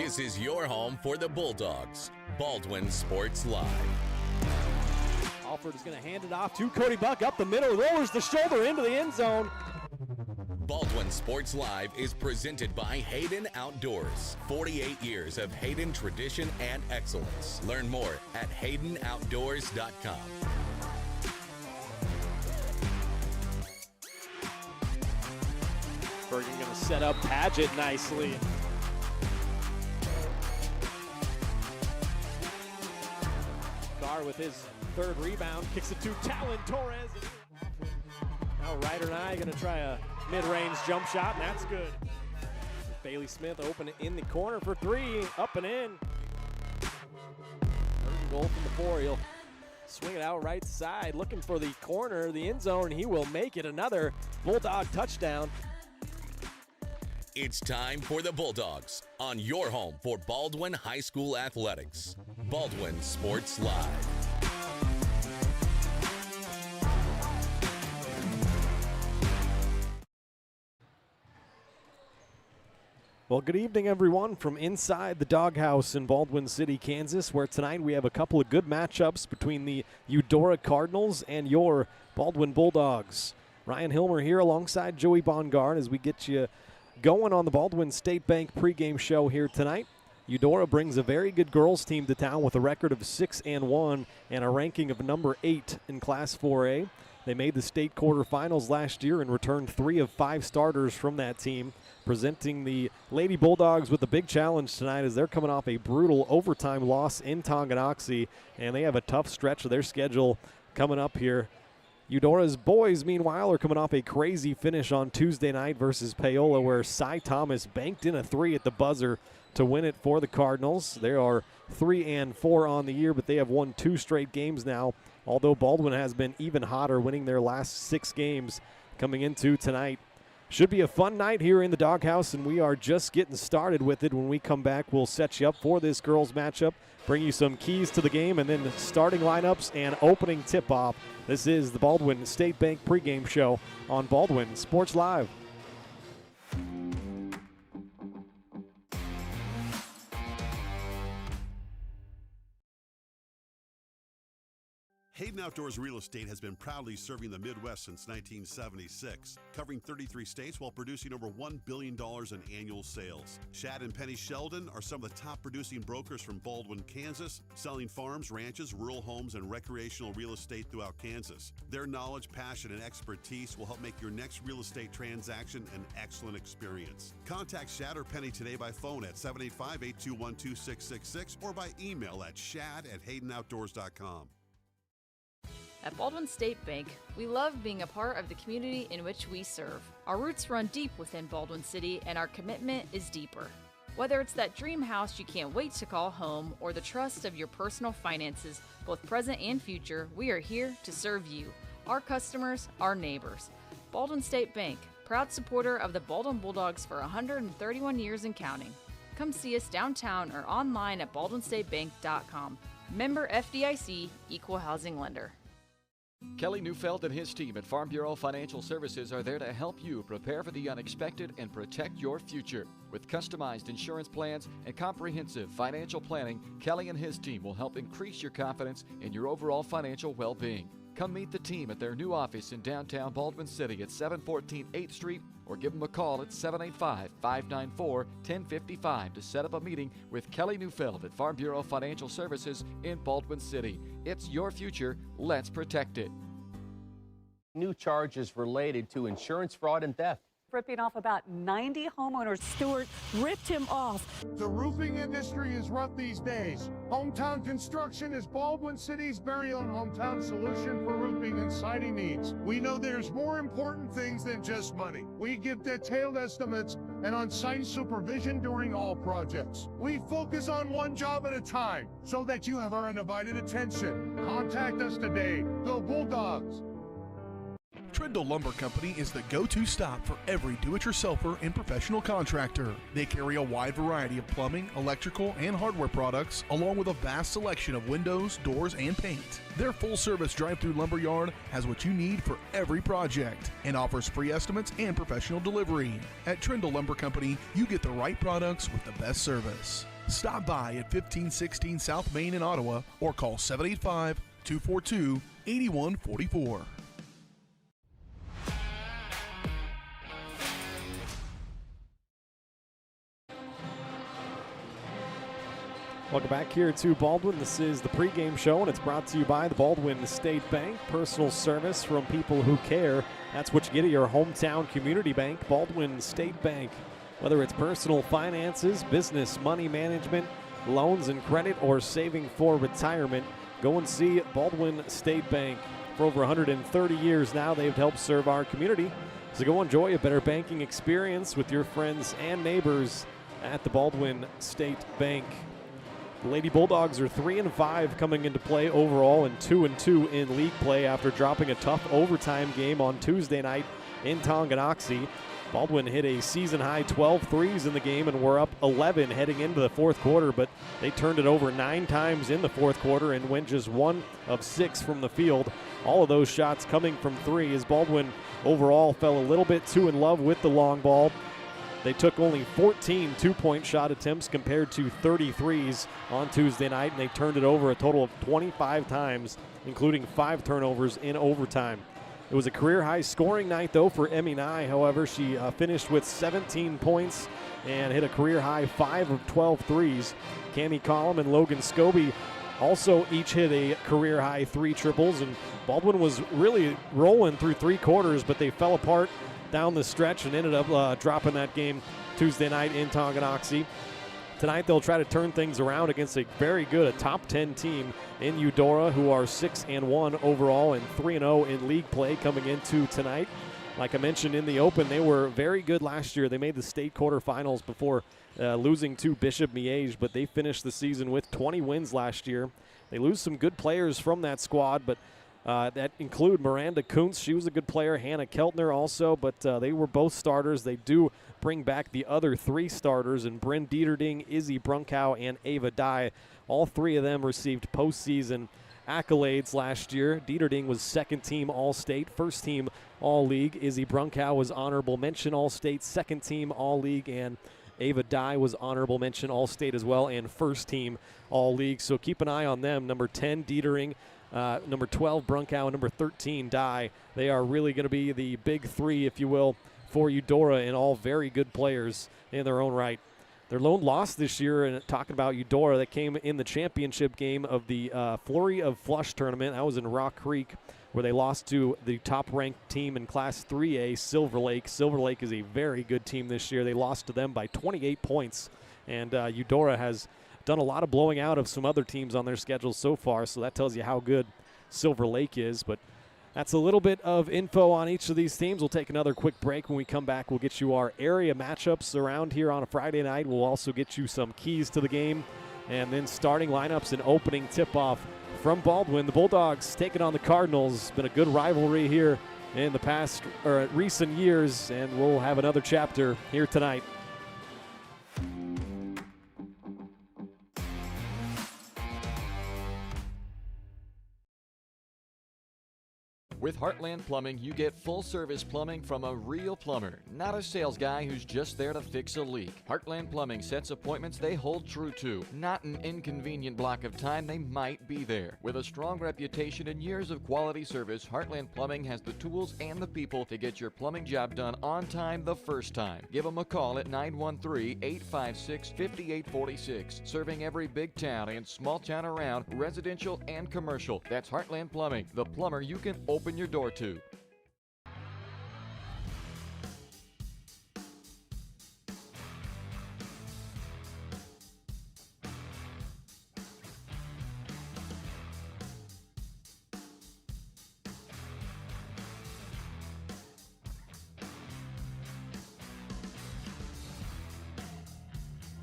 This is your home for the Bulldogs. Baldwin Sports Live. Alford is going to hand it off to Cody Buck up the middle, lowers the shoulder into the end zone. Baldwin Sports Live is presented by Hayden Outdoors. 48 years of Hayden tradition and excellence. Learn more at haydenoutdoors.com. Bergen going to set up Padgett nicely. Carr with his third rebound, kicks it to Talon Torres. Now Ryder and I going to try a mid-range jump shot, and that's good. Bailey Smith open it in the corner for three, up and in. Third goal from the four. He'll swing it out right side, looking for the corner, the end zone, and he will make it. Another Bulldog touchdown. It's time for the Bulldogs on your home for Baldwin High School Athletics. Baldwin Sports Live. Well, good evening, everyone, from inside the Doghouse in Baldwin City, Kansas, where tonight we have a couple of good matchups between the Eudora Cardinals and your Baldwin Bulldogs. Ryan Hilmer here alongside Joey Bongard as we get you going on the Baldwin State Bank pregame show here tonight. Eudora brings a very good girls team to town with a record of 6-1 and a ranking of number 8 in Class 4A. They made the state quarterfinals last year and returned 3 of 5 starters from that team, presenting the Lady Bulldogs with a big challenge tonight as they're coming off a brutal overtime loss in Tonganoxie, and they have a tough stretch of their schedule coming up here. Eudora's boys, meanwhile, are coming off a crazy finish on Tuesday night versus Paola, where Cy Thomas banked in a 3 at the buzzer to win it for the Cardinals. They are 3-4 on the year, but they have won 2 straight games now, although Baldwin has been even hotter, winning their last 6 games coming into tonight. Should be a fun night here in the Doghouse, and we are just getting started with it. When we come back, we'll set you up for this girls matchup, bring you some keys to the game, and then starting lineups and opening tip-off. This is the Baldwin State Bank pregame show on Baldwin Sports Live. Hayden Outdoors Real Estate has been proudly serving the Midwest since 1976, covering 33 states while producing over $1 billion in annual sales. Shad and Penny Sheldon are some of the top producing brokers from Baldwin, Kansas, selling farms, ranches, rural homes, and recreational real estate throughout Kansas. Their knowledge, passion, and expertise will help make your next real estate transaction an excellent experience. Contact Shad or Penny today by phone at 785-821-2666 or by email at shad@haydenoutdoors.com. At Baldwin State Bank, we love being a part of the community in which we serve. Our roots run deep within Baldwin City, and our commitment is deeper. Whether it's that dream house you can't wait to call home or the trust of your personal finances, both present and future, we are here to serve you, our customers, our neighbors. Baldwin State Bank, proud supporter of the Baldwin Bulldogs for 131 years and counting. Come see us downtown or online at baldwinstatebank.com. Member FDIC, Equal Housing Lender. Kelly Neufeld and his team at Farm Bureau Financial Services are there to help you prepare for the unexpected and protect your future. With customized insurance plans and comprehensive financial planning, Kelly and his team will help increase your confidence in your overall financial well-being. Come meet the team at their new office in downtown Baldwin City at 714 8th Street or give them a call at 785-594-1055 to set up a meeting with Kelly Neufeld at Farm Bureau Financial Services in Baldwin City. It's your future. Let's protect it. New charges related to insurance fraud and theft. Ripping off about 90 homeowners. Stewart ripped him off. The roofing industry is rough these days. Hometown Construction is Baldwin City's very own hometown solution for roofing and siding needs. We know there's more important things than just money. We give detailed estimates and on-site supervision during all projects. We focus on one job at a time so that you have our undivided attention. Contact us today. Go Bulldogs! Trindle Lumber Company is the go-to stop for every do-it-yourselfer and professional contractor. They carry a wide variety of plumbing, electrical, and hardware products, along with a vast selection of windows, doors, and paint. Their full-service drive-through lumber yard has what you need for every project and offers free estimates and professional delivery. At Trindle Lumber Company, you get the right products with the best service. Stop by at 1516 South Main in Ottawa or call 785-242-8144. Welcome back here to Baldwin. This is the pregame show, and it's brought to you by the Baldwin State Bank. Personal service from people who care. That's what you get at your hometown community bank, Baldwin State Bank. Whether it's personal finances, business, money management, loans and credit, or saving for retirement, go and see Baldwin State Bank. For over 130 years now, they've helped serve our community. So go enjoy a better banking experience with your friends and neighbors at the Baldwin State Bank. The Lady Bulldogs are 3-5 coming into play overall and 2-2 in league play after dropping a tough overtime game on Tuesday night in Tonganoxie. Baldwin hit a season-high 12 threes in the game and were up 11 heading into the fourth quarter, but they turned it over 9 times in the fourth quarter and went just 1 of 6 from the field. All of those shots coming from 3 as Baldwin overall fell a little bit too in love with the long ball. They took only 14 two-point shot attempts compared to 33s on Tuesday night, and they turned it over a total of 25 times, including 5 turnovers in overtime. It was a career-high scoring night, though, for Emmy Nye. However, she finished with 17 points and hit a career-high 5 of 12 threes. Cammie Collum and Logan Scobie also each hit a career-high 3 triples, and Baldwin was really rolling through 3 quarters, but they fell apart down the stretch and ended up dropping that game Tuesday night in Tonganoxie. Tonight they'll try to turn things around against a very good, a top 10 team in Eudora, who are 6-1 overall and 3-0 in league play coming into tonight. Like I mentioned in the open, they were very good last year. They made the state quarterfinals before losing to Bishop Miege, but they finished the season with 20 wins last year. They lose some good players from that squad, but that include Miranda Kuntz. She was a good player. Hannah Keltner also, but they were both starters. They do bring back the other 3 starters, and Bryn Dieterding, Izzy Brunkow, and Ava Dye. All 3 of them received postseason accolades last year. Dieterding was second-team All-State, first-team All-League. Izzy Brunkow was honorable mention All-State, second-team All-League, and Ava Dye was honorable mention All-State as well, and first-team All-League. So keep an eye on them. Number 10, Dieterding. Number 12, Brunkow, and number 13, Dye. They are really going to be the big 3, if you will, for Eudora, and all very good players in their own right. Their lone loss this year, and talking about Eudora, that came in the championship game of the Flurry of Flush tournament. That was in Rock Creek, where they lost to the top-ranked team in Class 3A, Silver Lake. Silver Lake is a very good team this year. They lost to them by 28 points, and Eudora has done a lot of blowing out of some other teams on their schedule so far, so that tells you how good Silver Lake is. But that's a little bit of info on each of these teams. We'll take another quick break. When we come back, we'll get you our area matchups around here on a Friday night. We'll also get you some keys to the game, and then starting lineups and opening tip-off from Baldwin. The Bulldogs taking on the Cardinals. It's been a good rivalry here in the past or recent years, and we'll have another chapter here tonight. With Heartland Plumbing, you get full-service plumbing from a real plumber, not a sales guy who's just there to fix a leak. Heartland Plumbing sets appointments they hold true to, not an inconvenient block of time they might be there. With a strong reputation and years of quality service, Heartland Plumbing has the tools and the people to get your plumbing job done on time the first time. Give them a call at 913-856-5846, serving every big town and small town around, residential and commercial. That's Heartland Plumbing, the plumber you can open your door to.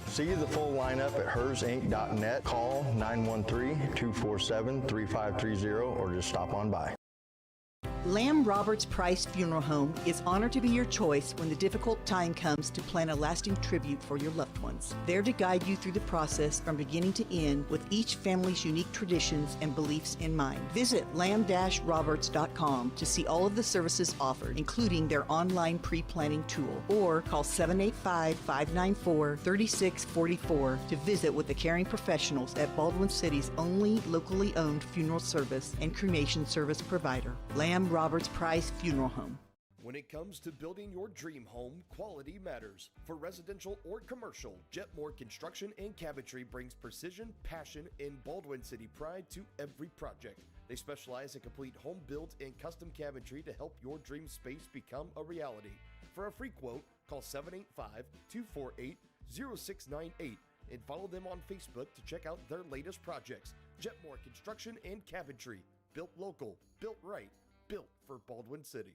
See the full lineup at hersinc.net. Call 913-247-3530 or just stop on by. Lamb Roberts Price Funeral Home is honored to be your choice when the difficult time comes to plan a lasting tribute for your loved ones. There to guide you through the process from beginning to end with each family's unique traditions and beliefs in mind. Visit lamb-roberts.com to see all of the services offered, including their online pre-planning tool, or call 785-594-3644 to visit with the caring professionals at Baldwin City's only locally owned funeral service and cremation service provider, Lamb Roberts Price Funeral Home. When it comes to building your dream home, quality matters. For residential or commercial, Jetmore Construction and Cabinetry brings precision, passion, and Baldwin City pride to every project. They specialize in complete home builds and custom cabinetry to help your dream space become a reality. For a free quote, call 785-248-0698 and follow them on Facebook to check out their latest projects. Jetmore Construction and Cabinetry. Built local, built right, built for Baldwin City.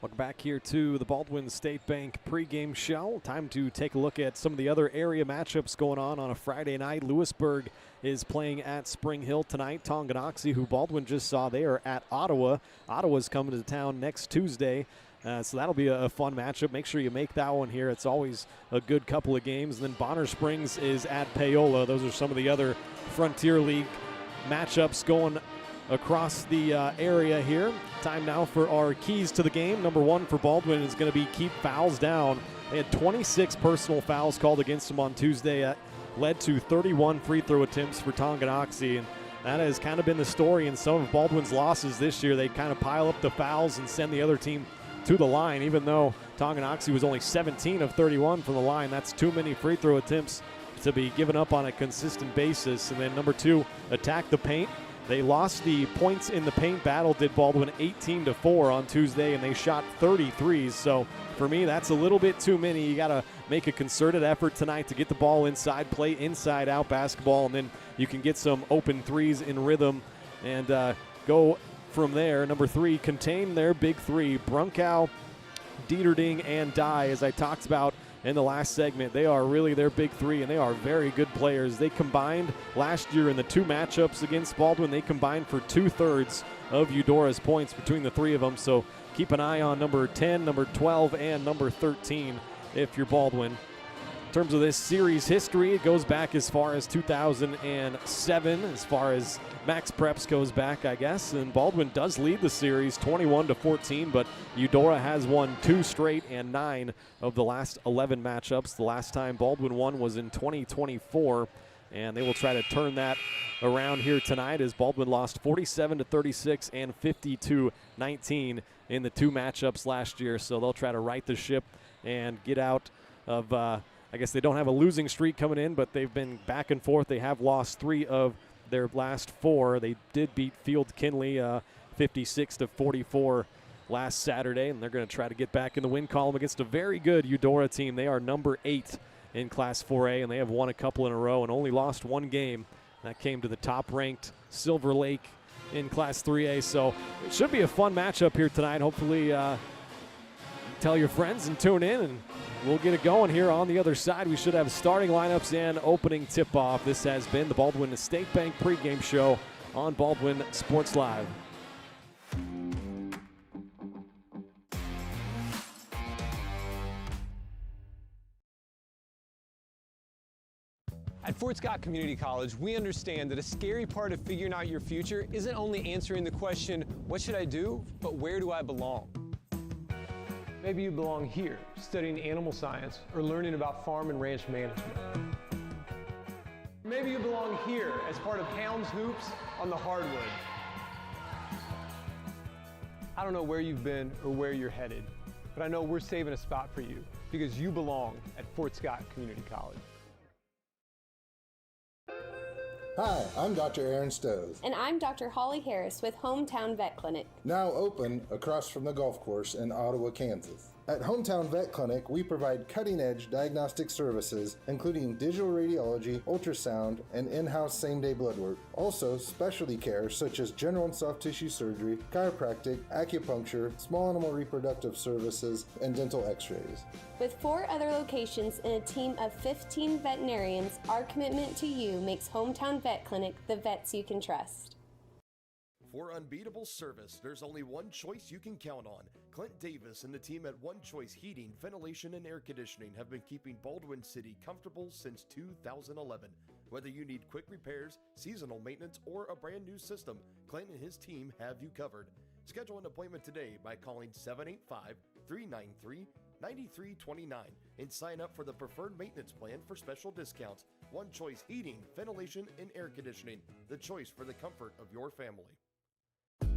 Welcome back here to the Baldwin State Bank pregame show. Time to take a look at some of the other area matchups going on a Friday night. Lewisburg is playing at Spring Hill tonight. Tonganoxie, who Baldwin just saw, they are at Ottawa. Ottawa's coming to town next Tuesday. So that'll be a fun matchup. Make sure you make that one here. It's always a good couple of games. And then Bonner Springs is at Paola. Those are some of the other Frontier League matchups going across the area here. Time now for our keys to the game. Number one for Baldwin is going to be keep fouls down. They had 26 personal fouls called against them on Tuesday. That led to 31 free throw attempts for Tonganoxie. And that has kind of been the story in some of Baldwin's losses this year. They kind of pile up the fouls and send the other team to the line, even though Tonganoxie was only 17 of 31 from the line. That's too many free throw attempts to be given up on a consistent basis. And then number two, attack the paint. They lost the points in the paint battle, did Baldwin 18-4 on Tuesday, and they shot 33s. So for me, that's a little bit too many. You got to make a concerted effort tonight to get the ball inside, play inside-out basketball, and then you can get some open threes in rhythm and go from there. Number three, contain their big three. Brunkow, Dieterding, and Dye, as I talked about in the last segment, they are really their big three, and they are very good players. They combined last year in the two matchups against Baldwin. They combined for 2/3 of Eudora's points between the three of them. So keep an eye on number 10, number 12, and number 13 if you're Baldwin. In terms of this series history, it goes back as far as 2007, as far as Max Preps goes back, I guess. And Baldwin does lead the series 21-14, but Eudora has won 2 straight and 9 of the last 11 matchups. The last time Baldwin won was in 2024, and they will try to turn that around here tonight as Baldwin lost 47-36 and 52-19 in the two matchups last year. So they'll try to right the ship and get out of I guess they don't have a losing streak coming in, but they've been back and forth. They have lost 3 of their last 4. They did beat Field Kinley 56-44 last Saturday, and they're going to try to get back in the win column against a very good Eudora team. They are number 8 in Class 4A, and they have won a couple in a row and only lost 1 game. That came to the top-ranked Silver Lake in Class 3A. So it should be a fun matchup here tonight. Hopefully tell your friends and tune in, and we'll get it going here on the other side. We should have starting lineups and opening tip-off. This has been the Baldwin State Bank pregame show on Baldwin Sports Live. At Fort Scott Community College, we understand that a scary part of figuring out your future isn't only answering the question, what should I do, but where do I belong? Maybe you belong here, studying animal science or learning about farm and ranch management. Maybe you belong here as part of Helms Hoops on the hardwood. I don't know where you've been or where you're headed, but I know we're saving a spot for you because you belong at Fort Scott Community College. Hi, I'm Dr. Aaron Stowe. And I'm Dr. Holly Harris with Hometown Vet Clinic. Now open across from the golf course in Ottawa, Kansas. At Hometown Vet Clinic, we provide cutting-edge diagnostic services, including digital radiology, ultrasound, and in-house same-day blood work. Also, specialty care such as general and soft tissue surgery, chiropractic, acupuncture, small animal reproductive services, and dental x-rays. With 4 other locations and a team of 15 veterinarians, our commitment to you makes Hometown Vet Clinic the vets you can trust. For unbeatable service, there's only one choice you can count on. Clint Davis and the team at One Choice Heating, Ventilation, and Air Conditioning have been keeping Baldwin City comfortable since 2011. Whether you need quick repairs, seasonal maintenance, or a brand new system, Clint and his team have you covered. Schedule an appointment today by calling 785-393-9329 and sign up for the preferred maintenance plan for special discounts. One Choice Heating, Ventilation, and Air Conditioning, the choice for the comfort of your family.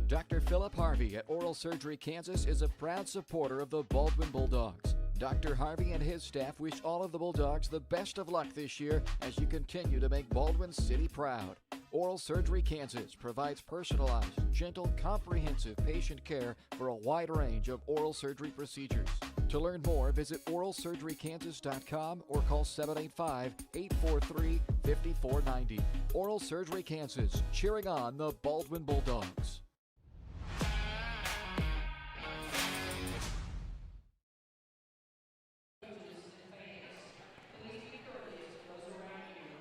Dr. Philip Harvey at Oral Surgery Kansas is a proud supporter of the Baldwin Bulldogs. Dr. Harvey and his staff wish all of the Bulldogs the best of luck this year as you continue to make Baldwin City proud. Oral Surgery Kansas provides personalized, gentle, comprehensive patient care for a wide range of oral surgery procedures. To learn more, visit oralsurgerykansas.com or call 785-843-5490. Oral Surgery Kansas, cheering on the Baldwin Bulldogs.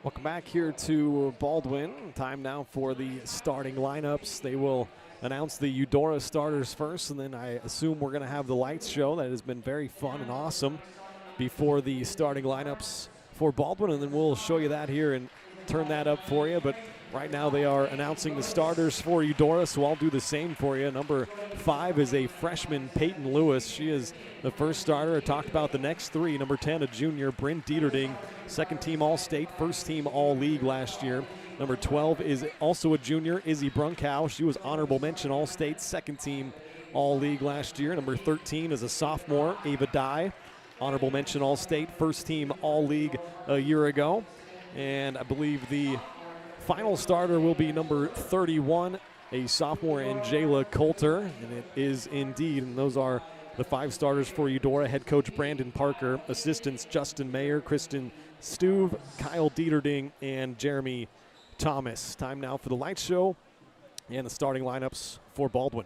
Welcome back here to Baldwin. Time now for the starting lineups. They will announce the Eudora starters first, and then I assume we're going to have the lights show. That has been very fun and awesome before the starting lineups for Baldwin, and then we'll show you that here and turn that up for you. But right now they are announcing the starters for Eudora, so I'll do the same for you. Number 5 is a freshman, Peyton Lewis. She is the first starter. I talked about the next 3. Number 10, a junior, Bryn Dieterding, second-team All-State, first-team All-League last year. Number 12 is also a junior, Izzy Brunkow. She was honorable mention All-State, second-team All-League last year. Number 13 is a sophomore, Ava Dye, honorable mention All-State, first-team All-League a year ago. And I believe the final starter will be number 31, a sophomore, Angela Coulter, and it is indeed, and those are the 5 starters for Eudora. Head coach Brandon Parker, assistants Justin Mayer, Kristen Stuve, Kyle Dieterding, and Jeremy Thomas. Time now for the light show and the starting lineups for Baldwin.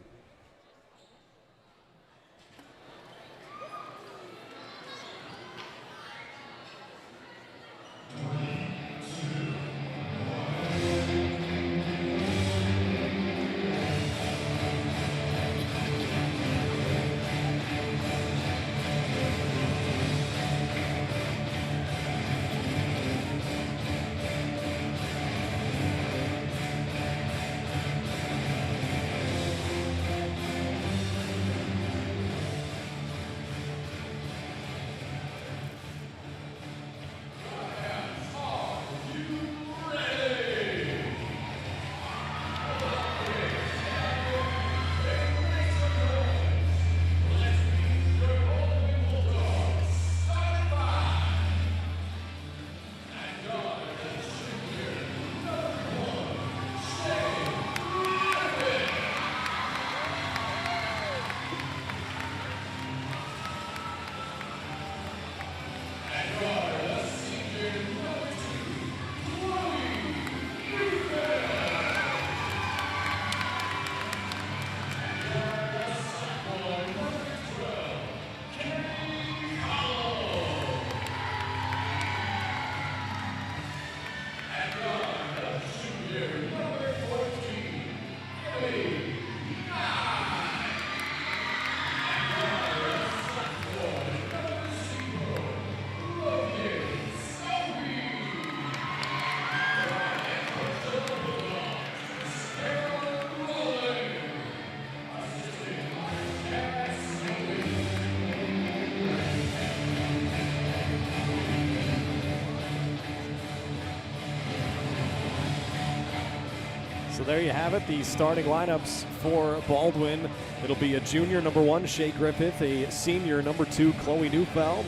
So there you have it, the starting lineups for Baldwin. It'll be a junior, number 1, Shea Griffith, a senior, number 2, Chloe Neufeld,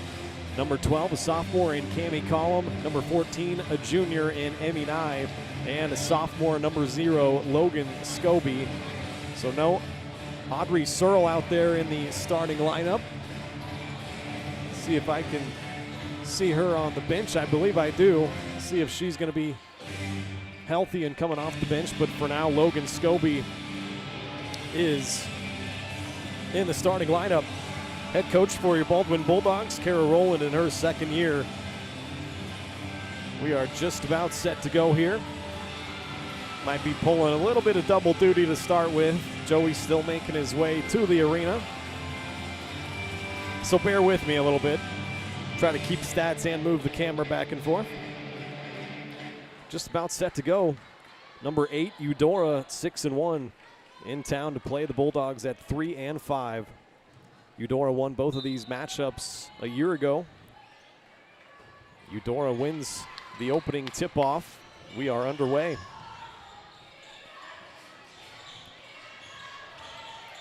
number 12, a sophomore in Cammie Collum, number 14, a junior in Emmy Nye, and a sophomore, number 0, Logan Scobie. So no Audrey Searle out there in the starting lineup. See if I can see her on the bench. I believe I do. See if she's going to be healthy and coming off the bench. But for now, Logan Scobie is in the starting lineup. Head coach for your Baldwin Bulldogs, Kara Rowland, in her second year. We are just about set to go here. Might be pulling a little bit of double duty to start with. Joey's still making his way to the arena. So bear with me a little bit. Try to keep stats and move the camera back and forth. Just about set to go. Number 8, Eudora, 6-1, in town to play the Bulldogs at 3-5. Eudora won both of these matchups a year ago. Eudora wins the opening tip-off. We are underway.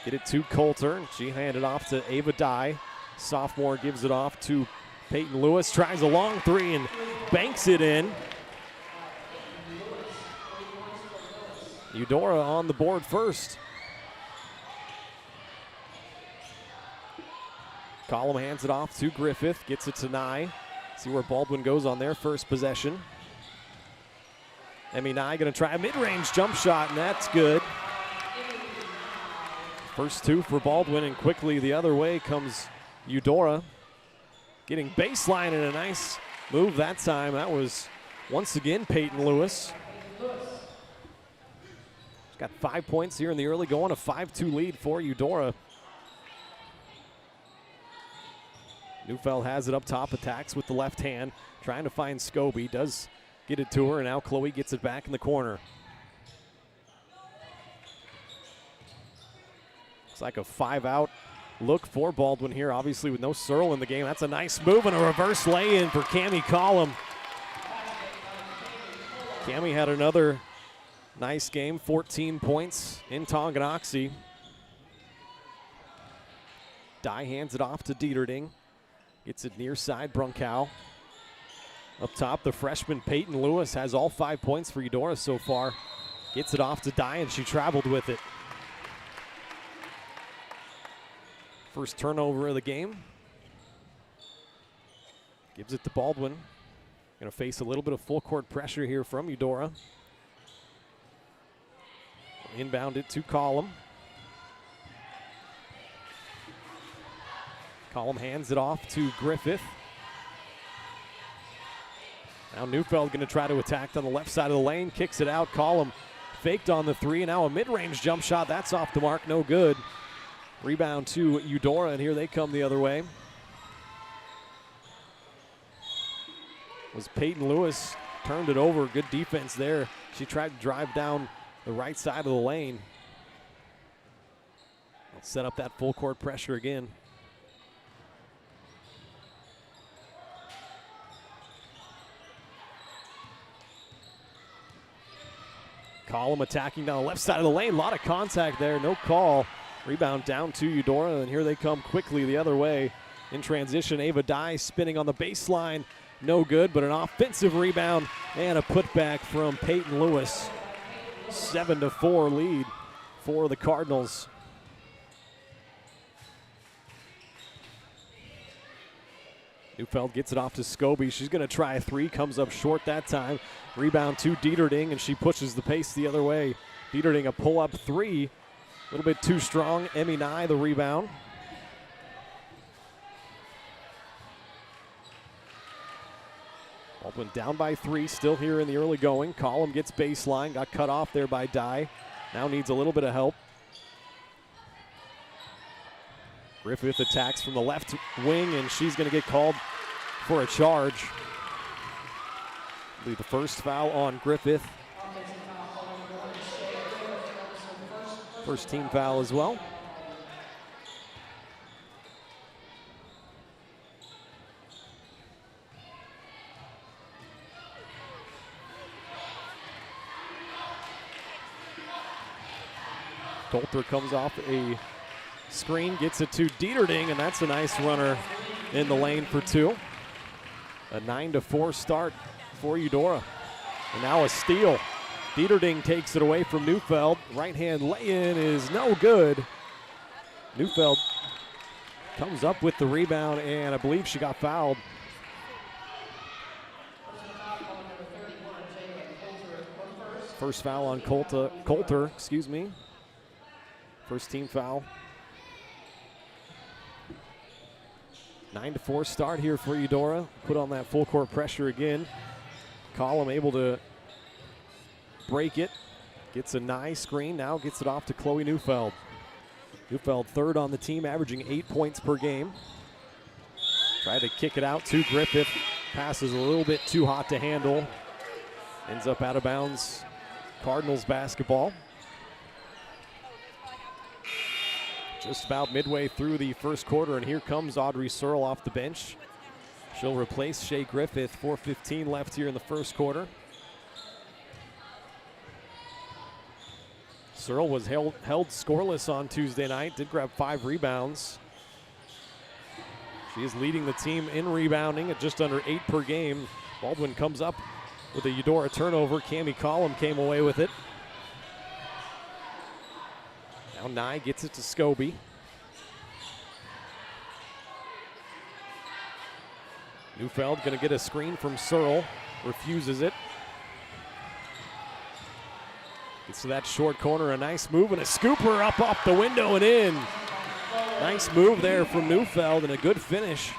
Get it to Coulter. She handed off to Ava Dye. Sophomore gives it off to Peyton Lewis. Tries a long three and banks it in. Eudora on the board first. Collum hands it off to Griffith. Gets it to Nye. See where Baldwin goes on their first possession. Emmy Nye going to try a mid-range jump shot, and that's good. First two for Baldwin, and quickly the other way comes Eudora. Getting baseline and a nice move that time. That was, once again, Peyton Lewis. She's got 5 points here in the early going, a 5-2 lead for Eudora. Neufeld has it up top, attacks with the left hand, trying to find Scobie. Does get it to her, and now Chloe gets it back in the corner. Looks like a 5-out look for Baldwin here, obviously with no Searle in the game. That's a nice move and a reverse lay-in for Cammie Collum. Cammie had another nice game, 14 points in Tonganoxie. Dye hands it off to Dieterding. Gets it near side, Brunkow. Up top, the freshman Peyton Lewis has all 5 points for Eudora so far. Gets it off to Dye, and she traveled with it. First turnover of the game. Gives it to Baldwin. Going to face a little bit of full court pressure here from Eudora. Inbound it to Collum. Collum hands it off to Griffith. Now Neufeld going to try to attack on the left side of the lane. Kicks it out. Collum faked on the three. And now a mid-range jump shot. That's off the mark. No good. Rebound to Eudora, and here they come the other way. Was Peyton Lewis. Turned it over. Good defense there. She tried to drive down the right side of the lane. Let's set up that full court pressure again. Collum attacking down the left side of the lane. A lot of contact there. No call. Rebound down to Eudora, and here they come quickly the other way. In transition, Ava Dye spinning on the baseline. No good, but an offensive rebound and a putback from Peyton Lewis. 7-4 lead for the Cardinals. Neufeld gets it off to Scobie. She's going to try a three. Comes up short that time. Rebound to Dieterding, and she pushes the pace the other way. Dieterding a pull-up three. A little bit too strong. Emmy Nye the rebound. Baldwin down by 3, still here in the early going. Collum gets baseline, got cut off there by Dye. Now needs a little bit of help. Griffith attacks from the left wing, and she's going to get called for a charge. Be the first foul on Griffith. First team foul as well. Coulter comes off a screen, gets it to Dieterding, and that's a nice runner in the lane for two. A 9-4 start for Eudora. And now a steal. Dieterding takes it away from Neufeld. Right hand lay-in is no good. Neufeld comes up with the rebound, and I believe she got fouled. First foul on Coulter, excuse me. First team foul. 9-4 start here for Eudora. Put on that full court pressure again. Collum able to break it. Gets a nice screen, now gets it off to Chloe Neufeld. Neufeld third on the team, averaging 8 points per game. Tried to kick it out to Griffith. Pass is a little bit too hot to handle. Ends up out of bounds. Cardinals basketball. Just about midway through the first quarter, and here comes Audrey Searle off the bench. She'll replace Shea Griffith. 4:15 left here in the first quarter. Searle was held scoreless on Tuesday night, did grab 5 rebounds. She is leading the team in rebounding at just under 8 per game. Baldwin comes up with a Eudora turnover. Cammie Collum came away with it. Now Nye gets it to Scobie. Neufeld gonna get a screen from Searle, refuses it. Gets to that short corner, a nice move and a scooper up off the window and in. Nice move there from Neufeld and a good finish.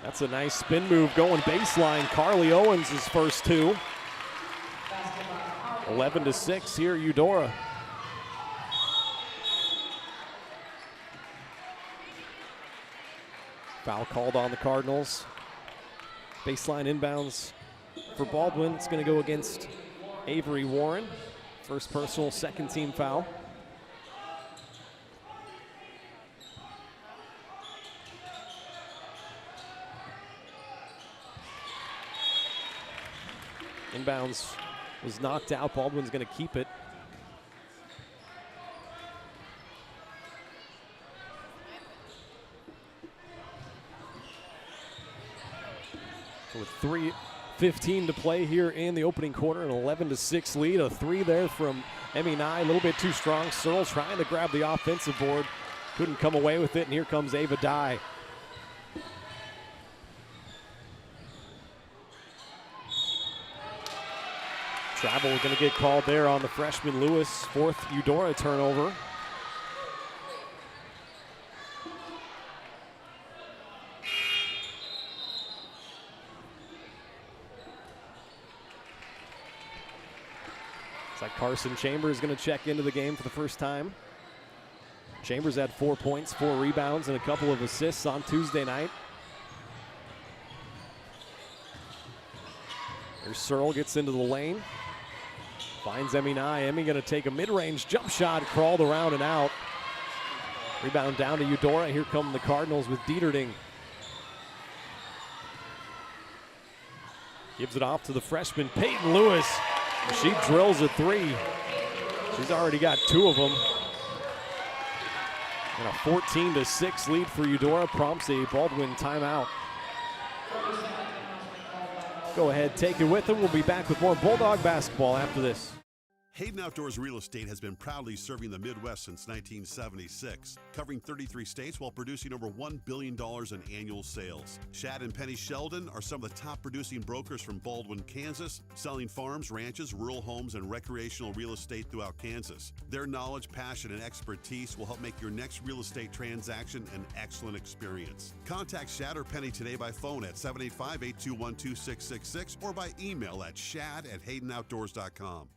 That's a nice spin move going baseline. Carly Owens' first 2. 11-6 here, Eudora. Foul called on the Cardinals. Baseline inbounds for Baldwin. It's going to go against Avery Warren. First personal, second team foul. Inbounds was knocked out. Baldwin's going to keep it. So with 3:15 to play here in the opening quarter, an 11-6 lead. A 3 there from Emmy Nye, a little bit too strong. Searle trying to grab the offensive board. Couldn't come away with it, and here comes Ava Dye. Travel going to get called there on the freshman Lewis. 4th Eudora turnover. It's like Carson Chambers going to check into the game for the first time. Chambers had 4 points, 4 rebounds, and a couple of assists on Tuesday night. Here's Searle, gets into the lane. Finds Emmy Nye. Emmy going to take a mid-range jump shot, crawled around and out. Rebound down to Eudora. Here come the Cardinals with Dieterding. Gives it off to the freshman Peyton Lewis. She drills a 3. She's already got 2 of them. And a 14-6 lead for Eudora prompts a Baldwin timeout. Go ahead, take it with them. We'll be back with more Bulldog basketball after this. Hayden Outdoors Real Estate has been proudly serving the Midwest since 1976, covering 33 states while producing over $1 billion in annual sales. Shad and Penny Sheldon are some of the top producing brokers from Baldwin, Kansas, selling farms, ranches, rural homes, and recreational real estate throughout Kansas. Their knowledge, passion, and expertise will help make your next real estate transaction an excellent experience. Contact Shad or Penny today by phone at 785-821-2666 or by email at shad@haydenoutdoors.com.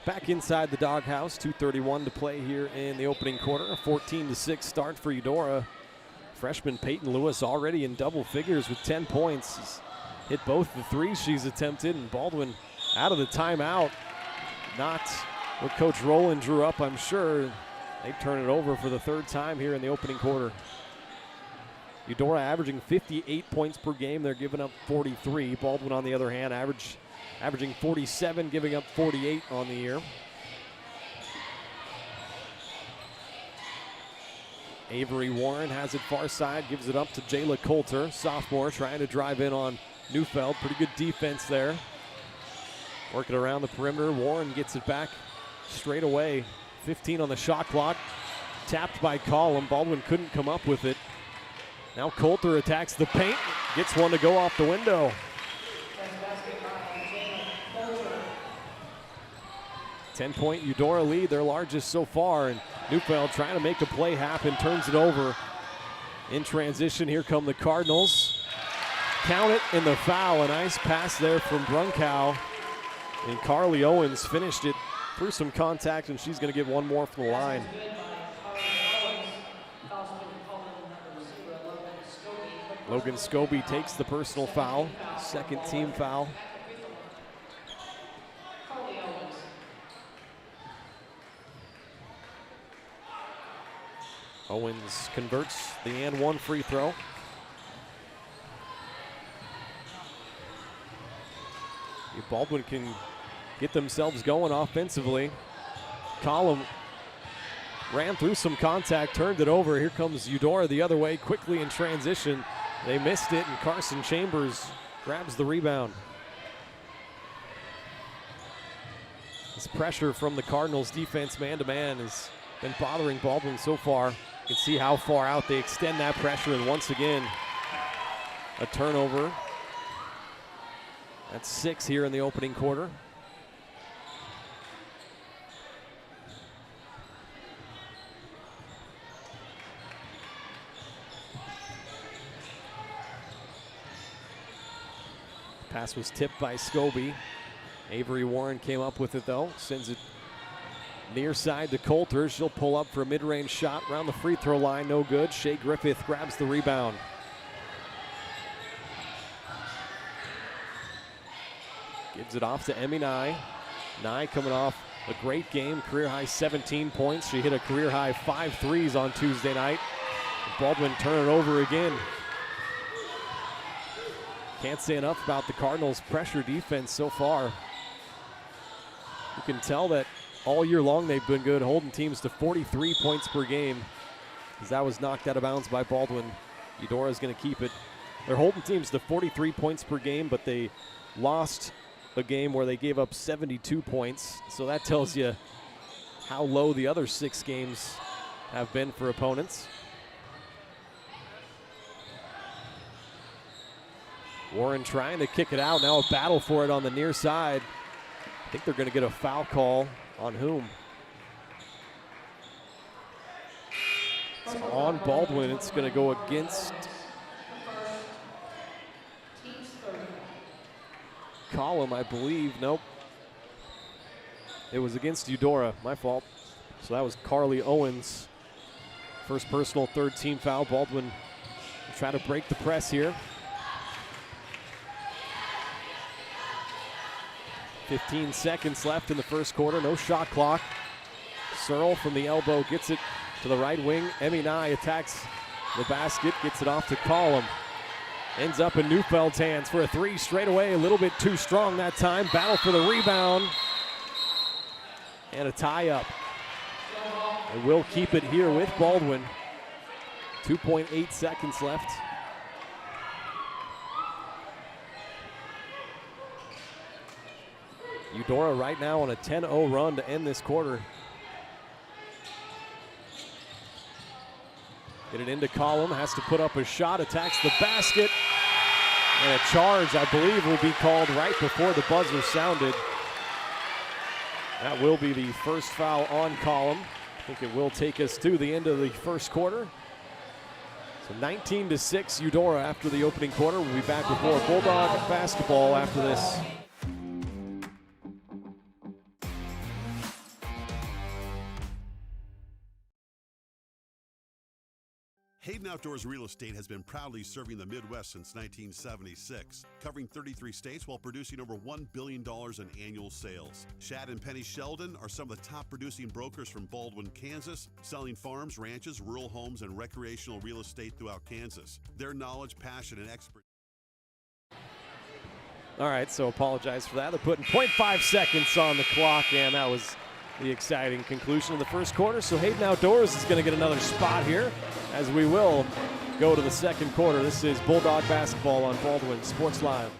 Back inside the doghouse, 2:31 to play here in the opening quarter. A 14-6 start for Eudora. Freshman Peyton Lewis already in double figures with 10 points. He's hit both the 3s she's attempted, and Baldwin out of the timeout. Not what Coach Rowland drew up, I'm sure. They turn it over for the 3rd time here in the opening quarter. Eudora averaging 58 points per game. They're giving up 43. Baldwin, on the other hand, averaging 47, giving up 48 on the year. Avery Warren has it far side, gives it up to Jayla Coulter, sophomore, trying to drive in on Neufeld. Pretty good defense there. Working around the perimeter. Warren gets it back straight away. 15 on the shot clock. Tapped by Collum. Baldwin couldn't come up with it. Now Coulter attacks the paint. Gets one to go off the window. 10-point Eudora lead, their largest so far. And Neufeld trying to make a play happen, turns it over. In transition, here come the Cardinals. Count it in the foul. A nice pass there from Brunkow. And Carly Owens finished it through some contact, and she's going to get one more from the line. Logan Scobie takes the personal foul, second team foul. Owens converts the and one free throw. If Baldwin can get themselves going offensively. Collum ran through some contact, turned it over. Here comes Eudora the other way, quickly in transition. They missed it, and Carson Chambers grabs the rebound. This pressure from the Cardinals defense man-to-man has been bothering Baldwin so far. You can see how far out they extend that pressure, and once again, a turnover. That's 6 here in the opening quarter. Pass was tipped by Scobie. Avery Warren came up with it though. Sends it near side to Coulter. She'll pull up for a mid-range shot around the free throw line. No good. Shea Griffith grabs the rebound. Gives it off to Emmy Nye. Nye coming off a great game. Career high 17 points. She hit a career high 5 threes on Tuesday night. Baldwin turn it over again. Can't say enough about the Cardinals' pressure defense so far. You can tell that all year long they've been good, holding teams to 43 points per game, as that was knocked out of bounds by Baldwin. Eudora's going to keep it. They're holding teams to 43 points per game, but they lost a game where they gave up 72 points. So that tells you how low the other 6 games have been for opponents. Warren trying to kick it out. Now a battle for it on the near side. I think they're going to get a foul call on whom? It's on Baldwin. It's going to go against Collum, I believe. Nope. It was against Eudora. My fault. So that was Carly Owens. First personal, third team foul. Baldwin trying to break the press here. 15 seconds left in the first quarter. No shot clock. Searle from the elbow gets it to the right wing. Emmy Nye attacks the basket, gets it off to Collum. Ends up in Neufeld's hands for a 3 straight away. A little bit too strong that time. Battle for the rebound. And a tie up. And we'll keep it here with Baldwin. 2.8 seconds left. Eudora right now on a 10-0 run to end this quarter. Get it into Collum, has to put up a shot, attacks the basket. And a charge, I believe, will be called right before the buzzer sounded. That will be the first foul on Collum. I think it will take us to the end of the first quarter. So 19-6 Eudora after the opening quarter. We'll be back with more Bulldog basketball after this. Hayden Outdoors Real Estate has been proudly serving the Midwest since 1976, covering 33 states while producing over $1 billion in annual sales. Shad and Penny Sheldon are some of the top producing brokers from Baldwin, Kansas, selling farms, ranches, rural homes, and recreational real estate throughout Kansas. Their knowledge, passion, and expertise. All right, so apologize for that. They're putting 0.5 seconds on the clock, and that was the exciting conclusion of the first quarter. So Hayden Outdoors is going to get another spot here as we will go to the second quarter. This is Bulldog basketball on Baldwin Sports Live.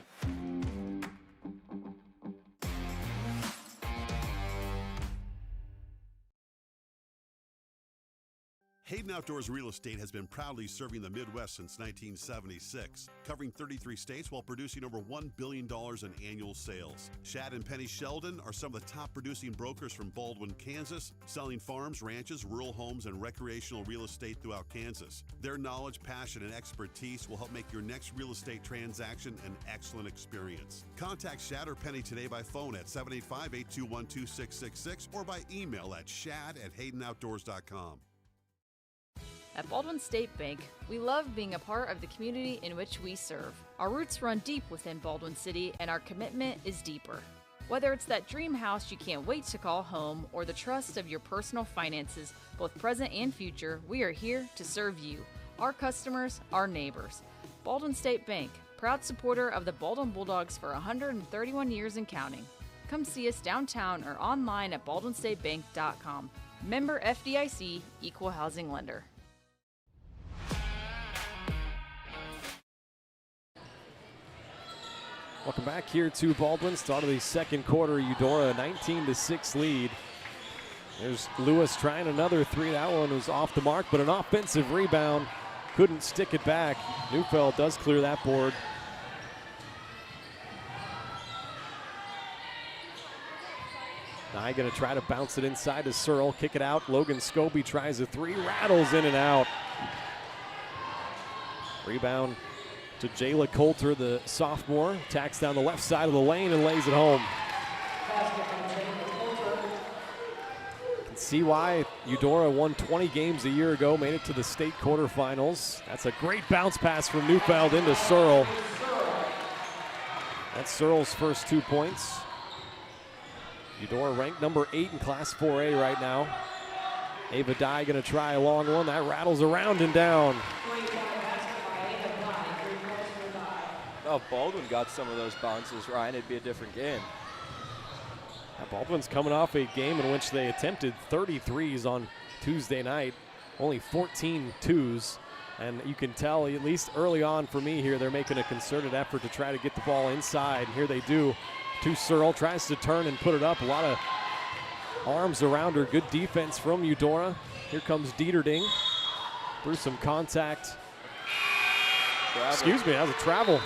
Hayden Outdoors Real Estate has been proudly serving the Midwest since 1976, covering 33 states while producing over $1 billion in annual sales. Shad and Penny Sheldon are some of the top producing brokers from Baldwin, Kansas, selling farms, ranches, rural homes, and recreational real estate throughout Kansas. Their knowledge, passion, and expertise will help make your next real estate transaction an excellent experience. Contact Shad or Penny today by phone at 785-821-2666 or by email at shad@haydenoutdoors.com. At Baldwin State Bank, we love being a part of the community in which we serve. Our roots run deep within Baldwin City, and our commitment is deeper. Whether it's that dream house you can't wait to call home or the trust of your personal finances, both present and future, we are here to serve you, our customers, our neighbors. Baldwin State Bank, proud supporter of the Baldwin Bulldogs for 131 years and counting. Come see us downtown or online at baldwinstatebank.com. Member FDIC, Equal Housing Lender. Welcome back here to Baldwin. Start of the second quarter. Eudora 19-6 lead. There's Lewis trying another three. That one was off the mark, but an offensive rebound. Couldn't stick it back. Neufeld does clear that board. Nye going to try to bounce it inside to Searle. Kick it out. Logan Scobie tries a three. Rattles in and out. Rebound to Jayla Coulter, the sophomore. Tacks down the left side of the lane and lays it home. You can see why Eudora won 20 games a year ago, made it to the state quarterfinals. That's a great bounce pass from Neufeld into Searle. That's Searle's first 2 points. Eudora ranked number 8 in Class 4A right now. Ava Dye going to try a long one. That rattles around and down. Oh, if Baldwin got some of those bounces, Ryan, it'd be a different game. Now Baldwin's coming off a game in which they attempted 33s on Tuesday night, only 14 twos. And you can tell, at least early on for me here, they're making a concerted effort to try to get the ball inside. And here they do. To Searle, tries to turn and put it up. A lot of arms around her. Good defense from Eudora. Here comes Dieterding through some contact. Excuse me, that was a travel.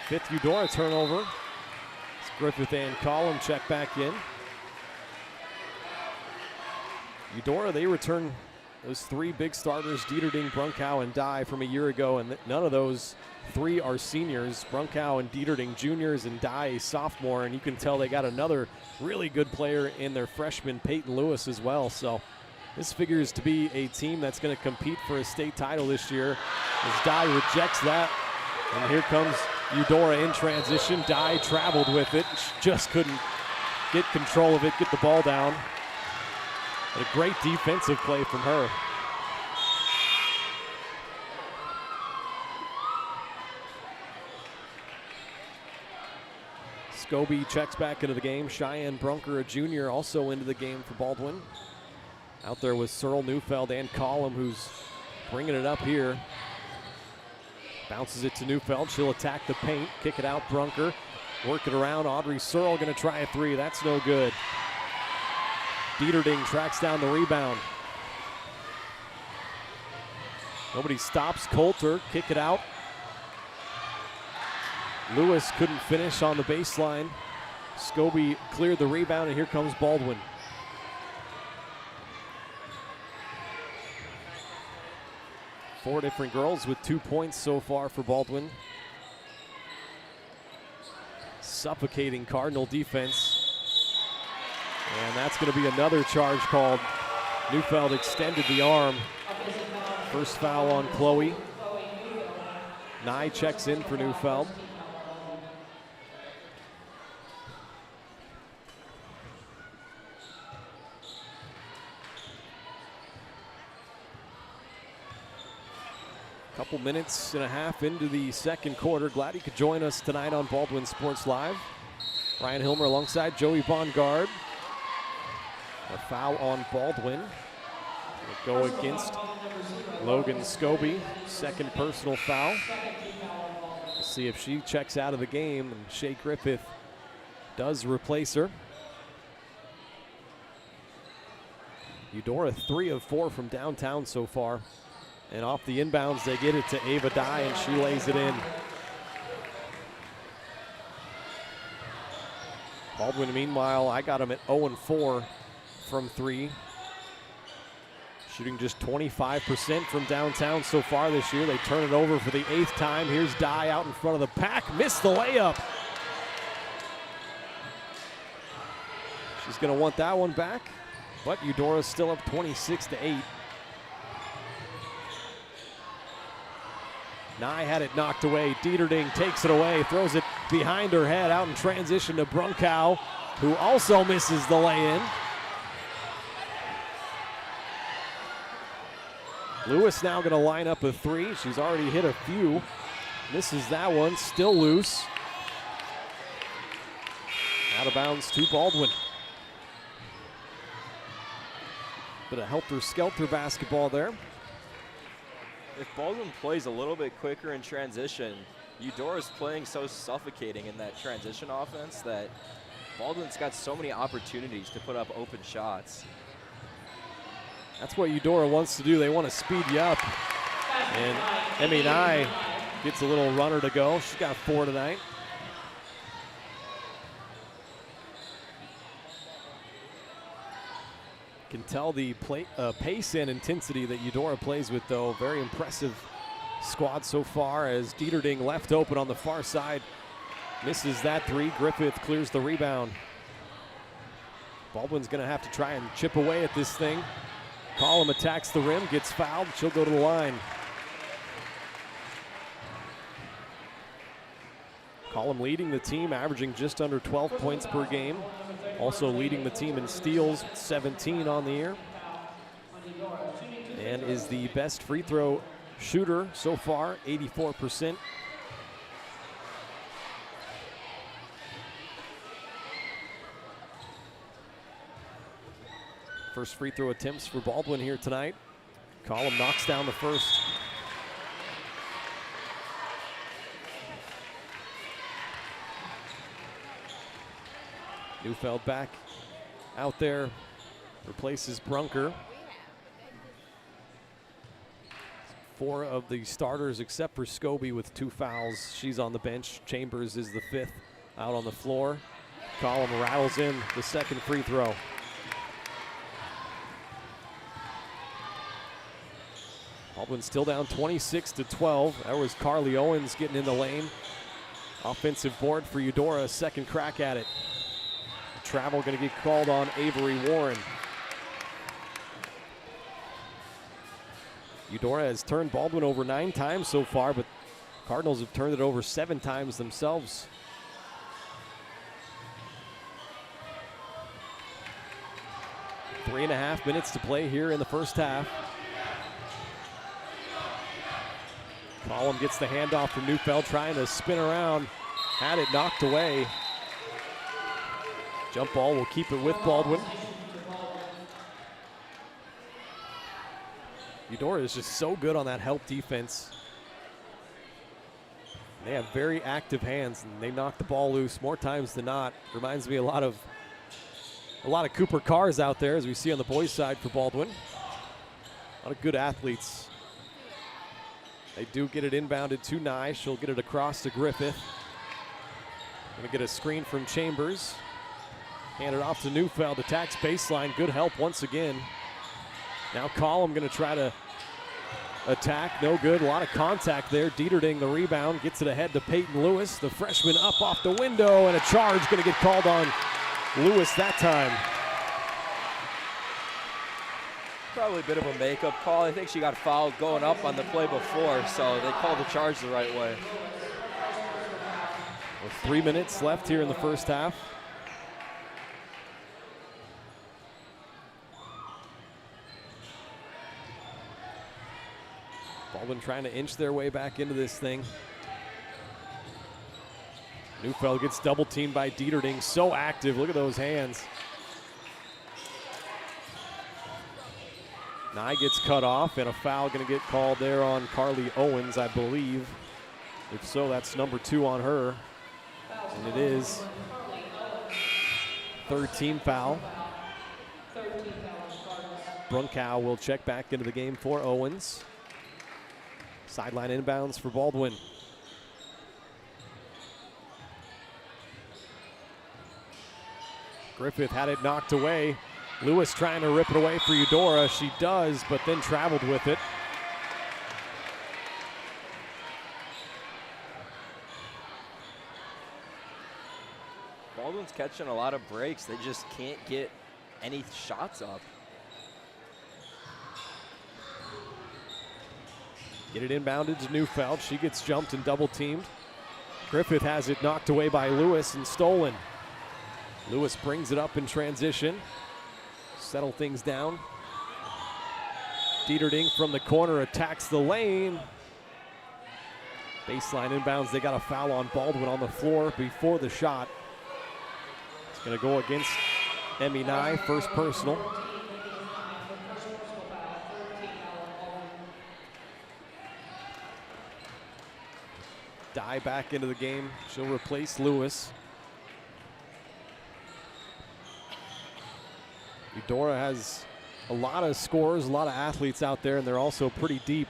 Fifth Eudora turnover. It's Griffith and Collum check back in. Eudora, they return those three big starters, Dieterding, Brunkow, and Dye from a year ago, and none of those three are seniors. Brunkow and Dieterding juniors and Dye a sophomore, and you can tell they got another really good player in their freshman, Peyton Lewis, as well. So this figures to be a team that's going to compete for a state title this year as Dye rejects that. And here comes Eudora in transition. Dye traveled with it. She just couldn't get control of it, get the ball down. But a great defensive play from her. Scobie checks back into the game. Cheyenne Brunker, a junior, also into the game for Baldwin. Out there with Searle, Neufeld, and Collum, who's bringing it up here. Bounces it to Neufeld. She'll attack the paint. Kick it out, Brunker. Work it around. Audrey Searle going to try a three. That's no good. Dieterding tracks down the rebound. Nobody stops Coulter. Kick it out. Lewis couldn't finish on the baseline. Scobie cleared the rebound, and here comes Baldwin. Four different girls with 2 points so far for Baldwin. Suffocating Cardinal defense. And that's going to be another charge called. Neufeld extended the arm. First foul on Chloe. Nye checks in for Neufeld. Couple minutes and a half into the second quarter. Glad you could join us tonight on Baldwin Sports Live. Ryan Hilmer alongside Joey Bongard. A foul on Baldwin. It'll go against Logan Scobie. Second personal foul. We'll see if she checks out of the game, and Shea Griffith does replace her. Eudora 3 of 4 from downtown so far. And off the inbounds, they get it to Ava Dye, and she lays it in. Baldwin, meanwhile, I got him at 0-4 from 3. Shooting just 25% from downtown so far this year. They turn it over for the 8th time. Here's Dye out in front of the pack. Missed the layup. She's going to want that one back. But Eudora's still up 26-8. Nye had it knocked away. Dieterding takes it away, throws it behind her head out in transition to Brunkow, who also misses the lay-in. Lewis now going to line up a 3. She's already hit a few. Misses that one, still loose. Out of bounds to Baldwin. Bit of helter-skelter basketball there. If Baldwin plays a little bit quicker in transition, Eudora's playing so suffocating in that transition offense that Baldwin's got so many opportunities to put up open shots. That's what Eudora wants to do. They want to speed you up. And Emmy Nye gets a little runner to go. She's got 4 tonight. Can tell the pace and intensity that Eudora plays with, though. Very impressive squad so far, as Dieterding left open on the far side. Misses that 3. Griffith clears the rebound. Baldwin's going to have to try and chip away at this thing. Collum attacks the rim, gets fouled. She'll go to the line. Collum leading the team, averaging just under 12 points per game. Also leading the team in steals, 17 on the year. And is the best free throw shooter so far, 84%. First free throw attempts for Baldwin here tonight. Collum knocks down the first. Neufeld back out there, replaces Brunker. 4 of the starters except for Scobie with 2 fouls. She's on the bench. Chambers is the 5th out on the floor. Collum rattles in the second free throw. Baldwin still down 26-12. That was Carly Owens getting in the lane. Offensive board for Eudora, second crack at it. Travel going to get called on Avery Warren. Eudora has turned Baldwin over 9 times so far, but Cardinals have turned it over 7 times themselves. Three and a half minutes to play here in the first half. Collum gets the handoff from Neufeld, trying to spin around. Had it knocked away. Jump ball will keep it with Baldwin. Eudora is just so good on that help defense. They have very active hands, and they knock the ball loose more times than not. Reminds me a lot of Cooper Cars out there, as we see on the boys' side for Baldwin. A lot of good athletes. They do get it inbounded to Nye. She'll get it across to Griffith. Gonna get a screen from Chambers. Hand it off to Neufeld, attacks baseline, good help once again. Now Collum gonna try to attack, no good, a lot of contact there. Dieterding the rebound, gets it ahead to Peyton Lewis. The freshman up off the window, and a charge gonna get called on Lewis that time. Probably a bit of a makeup call. I think she got fouled going up on the play before, so they called the charge the right way. With 3 minutes left here in the first half. Baldwin trying to inch their way back into this thing. Neufeld gets double teamed by Dieterding. So active. Look at those hands. Nye gets cut off, and a foul going to get called there on Carly Owens, I believe. If so, that's number 2 on her. And it is. Third team foul. Brunkow will check back into the game for Owens. Sideline inbounds for Baldwin. Griffith had it knocked away. Lewis trying to rip it away for Eudora. She does, but then traveled with it. Baldwin's catching a lot of breaks. They just can't get any shots up. Get it inbounded to Neufeld. She gets jumped and double teamed. Griffith has it knocked away by Lewis and stolen. Lewis brings it up in transition. Settle things down. Dieterding from the corner attacks the lane. Baseline inbounds. They got a foul on Baldwin on the floor before the shot. It's going to go against Emmy Nye, first personal. Dye back into the game. She'll replace Lewis. Eudora has a lot of scorers, a lot of athletes out there, and they're also pretty deep.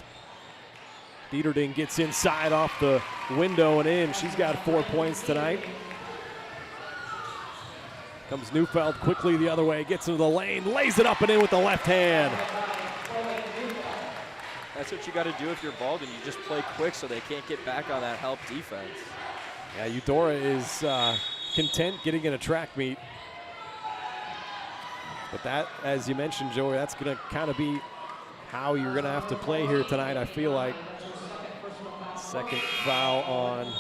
Dieterding gets inside off the window and in. She's got 4 points tonight. Comes Neufeld quickly the other way, gets into the lane, lays it up and in with the left hand. That's what you got to do if you're Baldwin. You just play quick so they can't get back on that help defense. Yeah, Eudora is content getting in a track meet. But that, as you mentioned, Joey, that's going to kind of be how you're going to have to play here tonight, I feel like. Second foul on. You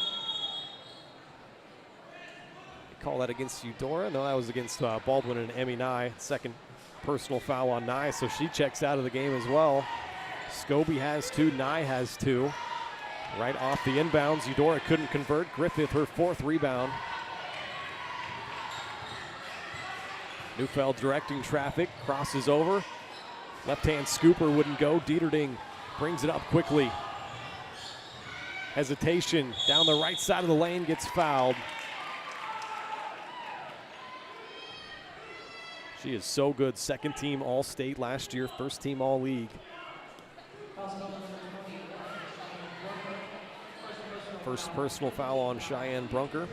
call that against Eudora? No, that was against Baldwin and Emmy Nye. Second personal foul on Nye, so she checks out of the game as well. Scobie has 2, Nye has 2. Right off the inbounds, Eudora couldn't convert. Griffith, her 4th rebound. Neufeld directing traffic, crosses over. Left-hand scooper wouldn't go. Dieterding brings it up quickly. Hesitation down the right side of the lane, gets fouled. She is so good. Second team All-State last year, first team All-League. First personal foul on Cheyenne Brunker.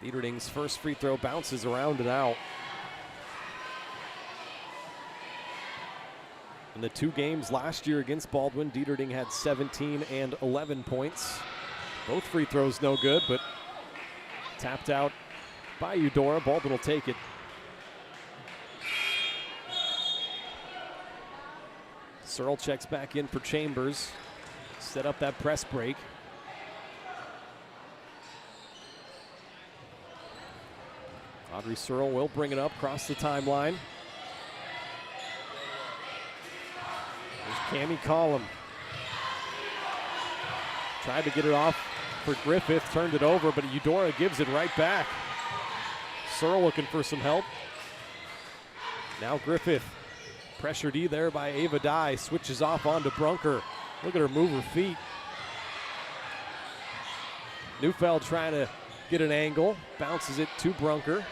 Dieterding's first free throw bounces around and out. In the 2 games last year against Baldwin, Dieterding had 17 and 11 points. Both free throws no good, but tapped out by Eudora. Baldwin will take it. Searle checks back in for Chambers. Set up that press break. Audrey Searle will bring it up across the timeline. There's Cammie Collum. Tried to get it off for Griffith, turned it over, but Eudora gives it right back. Searle looking for some help. Now Griffith. Pressure D there by Ava Dye. Switches off onto Brunker. Look at her move her feet. Neufeld trying to get an angle. Bounces it to Brunker.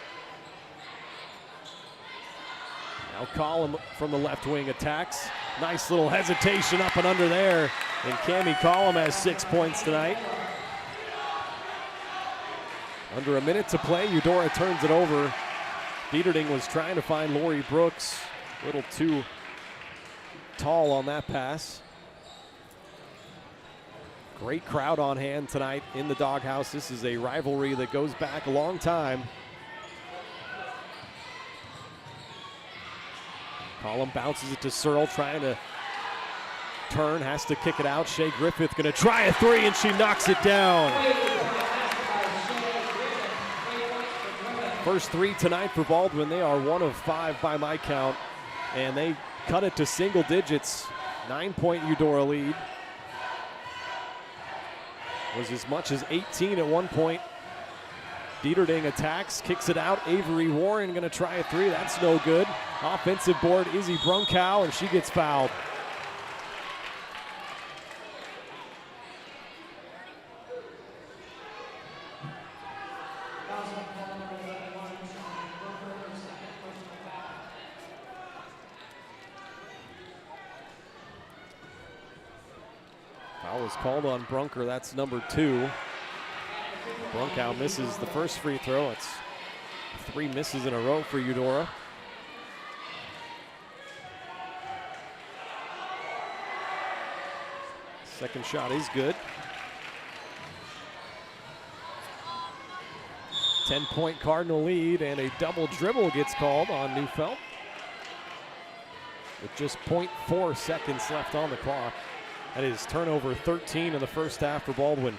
Now Collum from the left wing attacks. Nice little hesitation up and under there. And Cammie Collum has 6 points tonight. Under a minute to play, Eudora turns it over. Dieterding was trying to find Lori Brooks. A little too tall on that pass. Great crowd on hand tonight in the Doghouse. This is a rivalry that goes back a long time. Collum bounces it to Searle, trying to turn, has to kick it out. Shea Griffith gonna try a 3, and she knocks it down. First 3 tonight for Baldwin. They are 1 of 5 by my count, and they cut it to single digits. 9-point Eudora lead. Was as much as 18 at one point. Dieterding attacks, kicks it out. Avery Warren going to try a three. That's no good. Offensive board, Izzy Brunkow, and she gets fouled. Foul was called on Brunker. That's number 2. Brunkow misses the first free throw. It's 3 misses in a row for Eudora. Second shot is good. 10-point Cardinal lead, and a double dribble gets called on Neufeld with just 0.4 seconds left on the clock. That is turnover 13 in the first half for Baldwin.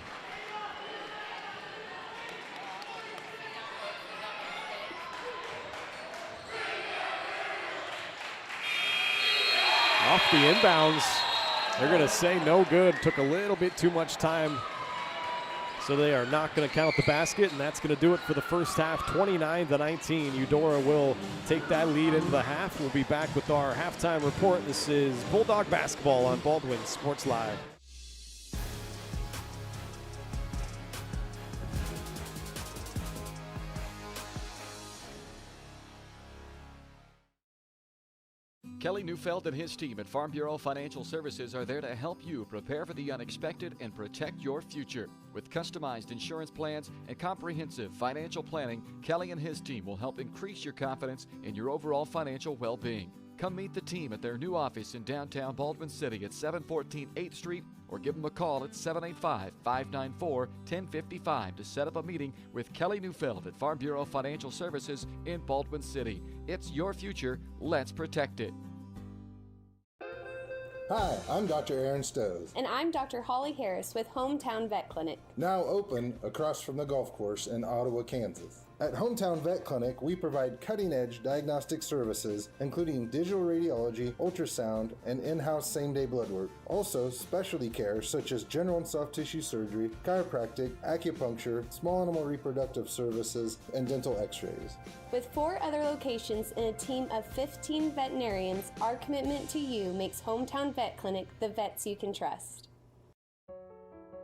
Off the inbounds. They're going to say no good. Took a little bit too much time. So they are not going to count the basket, and that's going to do it for the first half, 29-19. Eudora will take that lead into the half. We'll be back with our halftime report. This is Bulldog basketball on Baldwin Sports Live. Kelly Neufeld and his team at Farm Bureau Financial Services are there to help you prepare for the unexpected and protect your future. With customized insurance plans and comprehensive financial planning, Kelly and his team will help increase your confidence in your overall financial well-being. Come meet the team at their new office in downtown Baldwin City at 714 8th Street, or give them a call at 785-594-1055 to set up a meeting with Kelly Neufeld at Farm Bureau Financial Services in Baldwin City. It's your future. Let's protect it. Hi, I'm Dr. Aaron Stowe. And I'm Dr. Holly Harris with Hometown Vet Clinic. Now open across from the golf course in Ottawa, Kansas. At Hometown Vet Clinic, we provide cutting-edge diagnostic services, including digital radiology, ultrasound, and in-house same-day blood work. Also, specialty care such as general and soft tissue surgery, chiropractic, acupuncture, small animal reproductive services, and dental x-rays. With 4 other locations and a team of 15 veterinarians, our commitment to you makes Hometown Vet Clinic the vets you can trust.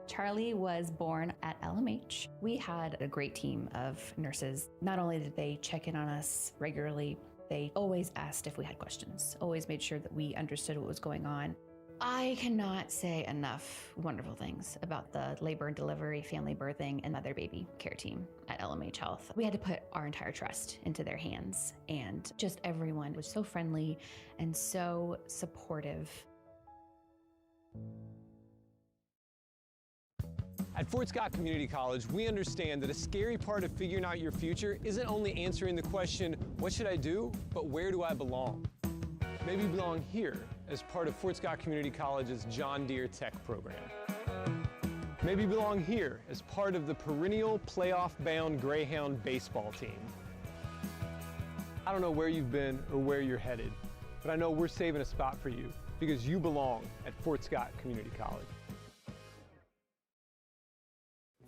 Charlie was born at LMH. We had a great team of nurses. Not only did they check in on us regularly, they always asked if we had questions, always made sure that we understood what was going on. I cannot say enough wonderful things about the labor and delivery, family birthing, and mother baby care team at LMH Health. We had to put our entire trust into their hands, and just everyone was so friendly and so supportive. At Fort Scott Community College, we understand that a scary part of figuring out your future isn't only answering the question, what should I do, but where do I belong? Maybe you belong here as part of Fort Scott Community College's John Deere Tech program. Maybe you belong here as part of the perennial playoff-bound Greyhound baseball team. I don't know where you've been or where you're headed, but I know we're saving a spot for you because you belong at Fort Scott Community College.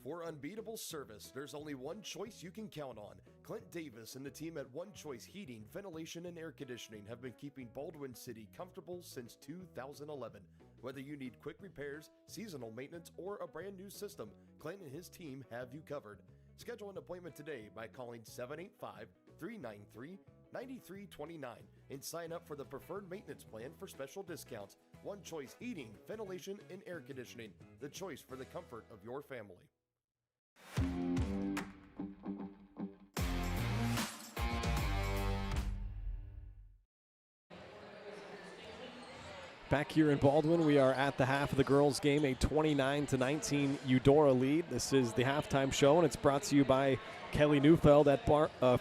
For unbeatable service, there's only one choice you can count on. Clint Davis and the team at One Choice Heating, Ventilation, and Air Conditioning have been keeping Baldwin City comfortable since 2011. Whether you need quick repairs, seasonal maintenance, or a brand new system, Clint and his team have you covered. Schedule an appointment today by calling 785-393-9329 and sign up for the preferred maintenance plan for special discounts. One Choice Heating, Ventilation, and Air Conditioning, the choice for the comfort of your family. Back here in Baldwin, we are at the half of the girls' game, a 29-19 Eudora lead. This is the halftime show, and it's brought to you by Kelly Neufeld at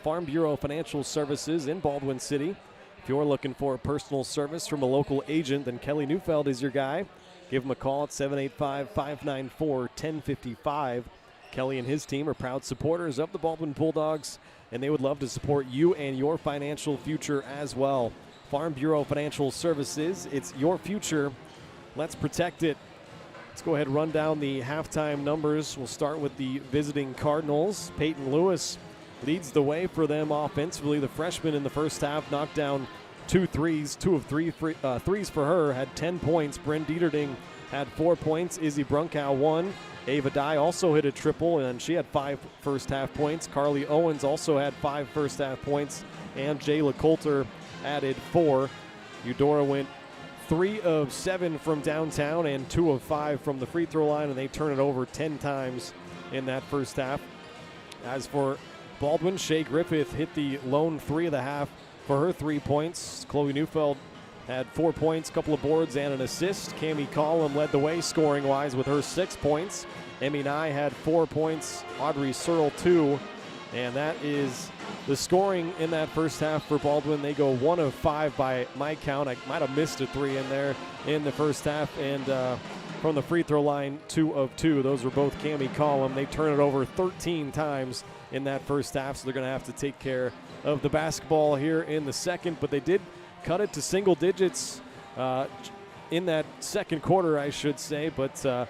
Farm Bureau Financial Services in Baldwin City. If you're looking for personal service from a local agent, then Kelly Neufeld is your guy. Give him a call at 785-594-1055. Kelly and his team are proud supporters of the Baldwin Bulldogs, and they would love to support you and your financial future as well. Farm Bureau Financial Services, it's your future. Let's protect it. Let's go ahead and run down the halftime numbers. We'll start with the visiting Cardinals. Peyton Lewis leads the way for them offensively. The freshman in the first half knocked down 2 threes, 2 of 3 threes for her, had 10 points. Bryn Dieterding had 4 points. Izzy Brunkow 1. Ava Dye also hit a triple, and she had 5 first-half points. Carly Owens also had 5 first-half points, and Jayla Coulter added 4. Eudora went 3 of 7 from downtown and 2 of 5 from the free throw line, and they turn it over 10 times in that first half. As for Baldwin, Shea Griffith hit the lone 3 of the half for her 3 points. Chloe Neufeld had 4 points, a couple of boards, and an assist. Cammie Collum led the way scoring-wise with her 6 points. Emmy Nye had 4 points. Audrey Searle 2. And that is the scoring in that first half for Baldwin. They go 1 of 5 by my count. I might have missed a 3 in there in the first half. And from the free throw line, 2 of 2. Those were both Cammie Collum. They turn it over 13 times in that first half, so they're going to have to take care of the basketball here in the second. But they did cut it to single digits in that second quarter, I should say. But at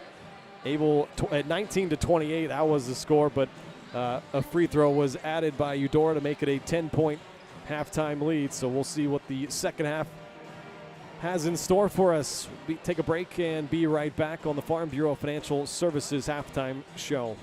19-28, that was the score. But a free throw was added by Eudora to make it a 10-point halftime lead. So we'll see what the second half has in store for us. We take a break and be right back on the Farm Bureau Financial Services halftime show.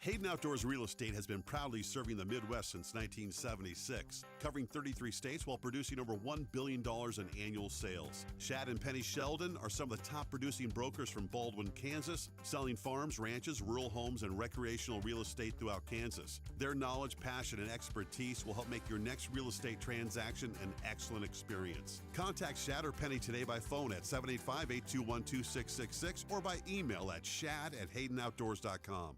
Hayden Outdoors Real Estate has been proudly serving the Midwest since 1976, covering 33 states while producing over $1 billion in annual sales. Shad and Penny Sheldon are some of the top producing brokers from Baldwin, Kansas, selling farms, ranches, rural homes, and recreational real estate throughout Kansas. Their knowledge, passion, and expertise will help make your next real estate transaction an excellent experience. Contact Shad or Penny today by phone at 785-821-2666 or by email at shad@haydenoutdoors.com.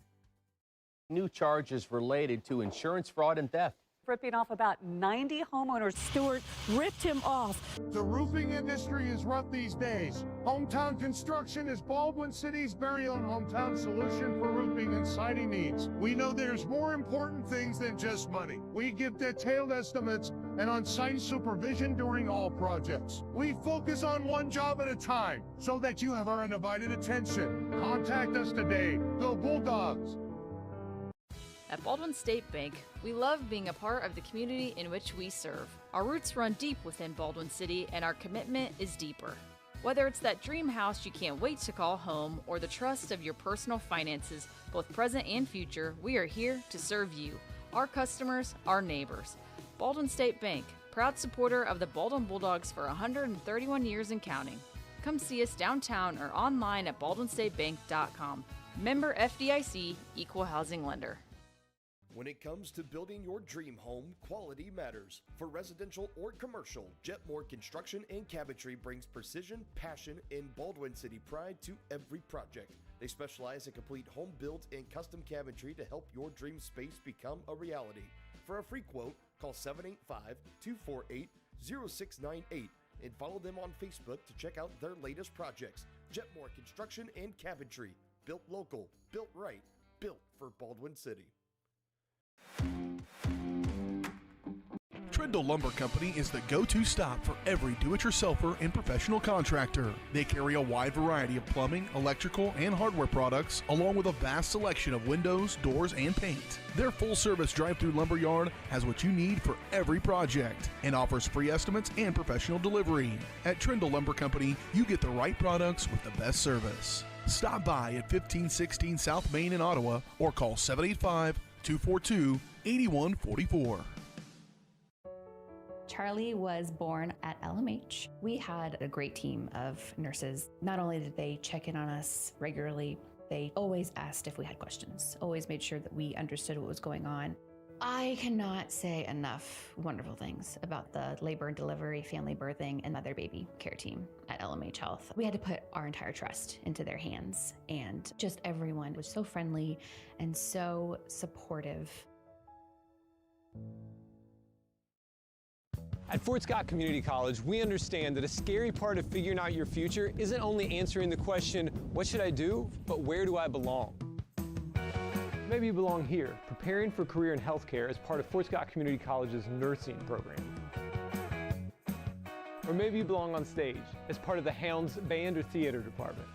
New charges related to insurance fraud and theft. Ripping off about 90 homeowners. Stewart ripped him off. The roofing industry is rough these days. Hometown Construction is Baldwin City's very own hometown solution for roofing and siding needs. We know there's more important things than just money. We give detailed estimates and on-site supervision during all projects. We focus on one job at a time so that you have our undivided attention. Contact us today. Go Bulldogs! At Baldwin State Bank, we love being a part of the community in which we serve. Our roots run deep within Baldwin City, and our commitment is deeper. Whether it's that dream house you can't wait to call home or the trust of your personal finances, both present and future, we are here to serve you, our customers, our neighbors. Baldwin State Bank, proud supporter of the Baldwin Bulldogs for 131 years and counting. Come see us downtown or online at baldwinstatebank.com. Member FDIC, Equal Housing Lender. When it comes to building your dream home, quality matters. For residential or commercial, Jetmore Construction and Cabinetry brings precision, passion, and Baldwin City pride to every project. They specialize in complete home builds and custom cabinetry to help your dream space become a reality. For a free quote, call 785-248-0698 and follow them on Facebook to check out their latest projects. Jetmore Construction and Cabinetry. Built local, built right, built for Baldwin City. Trindle Lumber Company is the go-to stop for every do-it-yourselfer and professional contractor. They carry a wide variety of plumbing, electrical, and hardware products, along with a vast selection of windows, doors, and paint. Their full-service drive-through lumber yard has what you need for every project and offers free estimates and professional delivery. At Trindle Lumber Company, you get the right products with the best service. Stop by at 1516 South Main in Ottawa or call 785-242-8144. Charlie was born at LMH. We had a great team of nurses. Not only did they check in on us regularly, they always asked if we had questions, always made sure that we understood what was going on. I cannot say enough wonderful things about the labor and delivery, family birthing, and mother baby care team at LMH Health. We had to put our entire trust into their hands, and just everyone was so friendly and so supportive. At Fort Scott Community College, we understand that a scary part of figuring out your future isn't only answering the question, what should I do, but where do I belong? Maybe you belong here, preparing for a career in healthcare as part of Fort Scott Community College's nursing program. Or maybe you belong on stage as part of the Hounds band or theater department.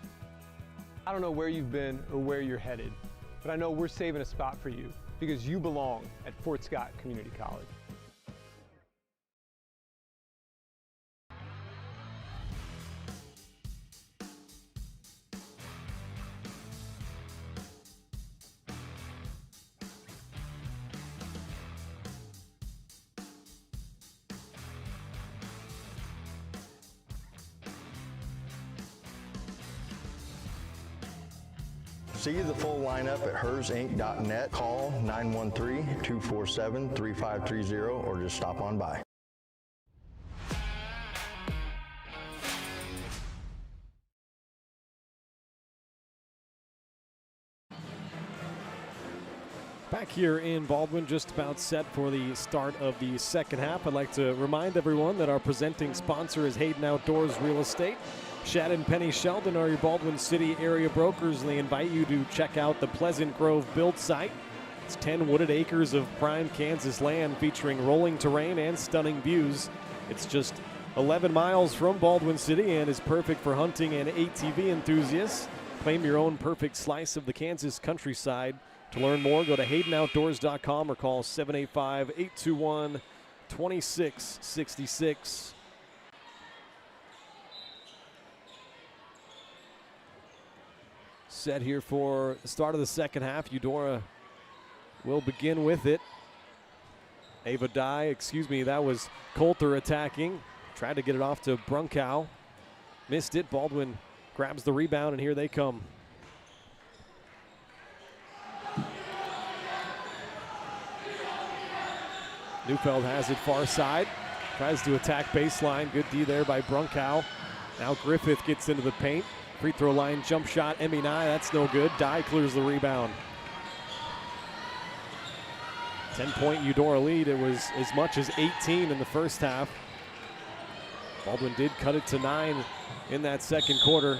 I don't know where you've been or where you're headed, but I know we're saving a spot for you because you belong at Fort Scott Community College. See the full lineup at hersinc.net. Call 913-247-3530 or just stop on by. Back here in Baldwin, just about set for the start of the second half. I'd like to remind everyone that our presenting sponsor is Hayden Outdoors Real Estate. Shad and Penny Sheldon are your Baldwin City area brokers, and they invite you to check out the Pleasant Grove build site. It's 10 wooded acres of prime Kansas land featuring rolling terrain and stunning views. It's just 11 miles from Baldwin City and is perfect for hunting and ATV enthusiasts. Claim your own perfect slice of the Kansas countryside. To learn more, go to HaydenOutdoors.com or call 785-821-2666. Set here for the start of the second half. Eudora will begin with it. That was Coulter attacking. Tried to get it off to Brunkow. Missed it. Baldwin grabs the rebound, and here they come. Neufeld has it far side. Tries to attack baseline. Good D there by Brunkow. Now Griffith gets into the paint. Free throw line jump shot. Emmy Nye, that's no good. Dye clears the rebound. 10-point Eudora lead. It was as much as 18 in the first half. Baldwin did cut it to 9 in that second quarter.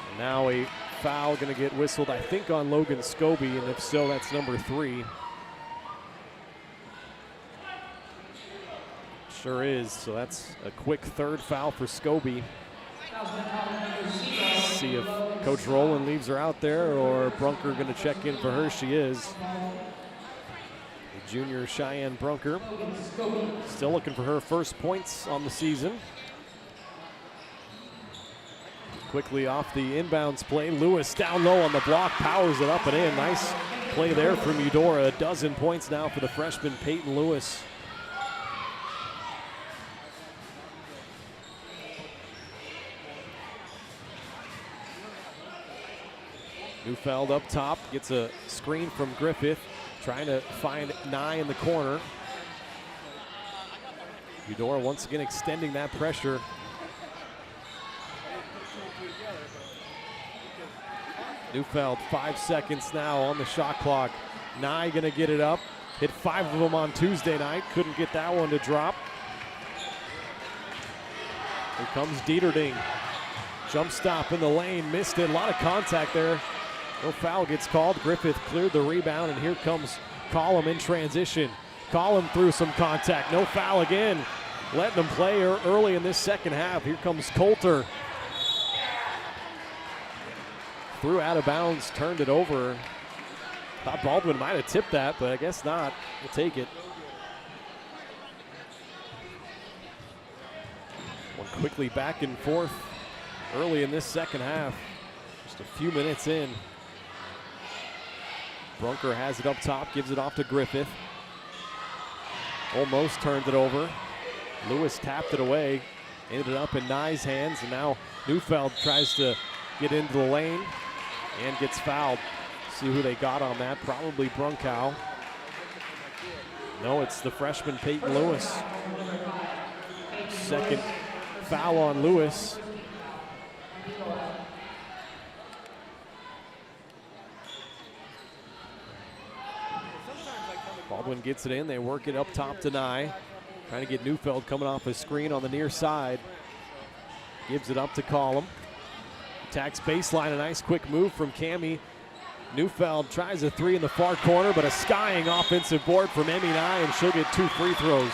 And now a foul going to get whistled, I think, on Logan Scobie, and if so, that's number 3. Sure is, so that's a quick third foul for Scobie. See if Coach Rowland leaves her out there or Brunker going to check in for her. She is. The junior Cheyenne Brunker still looking for her first points on the season. Quickly off the inbounds play. Lewis down low on the block, powers it up and in. Nice play there from Eudora. A dozen points now for the freshman Peyton Lewis. Neufeld up top, gets a screen from Griffith, trying to find Nye in the corner. Eudora once again extending that pressure. Neufeld, 5 seconds now on the shot clock. Nye gonna get it up. Hit 5 of them on Tuesday night, couldn't get that one to drop. Here comes Dieterding. Jump stop in the lane, missed it, a lot of contact there. No foul gets called. Griffith cleared the rebound, and here comes Collum in transition. Collum through some contact. No foul again. Letting them play early in this second half. Here comes Coulter. Threw out of bounds, turned it over. Thought Baldwin might have tipped that, but I guess not. We'll take it. One quickly back and forth early in this second half. Just a few minutes in. Brunker has it up top, gives it off to Griffith. Almost turned it over. Lewis tapped it away. Ended up in Nye's hands, and now Neufeld tries to get into the lane and gets fouled. See who they got on that. Probably Brunkow. No, it's the freshman Peyton Lewis. Second foul on Lewis. Baldwin gets it in. They work it up top to Nye. Trying to get Neufeld coming off a screen on the near side. Gives it up to Collum. Attacks baseline. A nice quick move from Cammie. Neufeld tries a three in the far corner, but a skying offensive board from Emmy Nye, and she'll get 2 free throws.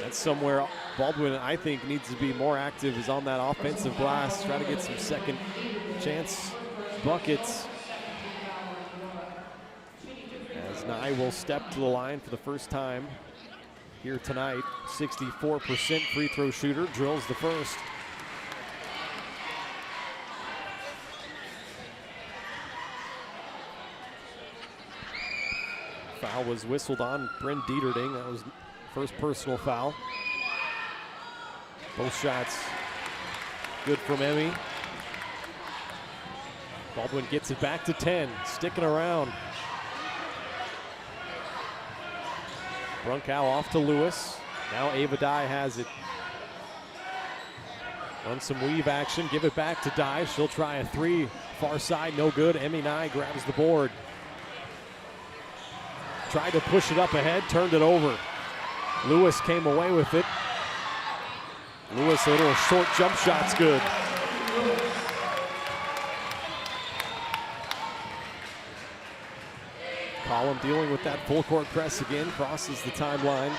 That's somewhere Baldwin, I think, needs to be more active, is on that offensive glass. Try to get some second chance buckets. As Nye will step to the line for the first time here tonight. 64% free throw shooter, drills the first. Foul was whistled on Bryn Dieterding. That was first personal foul. Both shots good from Emmy. Baldwin gets it back to 10, sticking around. Brunkow off to Lewis. Now Ava Dye has it. On some weave action, give it back to Dye. She'll try a three, far side, no good. Emmy Nye grabs the board. Tried to push it up ahead, turned it over. Lewis came away with it. Lewis, a little short jump shot's good. Collum dealing with that full court press again, crosses the timeline.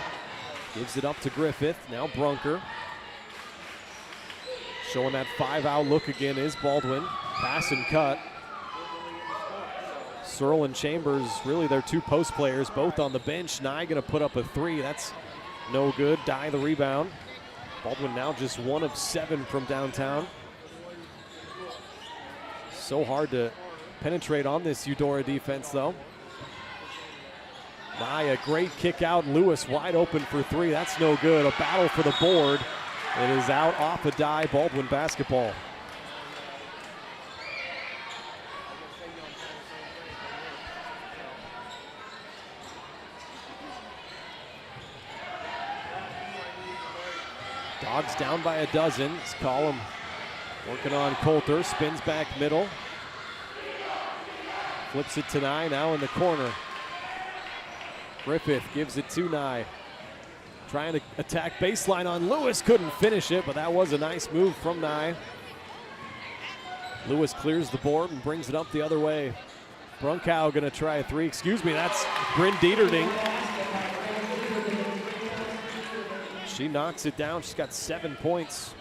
Gives it up to Griffith, now Brunker. Showing that 5-out look again is Baldwin. Pass and cut. Searle and Chambers, really their 2 post players, both on the bench. Nye gonna put up a 3, that's no good. Dye the rebound. Baldwin now just 1 of 7 from downtown. So hard to penetrate on this Eudora defense though. Nye, a great kick out. Lewis wide open for 3, that's no good. A battle for the board. It is out off a Dye. Baldwin basketball. Dogs down by a dozen. It's Collum working on Coulter. Spins back middle. Flips it to Nye, now in the corner. Griffith gives it to Nye. Trying to attack baseline on Lewis. Couldn't finish it, but that was a nice move from Nye. Lewis clears the board and brings it up the other way. Brunkow gonna try a 3. Excuse me, that's Bryn Dieterding. She knocks it down. She's got 7 points.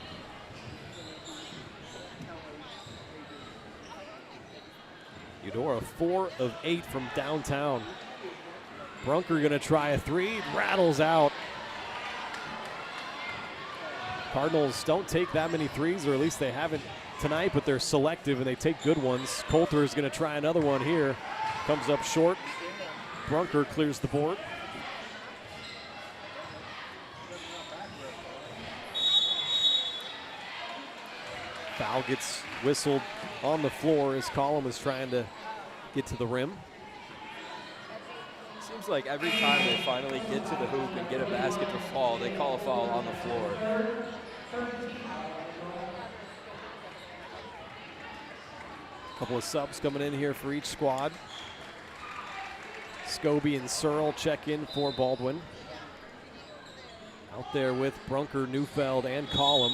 Eudora 4 of 8 from downtown. Brunker gonna try a 3, rattles out. Cardinals don't take that many threes, or at least they haven't tonight, but they're selective and they take good ones. Coulter is gonna try another one here. Comes up short. Brunker clears the board. Foul gets whistled on the floor as Collum is trying to get to the rim. Seems like every time they finally get to the hoop and get a basket to fall, they call a foul on the floor. Couple of subs coming in here for each squad. Scobie and Searle check in for Baldwin. Out there with Brunker, Neufeld, and Collum.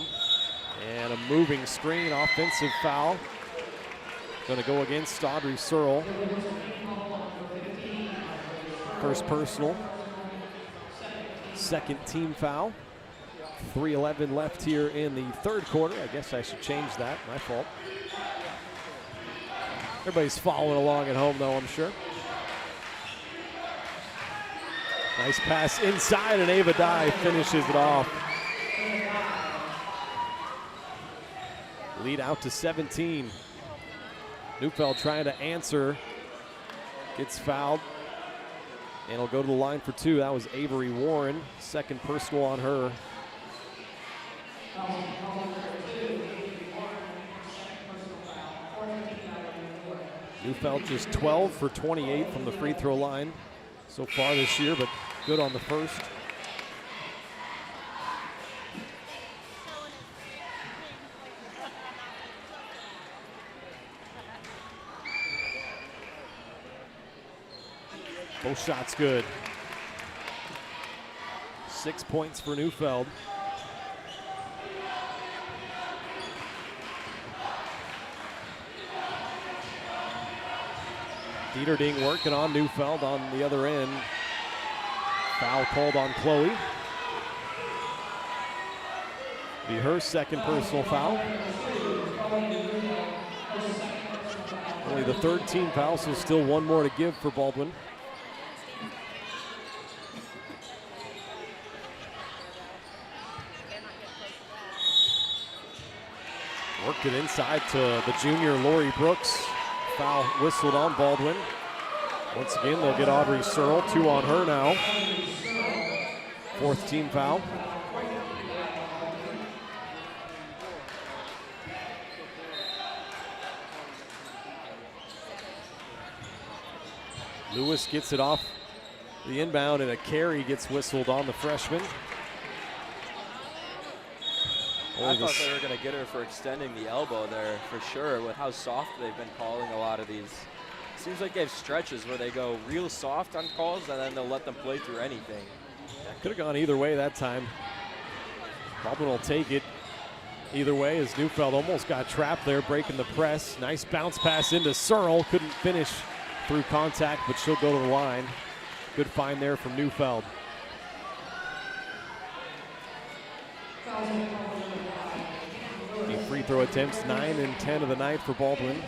And a moving screen, offensive foul. Gonna go against Audrey Searle. First personal. Second team foul. 3:11 left here in the third quarter. I guess I should change that, my fault. Everybody's following along at home though, I'm sure. Nice pass inside, and Ava Dye finishes it off. Lead out to 17. Neufeld trying to answer. Gets fouled. And he'll go to the line for 2. That was Avery Warren. Second personal on her. Neufeld just 12 for 28 from the free throw line so far this year, but good on the first. Both shots good. 6 points for Neufeld. Dieterding working on Neufeld on the other end. Foul called on Chloe. Be her second personal foul. Only the third team foul, so still one more to give for Baldwin. Worked it inside to the junior Lori Brooks. Foul whistled on Baldwin. Once again, they'll get Audrey Searle. 2 on her now. Fourth team foul. Lewis gets it off the inbound, and a carry gets whistled on the freshman. I thought they were going to get her for extending the elbow there for sure with how soft they've been calling a lot of these. Seems like they have stretches where they go real soft on calls and then they'll let them play through anything. Could have gone either way that time. Baldwin will take it either way as Neufeld almost got trapped there, breaking the press. Nice bounce pass into Searle. Couldn't finish through contact, but she'll go to the line. Good find there from Neufeld. Free throw attempts, 9 and 10 of the night for Baldwin.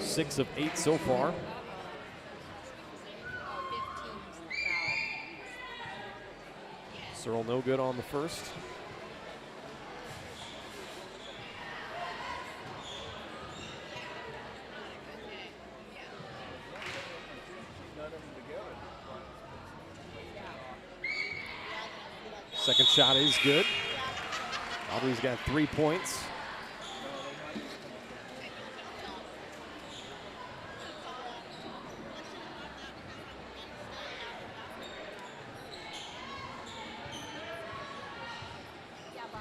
6 of 8 so far. Searle no good on the first. Second shot is good. Audrey's got 3 points.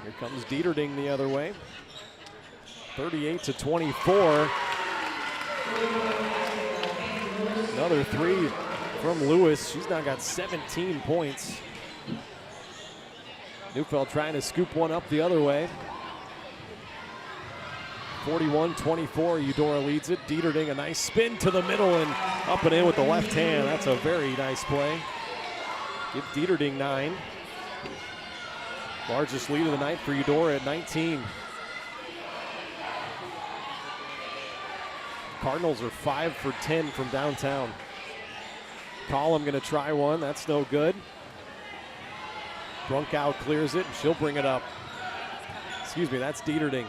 Here comes Dieterding the other way. 38-24. Another 3 from Lewis. She's now got 17 points. Neufeld trying to scoop one up the other way. 41-24, Eudora leads it. Dieterding, a nice spin to the middle and up and in with the left hand. That's a very nice play. Give Dieterding 9. Largest lead of the night for Eudora at 19. Cardinals are 5 for 10 from downtown. Collum gonna try one, that's no good. Brunkow clears it, and she'll bring it up. Excuse me, that's Dieterding.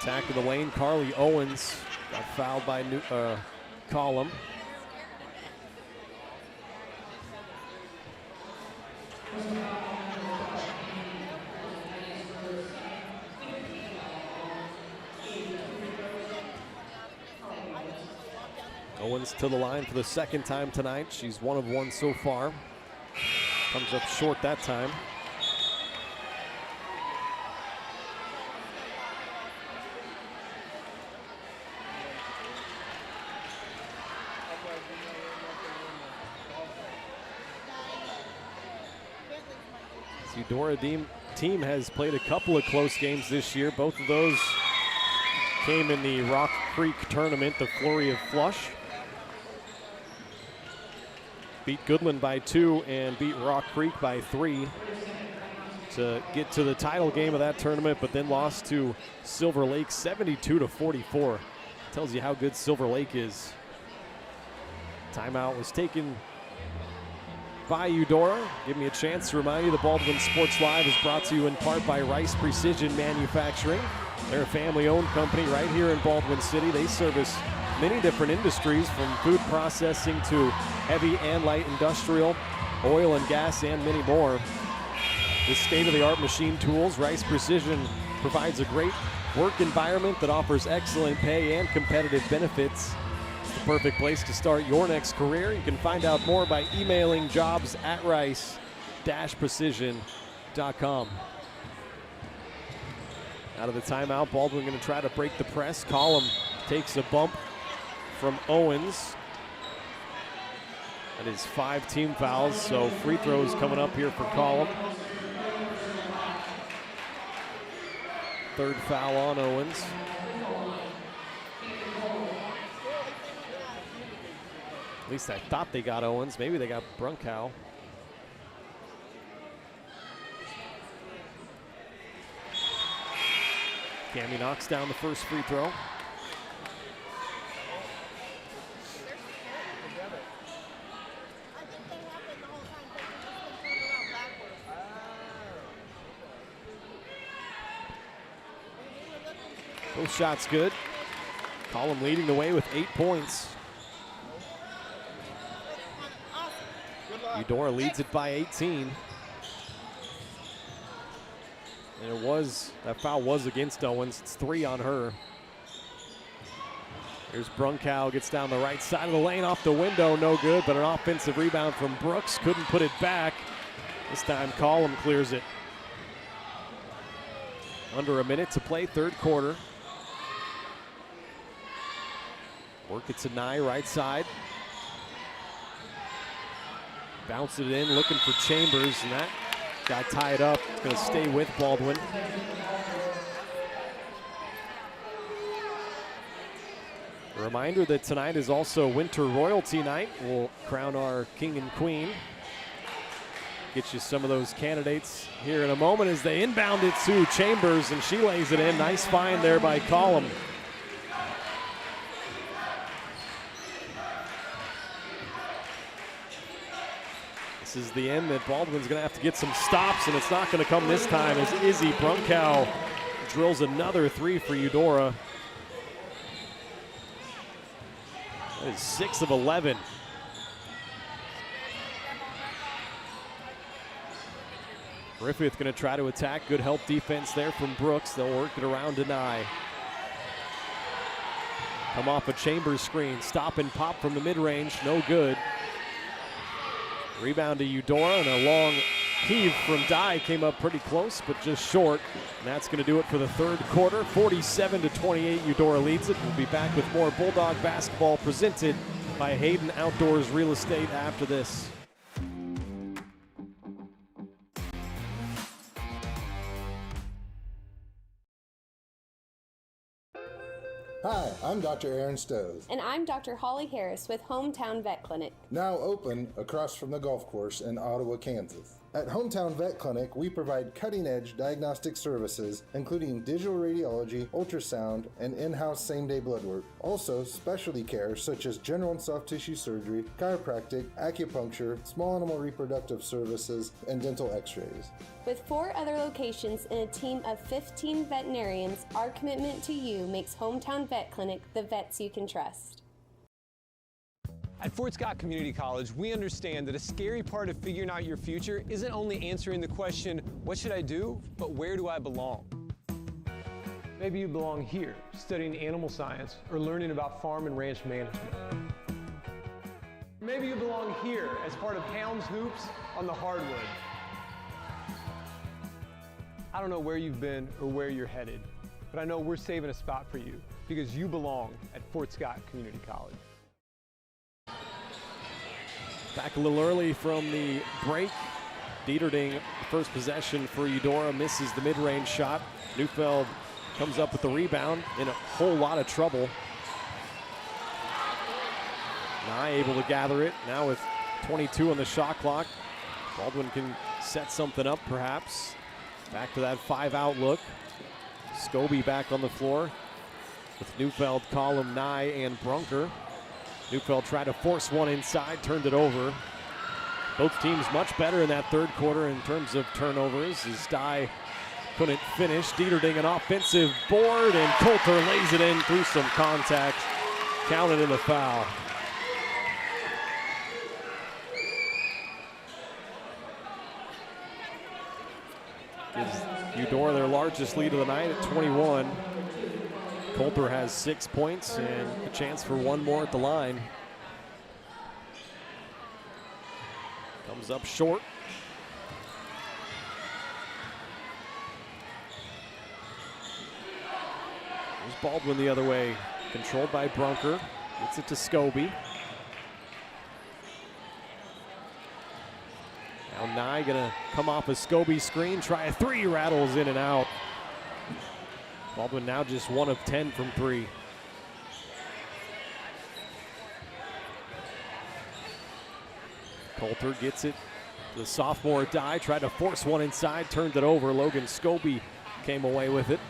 Attack of the lane, Carly Owens got fouled by Collum. Owens to the line for the second time tonight. She's 1 of 1 so far. Comes up short that time. The Eudora team has played a couple of close games this year. Both of those came in the Rock Creek tournament, the Flurry of Flush. Beat Goodland by 2 and beat Rock Creek by 3 to get to the title game of that tournament, but then lost to Silver Lake 72-44. Tells you how good Silver Lake is. Timeout was taken by Eudora. Give me a chance to remind you the Baldwin Sports Live is brought to you in part by Rice Precision Manufacturing. They're a family-owned company right here in Baldwin City. They service many different industries from food processing to heavy and light industrial, oil and gas, and many more. With state-of-the-art machine tools, Rice Precision provides a great work environment that offers excellent pay and competitive benefits. It's the perfect place to start your next career. You can find out more by emailing jobs@rice-precision.com. Out of the timeout, Baldwin going to try to break the press. Collum takes a bump from Owens. That is 5 team fouls, so free throws coming up here for Collum. Third foul on Owens. At least I thought they got Owens. Maybe they got Brunkow. Cammy knocks down the first free throw. Both shots good. Collum leading the way with 8 points. Eudora leads it by 18. And that foul was against Owens. It's 3 on her. Here's Brunkow, gets down the right side of the lane, off the window, no good, but an offensive rebound from Brooks, couldn't put it back. This time Collum clears it. Under a minute to play, third quarter. Work it to Nye, right side. Bounce it in, looking for Chambers, and that got tied up. It's going to stay with Baldwin. A reminder that tonight is also Winter Royalty Night. We'll crown our king and queen. Get you some of those candidates here in a moment as they inbound it to Chambers, and she lays it in. Nice find there by Collum. This is the end that Baldwin's going to have to get some stops, and it's not going to come this time as Izzy Brunkow drills another 3 for Eudora. That is 6 of 11. Griffith going to try to attack. Good help defense there from Brooks. They'll work it around to Nye. Come off a Chambers screen. Stop and pop from the mid-range. No good. Rebound to Eudora, and a long heave from Dye came up pretty close, but just short. And that's going to do it for the third quarter. 47-28, Eudora leads it. We'll be back with more Bulldog basketball presented by Hayden Outdoors Real Estate after this. Hi, I'm Dr. Aaron Stowe. And I'm Dr. Holly Harris with Hometown Vet Clinic. Now open across from the golf course in Ottawa, Kansas. At Hometown Vet Clinic, we provide cutting-edge diagnostic services, including digital radiology, ultrasound, and in-house same-day blood work. Also, specialty care such as general and soft tissue surgery, chiropractic, acupuncture, small animal reproductive services, and dental x-rays. With 4 other locations and a team of 15 veterinarians, our commitment to you makes Hometown Vet Clinic the vets you can trust. At Fort Scott Community College, we understand that a scary part of figuring out your future isn't only answering the question, what should I do, but where do I belong? Maybe you belong here, studying animal science or learning about farm and ranch management. Maybe you belong here as part of Helms Hoops on the hardwood. I don't know where you've been or where you're headed, but I know we're saving a spot for you because you belong at Fort Scott Community College. Back a little early from the break. Dieterding, first possession for Eudora, misses the mid-range shot. Neufeld comes up with the rebound, in a whole lot of trouble. Nye able to gather it, now with 22 on the shot clock. Baldwin can set something up perhaps. Back to that 5-out look. Scobie back on the floor with Neufeld, Collum, Nye, and Brunker. Neufeld tried to force one inside, turned it over. Both teams much better in that third quarter in terms of turnovers as Dye couldn't finish. Dieterding an offensive board, and Coulter lays it in through some contact. Counted in the foul. Gives Eudora their largest lead of the night at 21. Coulter has 6 points and a chance for one more at the line. Comes up short. There's Baldwin the other way, controlled by Brunker. Gets it to Scobie. Now Nye gonna come off a Scobie screen, try a 3, rattles in and out. Baldwin now just 1 of 10 from 3. Coulter gets it. The sophomore Dye tried to force one inside, turned it over. Logan Scobie came away with it.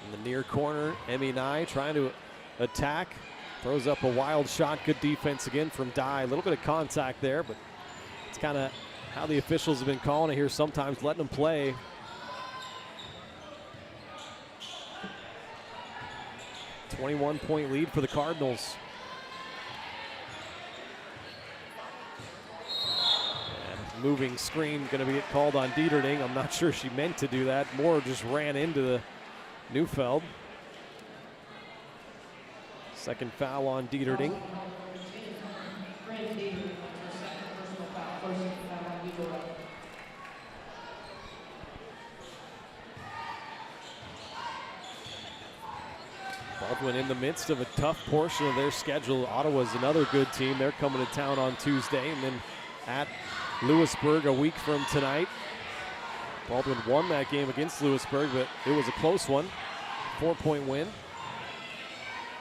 In the near corner, Emmy Nye trying to attack. Throws up a wild shot. Good defense again from Dye. A little bit of contact there, but it's kind of how the officials have been calling it here, sometimes letting them play. A 21-point lead for the Cardinals. And moving screen going to be called on Dieterding. I'm not sure she meant to do that. Moore just ran into the Neufeld. Second foul on Dieterding. Baldwin in the midst of a tough portion of their schedule. Ottawa's another good team. They're coming to town on Tuesday, and then at Lewisburg a week from tonight. Baldwin won that game against Lewisburg, but it was a close one. 4-point win.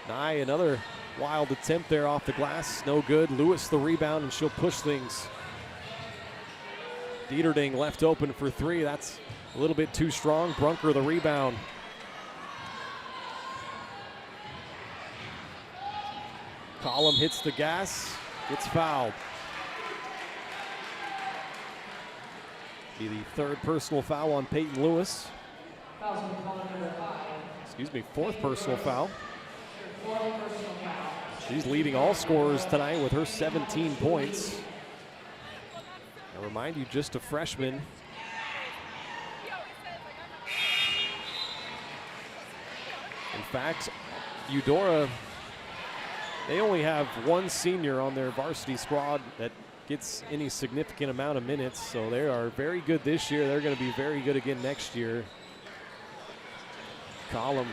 Nye, another wild attempt there off the glass. No good. Lewis the rebound, and she'll push things. Dieterding left open for 3. That's a little bit too strong. Brunker the rebound. Collum hits the gas, gets fouled. Be the 3rd personal foul on Peyton Lewis. Excuse me, 4th personal foul. She's leading all scorers tonight with her 17 points. I remind you, just a freshman. In fact, Eudora, they only have 1 senior on their varsity squad that gets any significant amount of minutes, so they are very good this year. They're going to be very good again next year. Collum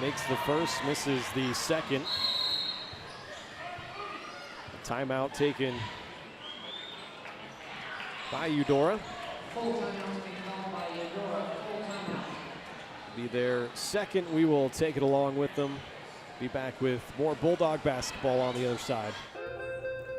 makes the first, misses the second. A timeout taken by Eudora. Be their second. We will take it along with them. Be back with more Bulldog basketball on the other side.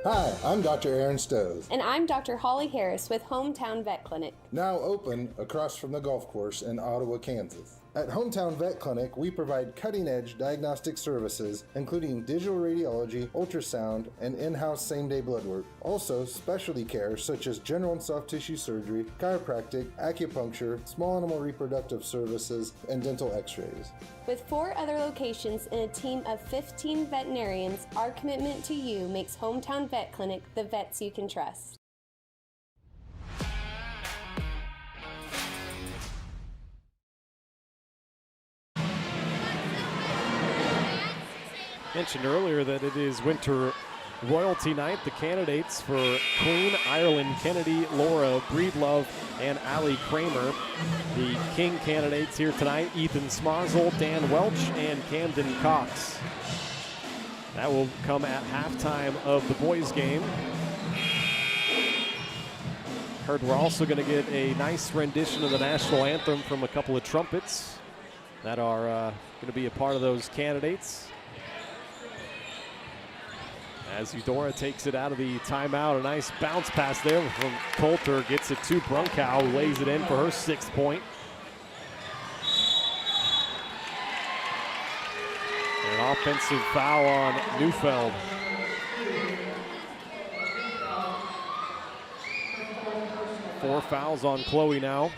Hi, I'm Dr. Aaron Stowe. And I'm Dr. Holly Harris with Hometown Vet Clinic. Now open across from the golf course in Ottawa, Kansas. At Hometown Vet Clinic, we provide cutting-edge diagnostic services, including digital radiology, ultrasound, and in-house same-day blood work. Also, specialty care such as general and soft tissue surgery, chiropractic, acupuncture, small animal reproductive services, and dental x-rays. With 4 other locations and a team of 15 veterinarians, our commitment to you makes Hometown Vet Clinic the vets you can trust. Mentioned earlier that it is Winter Royalty Night. The candidates for Queen, Ireland, Kennedy, Laura, Breedlove, and Allie Kramer. The King candidates here tonight, Ethan Smazel, Dan Welch, and Camden Cox. That will come at halftime of the boys' game. Heard we're also going to get a nice rendition of the national anthem from a couple of trumpets that are going to be a part of those candidates. As Eudora takes it out of the timeout, a nice bounce pass there from Coulter, gets it to Brunkow, who lays it in for her 6th point. And an offensive foul on Neufeld. Four fouls on Chloe now.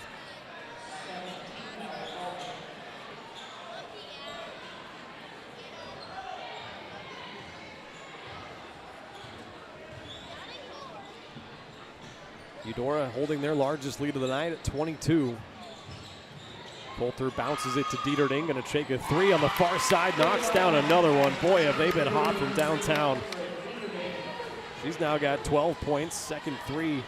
Eudora holding their largest lead of the night at 22. Coulter bounces it to Dieterding, going to take a 3 on the far side, knocks down another one. Boy, have they been hot from downtown. She's now got 12 points, second 3.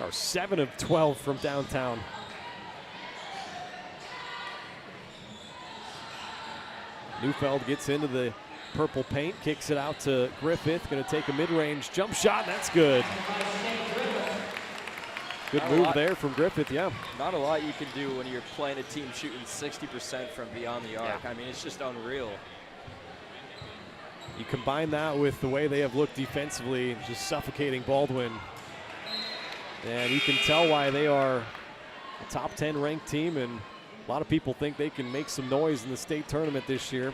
Or 7 of 12 from downtown. Neufeld gets into the purple paint, kicks it out to Griffith. Going to take a mid-range jump shot. That's good. Good move there from Griffith, yeah. Not a lot you can do when you're playing a team shooting 60% from beyond the arc. I mean, it's just unreal. You combine that with the way they have looked defensively, just suffocating Baldwin. And you can tell why they are a top 10 ranked team, and a lot of people think they can make some noise in the state tournament this year.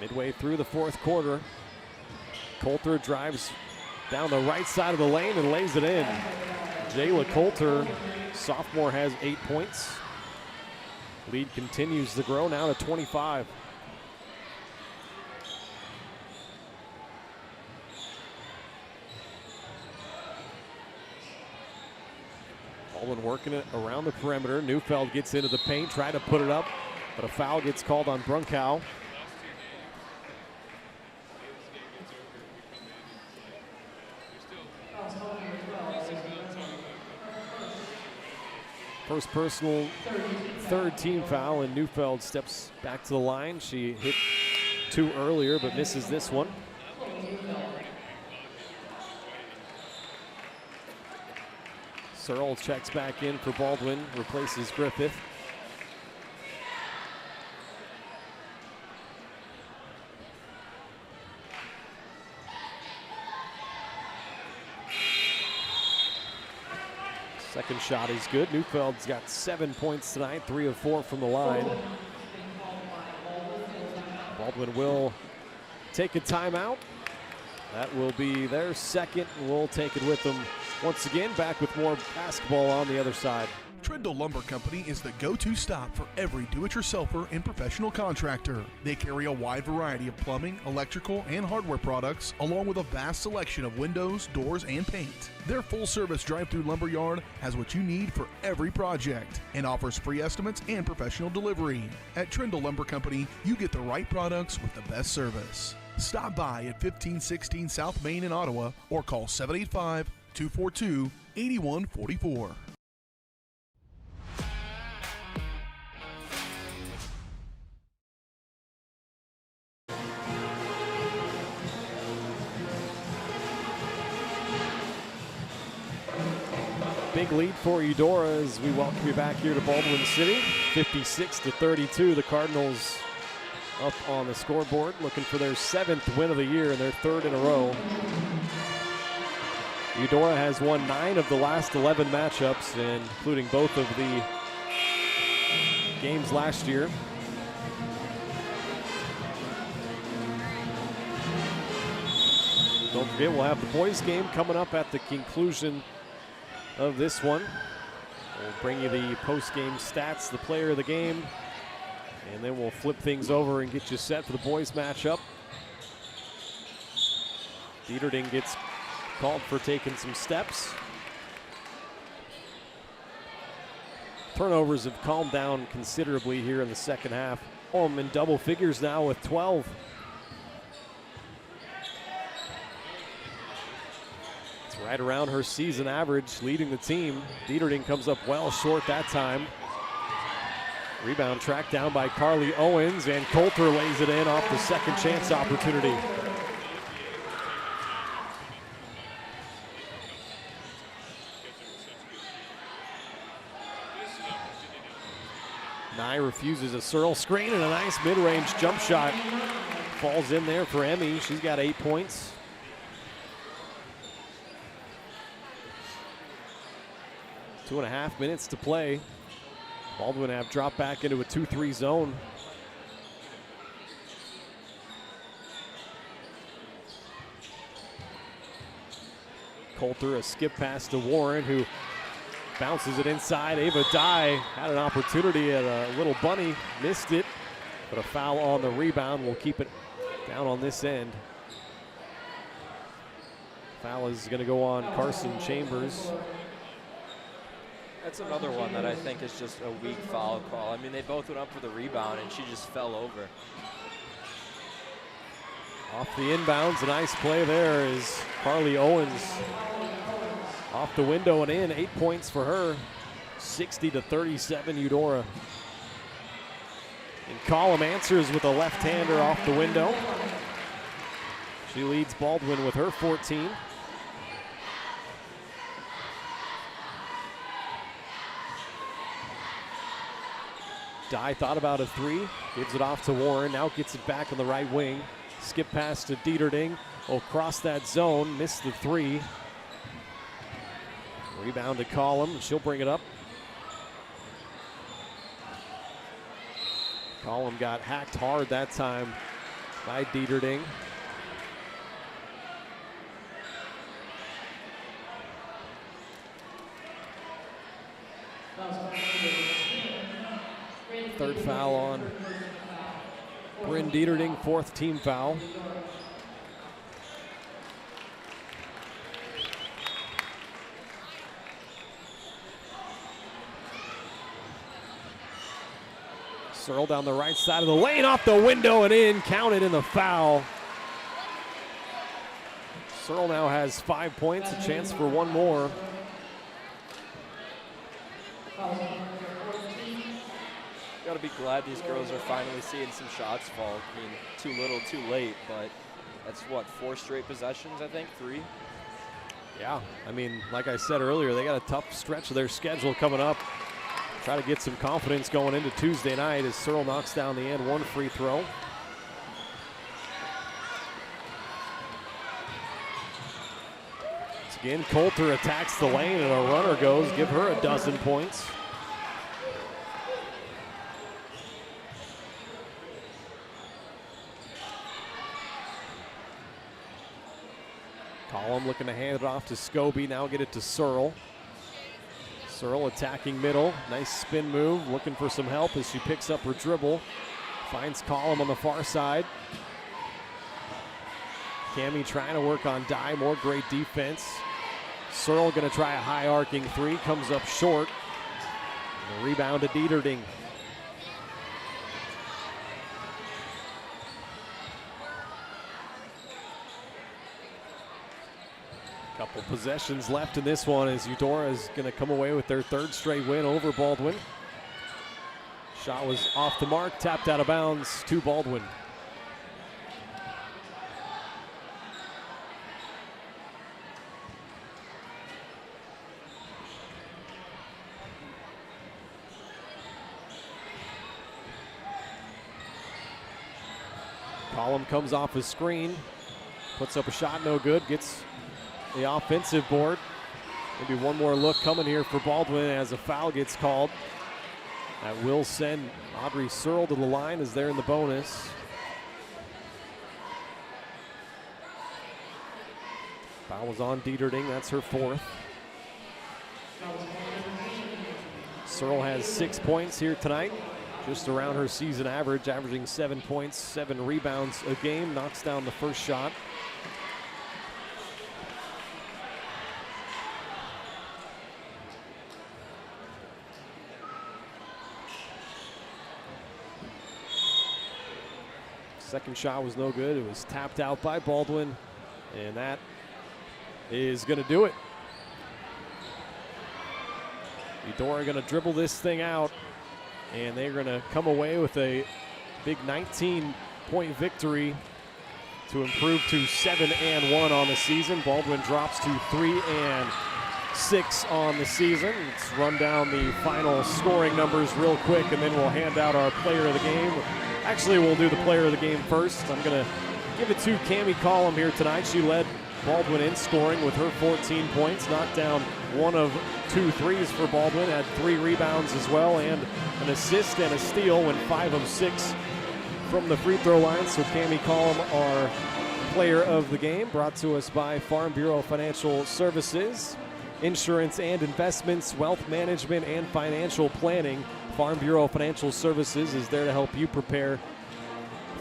Midway through the fourth quarter, Coulter drives down the right side of the lane and lays it in. Jayla Coulter, sophomore, has 8 points. Lead continues to grow now to 25. Baldwin working it around the perimeter. Neufeld gets into the paint, trying to put it up, but a foul gets called on Brunkow. First personal, third team foul, and Neufeld steps back to the line. She hit 2 earlier, but misses this one. Searle checks back in for Baldwin, replaces Griffith. Second shot is good. Neufeld's got 7 points tonight, 3 of 4 from the line. Baldwin will take a timeout. That will be their second, and we'll take it with them once again. Back with more basketball on the other side. Trindle Lumber Company is the go-to stop for every do-it-yourselfer and professional contractor. They carry a wide variety of plumbing, electrical, and hardware products, along with a vast selection of windows, doors, and paint. Their full-service drive-through lumber yard has what you need for every project and offers free estimates and professional delivery. At Trindle Lumber Company, you get the right products with the best service. Stop by at 1516 South Main in Ottawa or call 785-242-8144. Big lead for Eudora as we welcome you back here to Baldwin City. 56-32, the Cardinals up on the scoreboard, looking for their 7th win of the year and their 3rd in a row. Eudora has won 9 of the last 11 matchups, including both of the games last year. Don't forget, we'll have the boys game coming up at the conclusion of this one. We'll bring you the post-game stats, the player of the game, and then we'll flip things over and get you set for the boys matchup. Dieterding gets called for taking some steps. Turnovers have calmed down considerably here in the second half. In double figures now with 12. It's right around her season average, leading the team. Dieterding comes up well short that time. Rebound tracked down by Carly Owens, and Coulter lays it in off the second chance opportunity. Nye refuses a Searle screen, and a nice mid-range jump shot falls in there for Emmy. She's got 8 points. Two and a half minutes to play. Baldwin have dropped back into a 2-3 zone. Coulter, a skip pass to Warren, who bounces it inside. Ava Dye had an opportunity at a little bunny, missed it, but a foul on the rebound will keep it down on this end. Foul is going to go on Carson Chambers. That's another one that I think is just a weak foul call. I mean, they both went up for the rebound, and she just fell over. Off the inbounds, a nice play there is Carly Owens. Off the window and in, 8 points for her. 60-37 Eudora. And Collum answers with a left-hander off the window. She leads Baldwin with her 14. Dye thought about a three, gives it off to Warren, now gets it back on the right wing. Skip pass to Dieterding, will cross that zone, missed the three. Rebound to Collum, she'll bring it up. Collum got hacked hard that time by Dieterding. Third foul on Bryn Dieterding, fourth team foul. Searle down the right side of the lane, off the window and in, counted in the foul. Searle now has 5 points, a chance for one more. Got to be glad these girls are finally seeing some shots fall. I mean, too little, too late, but that's what, 4 straight possessions, I think, 3? Yeah, I mean, like I said earlier, they got a tough stretch of their schedule coming up. Try to get some confidence going into Tuesday night as Searle knocks down the end one free throw. Once again, Coulter attacks the lane and a runner goes, give her a dozen points. Collum looking to hand it off to Scobie, now get it to Searle. Searle attacking middle, nice spin move, looking for some help as she picks up her dribble. Finds Collum on the far side. Cammie trying to work on Dye, more great defense. Searle gonna try a high arcing three, comes up short. And a rebound to Dieterding. Couple possessions left in this one as Eudora is going to come away with their 3rd straight win over Baldwin. Shot was off the mark, tapped out of bounds to Baldwin. Collum comes off his screen, puts up a shot, no good, gets the offensive board. Maybe one more look coming here for Baldwin as a foul gets called. That will send Audrey Searle to the line as they're in the bonus. Foul was on Dieterding, that's her 4th. Searle has 6 points here tonight, just around her season average, averaging 7 points, 7 rebounds a game, knocks down the first shot. Second shot was no good. It was tapped out by Baldwin, and that is going to do it. Eudora going to dribble this thing out, and they're going to come away with a big 19-point victory to improve to 7-1 on the season. Baldwin drops to 3-6 on the season. Let's run down the final scoring numbers real quick, and then we'll hand out our player of the game. Actually, we'll do the player of the game first. I'm going to give it to Cammie Collum here tonight. She led Baldwin in scoring with her 14 points, knocked down 1 of 2 threes for Baldwin, had 3 rebounds as well, and an assist and a steal, went 5 of 6 from the free throw line. So Cammie Collum, our player of the game, brought to us by Farm Bureau Financial Services. Insurance and investments, wealth management, and financial planning. Farm Bureau Financial Services is there to help you prepare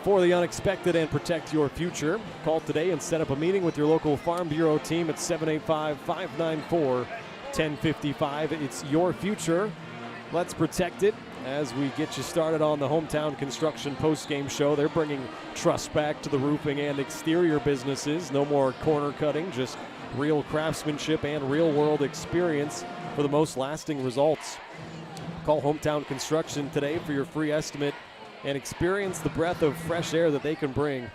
for the unexpected and protect your future. Call today and set up a meeting with your local Farm Bureau team at 785-594-1055. It's your future. Let's protect it. as we get you started on the Hometown Construction post-game show. They're bringing trust back to the roofing and exterior businesses. No more corner cutting, just real craftsmanship and real-world experience for the most lasting results. Call Hometown Construction today for your free estimate and experience the breath of fresh air that they can bring.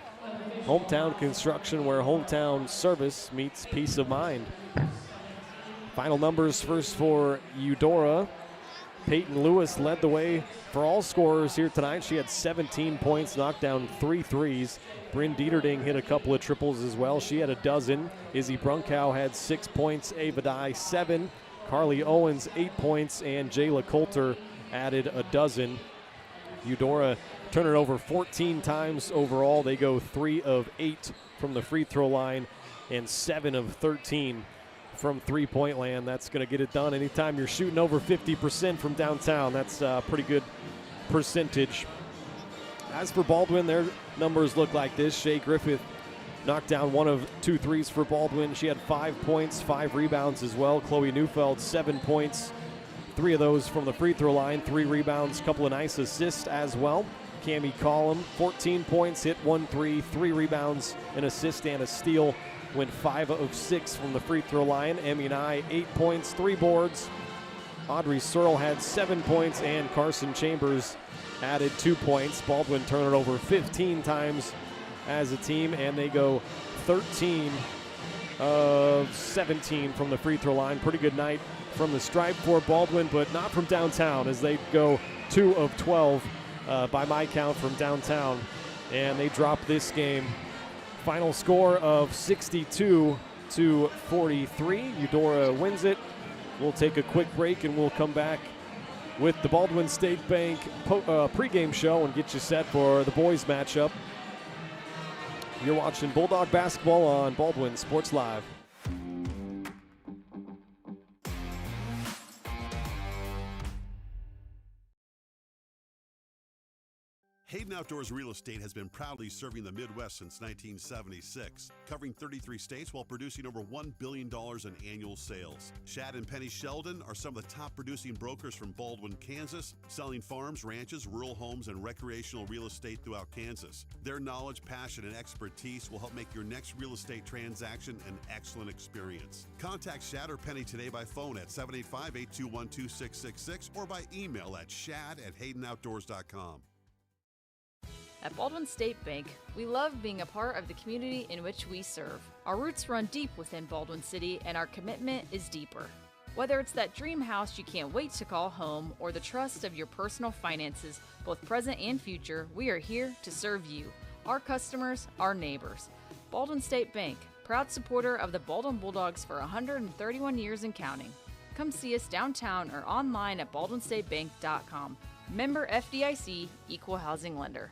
Hometown Construction, where hometown service meets peace of mind. Final numbers first for Eudora. Peyton Lewis led the way for all scorers here tonight. She had 17 points, knocked down 3 threes. Bryn Dieterding hit a couple of triples as well. She had a dozen. Izzy Brunkow had 6 points, Ava Dye 7. Carly Owens 8 points, and Jayla Coulter added a dozen. Eudora turn it over 14 times overall. They go 3 of 8 from the free throw line and 7 of 13 from three-point land. That's going to get it done. Anytime you're shooting over 50% from downtown, that's a pretty good percentage. As for Baldwin, their numbers look like this. Shea Griffith knocked down 1 of 2 threes for Baldwin. She had 5 points, 5 rebounds as well. Chloe Neufeld, 7 points, 3 of those from the free throw line, 3 rebounds, couple of nice assists as well. Cammie Collum, 14 points, hit 1 3, 3 rebounds, an assist and a steal. Went 5 of 6 from the free throw line. Emmy Nye, 8 points, 3 boards. Audrey Searle had 7 points, and Carson Chambers added 2 points. Baldwin turned it over 15 times as a team, and they go 13 of 17 from the free throw line. Pretty good night from the stripe for Baldwin, but not from downtown, as they go 2 of 12 by my count from downtown, and they drop this game. Final score of 62-43. Eudora wins it. We'll take a quick break, and we'll come back with the Baldwin State Bank pregame show and get you set for the boys matchup. You're watching Bulldog basketball on Baldwin Sports Live. Hayden Outdoors Real Estate has been proudly serving the Midwest since 1976, covering 33 states while producing over $1 billion in annual sales. Shad and Penny Sheldon are some of the top producing brokers from Baldwin, Kansas, selling farms, ranches, rural homes, and recreational real estate throughout Kansas. Their knowledge, passion, and expertise will help make your next real estate transaction an excellent experience. Contact Shad or Penny today by phone at 785-821-2666 or by email at shad@haydenoutdoors.com. At Baldwin State Bank, we love being a part of the community in which we serve. Our roots run deep within Baldwin City, and our commitment is deeper. Whether it's that dream house you can't wait to call home or the trust of your personal finances, both present and future, we are here to serve you, our customers, our neighbors. Baldwin State Bank, proud supporter of the Baldwin Bulldogs for 131 years and counting. Come see us downtown or online at baldwinstatebank.com. Member FDIC, Equal Housing Lender.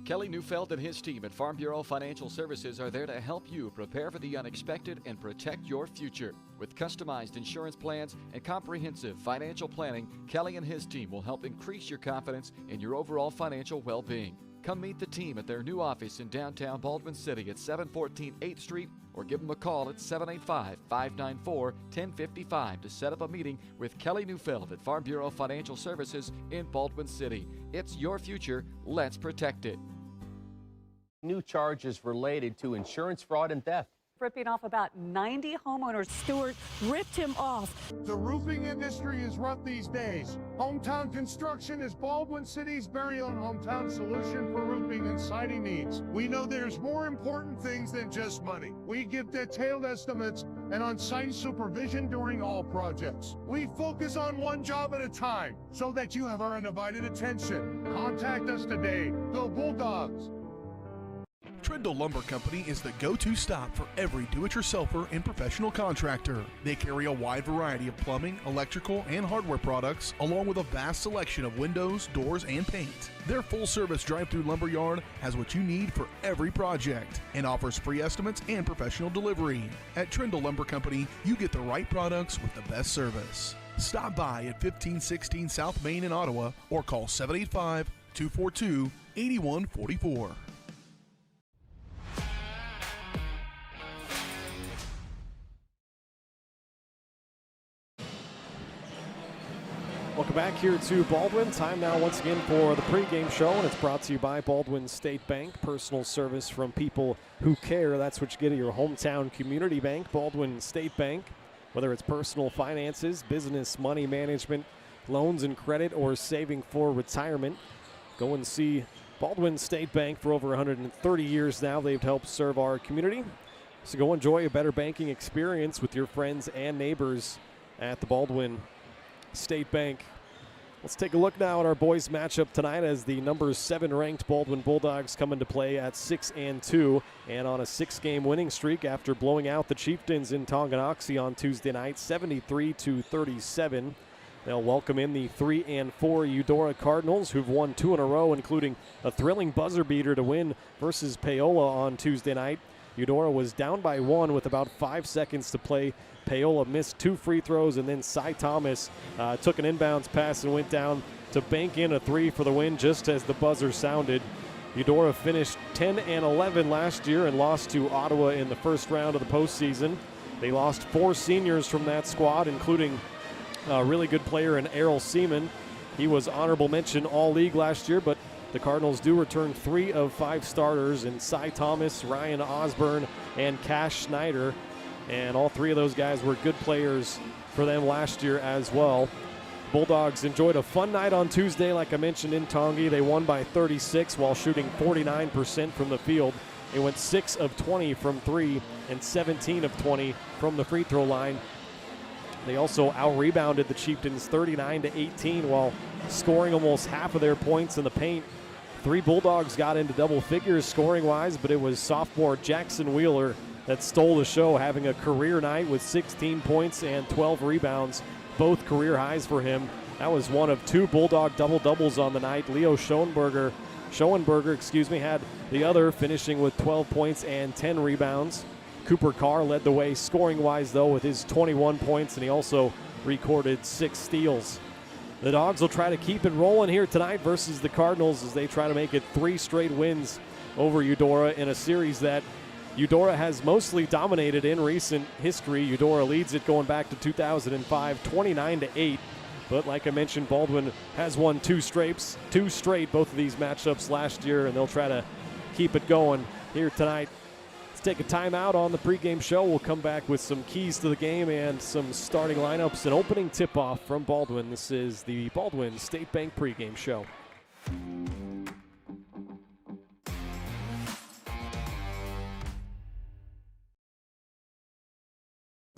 Kelly Neufeld and his team at Farm Bureau Financial Services are there to help you prepare for the unexpected and protect your future. With customized insurance plans and comprehensive financial planning, Kelly and his team will help increase your confidence in your overall financial well-being. Come meet the team at their new office in downtown Baldwin City at 714 8th Street, or give them a call at 785-594-1055 to set up a meeting with Kelly Neufeld at Farm Bureau Financial Services in Baldwin City. It's your future. Let's protect it. New charges related to insurance fraud and theft. Ripping off about 90 homeowners. Stewart ripped him off. The roofing industry is rough these days. Hometown Construction is Baldwin City's very own hometown solution for roofing and siding needs. We know there's more important things than just money. We give detailed estimates and on-site supervision during all projects. We focus on one job at a time so that you have our undivided attention. Contact us today. Go Bulldogs! Trindle Lumber Company is the go-to stop for every do-it-yourselfer and professional contractor. They carry a wide variety of plumbing, electrical, and hardware products, along with a vast selection of windows, doors, and paint. Their full-service drive-through lumber yard has what you need for every project and offers free estimates and professional delivery. At Trindle Lumber Company, you get the right products with the best service. Stop by at 1516 South Main in Ottawa or call 785-242-8144. Welcome back here to Baldwin. Time now once again for the pregame show, and it's brought to you by Baldwin State Bank. Personal service from people who care. That's what you get at your hometown community bank, Baldwin State Bank. Whether it's personal finances, business, money management, loans and credit, or saving for retirement, go and see Baldwin State Bank. For over 130 years now, they've helped serve our community. So go enjoy a better banking experience with your friends and neighbors at the Baldwin State Bank. Let's take a look now at our boys matchup tonight as the number 7 ranked Baldwin Bulldogs come into play at 6-2 and on a 6-game winning streak after blowing out the Chieftains in Tonganoxie on Tuesday night, 73-37. They'll welcome in the 3-4 Eudora Cardinals, who've won 2 in a row, including a thrilling buzzer beater to win versus Paola on Tuesday night. Eudora was down by 1 with about 5 seconds to play. Paola missed 2 free throws, and then Cy Thomas took an inbounds pass and went down to bank in a 3 for the win just as the buzzer sounded. Eudora finished 10-11 last year and lost to Ottawa in the first round of the postseason. They lost 4 seniors from that squad, including a really good player in Errol Seaman. He was honorable mention all-league last year, but the Cardinals do return 3 of 5 starters in Cy Thomas, Ryan Osborne, and Cash Schneider. And all 3 of those guys were good players for them last year as well. Bulldogs enjoyed a fun night on Tuesday, like I mentioned, in Tongi. They won by 36 while shooting 49% from the field. They went 6 of 20 from 3 and 17 of 20 from the free throw line. They also out-rebounded the Chieftains 39-18 while scoring almost half of their points in the paint. 3 Bulldogs got into double figures scoring-wise, but it was sophomore Jackson Wheeler that stole the show, having a career night with 16 points and 12 rebounds, both career highs for him. That was one of 2 Bulldog double-doubles on the night. Leo Schoenberger, had the other, finishing with 12 points and 10 rebounds. Cooper Carr led the way scoring-wise, though, with his 21 points, and he also recorded 6 steals. The Dogs will try to keep it rolling here tonight versus the Cardinals as they try to make it 3 straight wins over Eudora in a series that Eudora has mostly dominated in recent history. Eudora leads it going back to 2005, 29-8. But like I mentioned, Baldwin has won 2 straight, both of these matchups last year, and they'll try to keep it going here tonight. Let's take a timeout on the pregame show. We'll come back with some keys to the game and some starting lineups and opening tip-off from Baldwin. This is the Baldwin State Bank pregame show.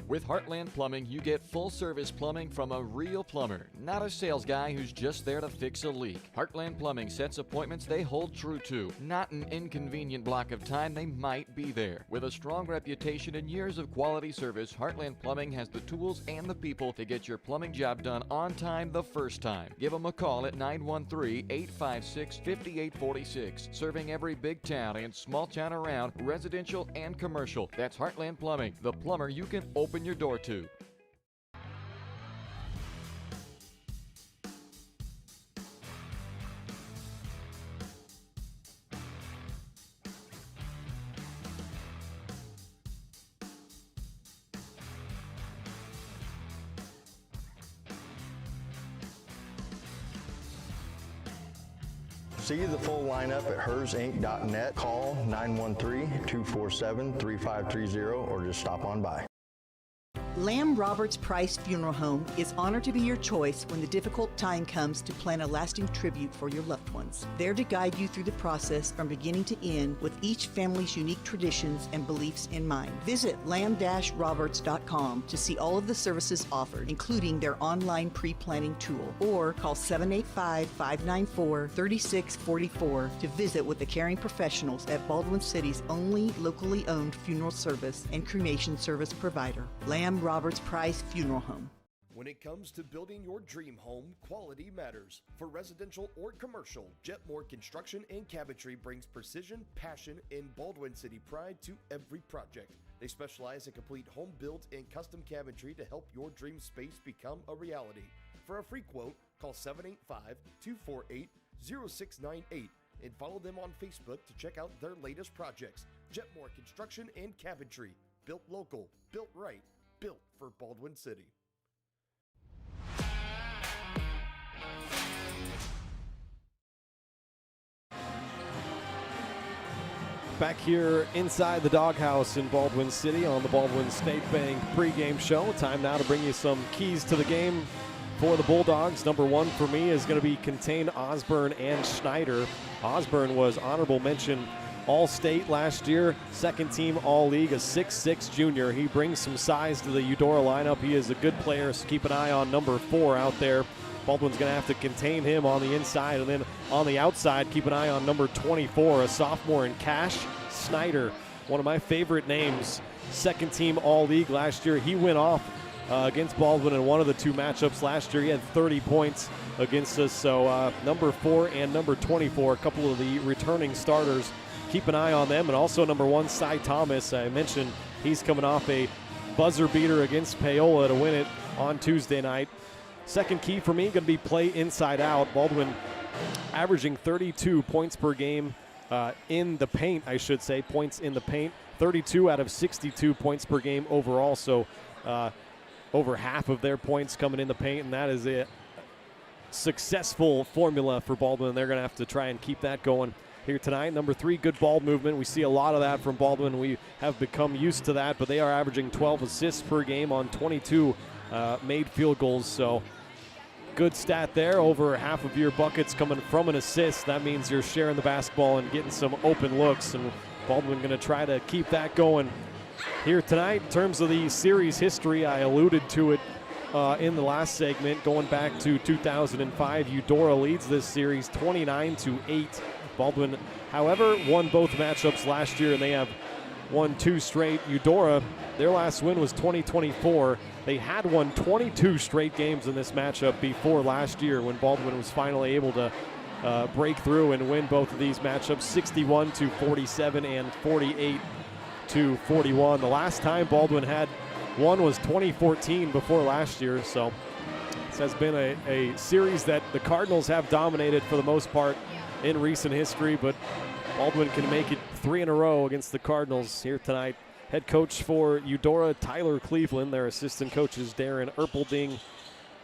With Heartland Plumbing, you get full-service plumbing from a real plumber, not a sales guy who's just there to fix a leak. Heartland Plumbing sets appointments they hold true to, not an inconvenient block of time they might be there. With a strong reputation and years of quality service, Heartland Plumbing has the tools and the people to get your plumbing job done on time the first time. Give them a call at 913-856-5846, serving every big town and small town around, residential and commercial. That's Heartland Plumbing, the plumber you can open your door to. See the full lineup at hersinc.net. Call 913-247-3530 or just stop on by. Lamb Roberts Price Funeral Home is honored to be your choice when the difficult time comes to plan a lasting tribute for your loved ones. There to guide you through the process from beginning to end with each family's unique traditions and beliefs in mind. Visit lamb-roberts.com to see all of the services offered, including their online pre-planning tool, or call 785-594-3644 to visit with the caring professionals at Baldwin City's only locally owned funeral service and cremation service provider, Lamb Roberts Price Funeral Home. When it comes to building your dream home, quality matters. For residential or commercial, Jetmore Construction and Cabinetry brings precision, passion, and Baldwin City pride to every project. They specialize in complete home builds and custom cabinetry to help your dream space become a reality. For a free quote, call 785-248-0698 and follow them on Facebook to check out their latest projects. Jetmore Construction and Cabinetry. Built local, built right, built for Baldwin City. Back here inside the Doghouse in Baldwin City on the Baldwin State Bank pregame show. Time now to bring you some keys to the game for the Bulldogs. Number one for me is going to be contain Osborne and Schneider. Osborne was honorable mention All-State last year, second team All-League, a 6'6 junior. He brings some size to the Eudora lineup. He is a good player, so keep an eye on number 4 out there. Baldwin's going to have to contain him on the inside, and then on the outside, keep an eye on number 24, a sophomore in Cash Snyder, one of my favorite names, second team All-League last year. He went off against Baldwin in one of the 2 matchups last year. He had 30 points against us, so number 4 and number 24, a couple of the returning starters. Keep an eye on them, and also number 1, Cy Thomas. I mentioned he's coming off a buzzer beater against Paola to win it on Tuesday night. Second key for me, going to be play inside out. Baldwin averaging 32 points per game in the paint, I should say, points in the paint. 32 out of 62 points per game overall, so over half of their points coming in the paint, and that is a successful formula for Baldwin. They're going to have to try and keep that going here tonight. Number 3, good ball movement. We see a lot of that from Baldwin. We have become used to that, but they are averaging 12 assists per game on 22 made field goals, so good stat there. Over half of your buckets coming from an assist. That means you're sharing the basketball and getting some open looks, and Baldwin going to try to keep that going here tonight. In terms of the series history, I alluded to it in the last segment. Going back to 2005, Eudora leads this series 29-8. Baldwin, however, won both matchups last year, and they have won 2 straight. Eudora, their last win was 2024. They had won 22 straight games in this matchup before last year when Baldwin was finally able to break through and win both of these matchups, 61-47 and 48-41. The last time Baldwin had one was 2014 before last year, so this has been a series that the Cardinals have dominated for the most part in recent history, but Baldwin can make it 3 in a row against the Cardinals here tonight. Head coach for Eudora, Tyler Cleveland. Their assistant coaches, Darren Erpelding,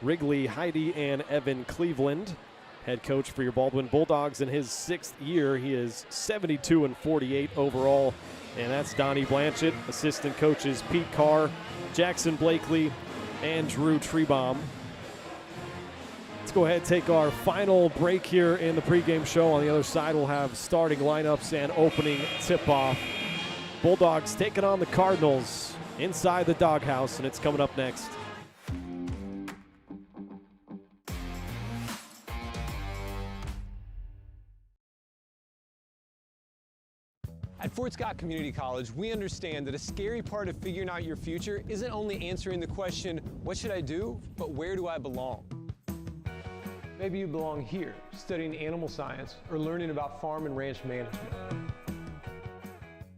Wrigley Heidi, and Evan Cleveland. Head coach for your Baldwin Bulldogs in his 6th year. He is 72-48 overall, and that's Donnie Blanchett. Assistant coaches Pete Carr, Jackson Blakely, and Drew Trebaum. Let's go ahead and take our final break here in the pregame show. On the other side, we'll have starting lineups and opening tip-off. Bulldogs taking on the Cardinals inside the Doghouse, and it's coming up next. At Fort Scott Community College, we understand that a scary part of figuring out your future isn't only answering the question, what should I do, but where do I belong? Maybe you belong here, studying animal science or learning about farm and ranch management.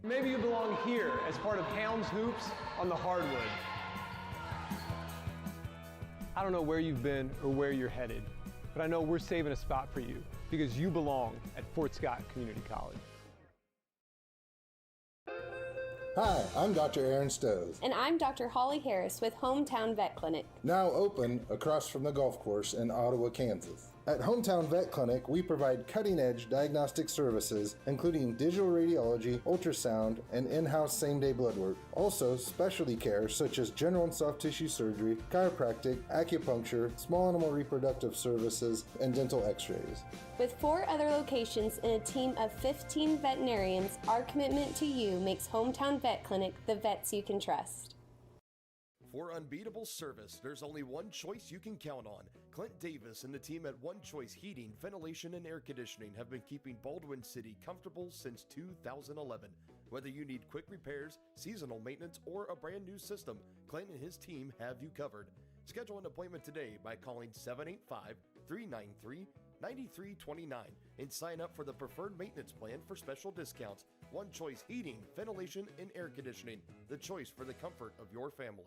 Maybe you belong here as part of Helms Hoops on the hardwood. I don't know where you've been or where you're headed, but I know we're saving a spot for you because you belong at Fort Scott Community College. Hi, I'm Dr. Aaron Stowe. And I'm Dr. Holly Harris with Hometown Vet Clinic. Now open across from the golf course in Ottawa, Kansas. At Hometown Vet Clinic, we provide cutting-edge diagnostic services, including digital radiology, ultrasound, and in-house same-day blood work. Also, specialty care such as general and soft tissue surgery, chiropractic, acupuncture, small animal reproductive services, and dental x-rays. With 4 other locations and a team of 15 veterinarians, our commitment to you makes Hometown Vet Clinic the vets you can trust. For unbeatable service, there's only one choice you can count on. Clint Davis and the team at One Choice Heating, Ventilation, and Air Conditioning have been keeping Baldwin City comfortable since 2011. Whether you need quick repairs, seasonal maintenance, or a brand new system, Clint and his team have you covered. Schedule an appointment today by calling 785-393-9329 and sign up for the preferred maintenance plan for special discounts. One Choice Heating, Ventilation, and Air Conditioning, the choice for the comfort of your family.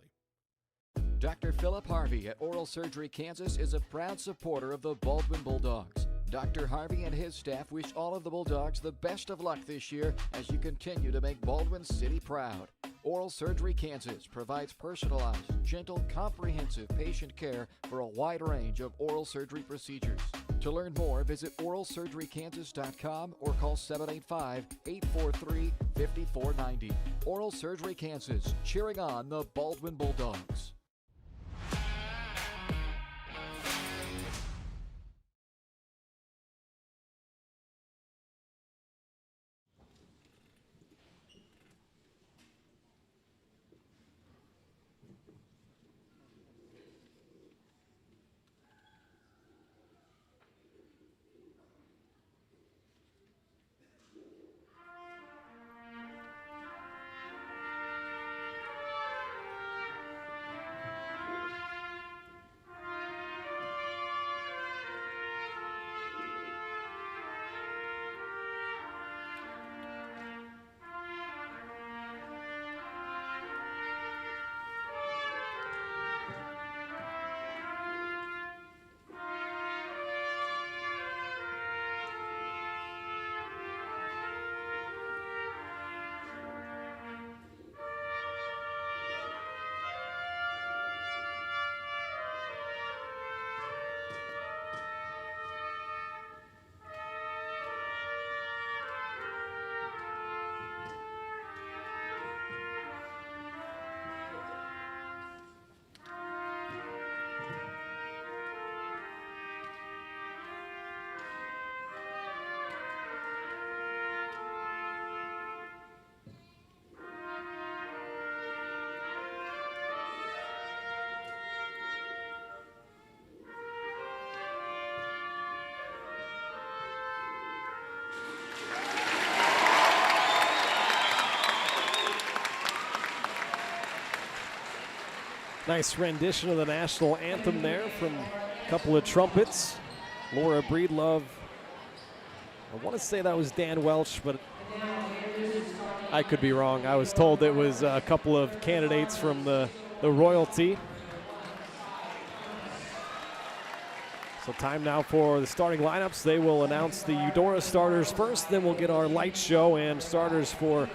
Dr. Philip Harvey at Oral Surgery Kansas is a proud supporter of the Baldwin Bulldogs. Dr. Harvey and his staff wish all of the Bulldogs the best of luck this year as you continue to make Baldwin City proud. Oral Surgery Kansas provides personalized, gentle, comprehensive patient care for a wide range of oral surgery procedures. To learn more, visit oralsurgerykansas.com or call 785-843-5490. Oral Surgery Kansas, cheering on the Baldwin Bulldogs. Nice rendition of the national anthem there from a couple of trumpets. Laura Breedlove. I want to say that was Dan Welch, but I could be wrong. I was told it was a couple of candidates from the royalty. So time now for the starting lineups. They will announce the Eudora starters first, then we'll get our light show and starters for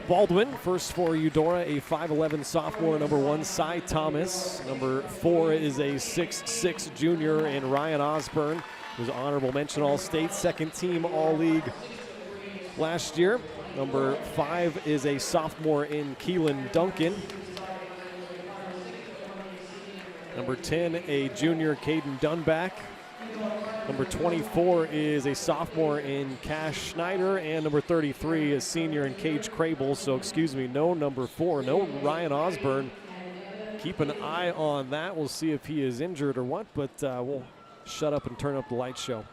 Baldwin. First for Eudora, a 5'11 sophomore, number 1, Cy Thomas. Number 4 is a 6'6 junior in Ryan Osborne, who's honorable mention All-State, second team All-League last year. Number 5 is a sophomore in Keelan Duncan. Number 10, a junior, Caden Dunback. Number 24 is a sophomore in Cash Schneider, and number 33 is senior in Cage Crable. So, excuse me, no number 4, no Ryan Osborne. Keep an eye on that. We'll see if he is injured or what, but we'll shut up and turn up the light show.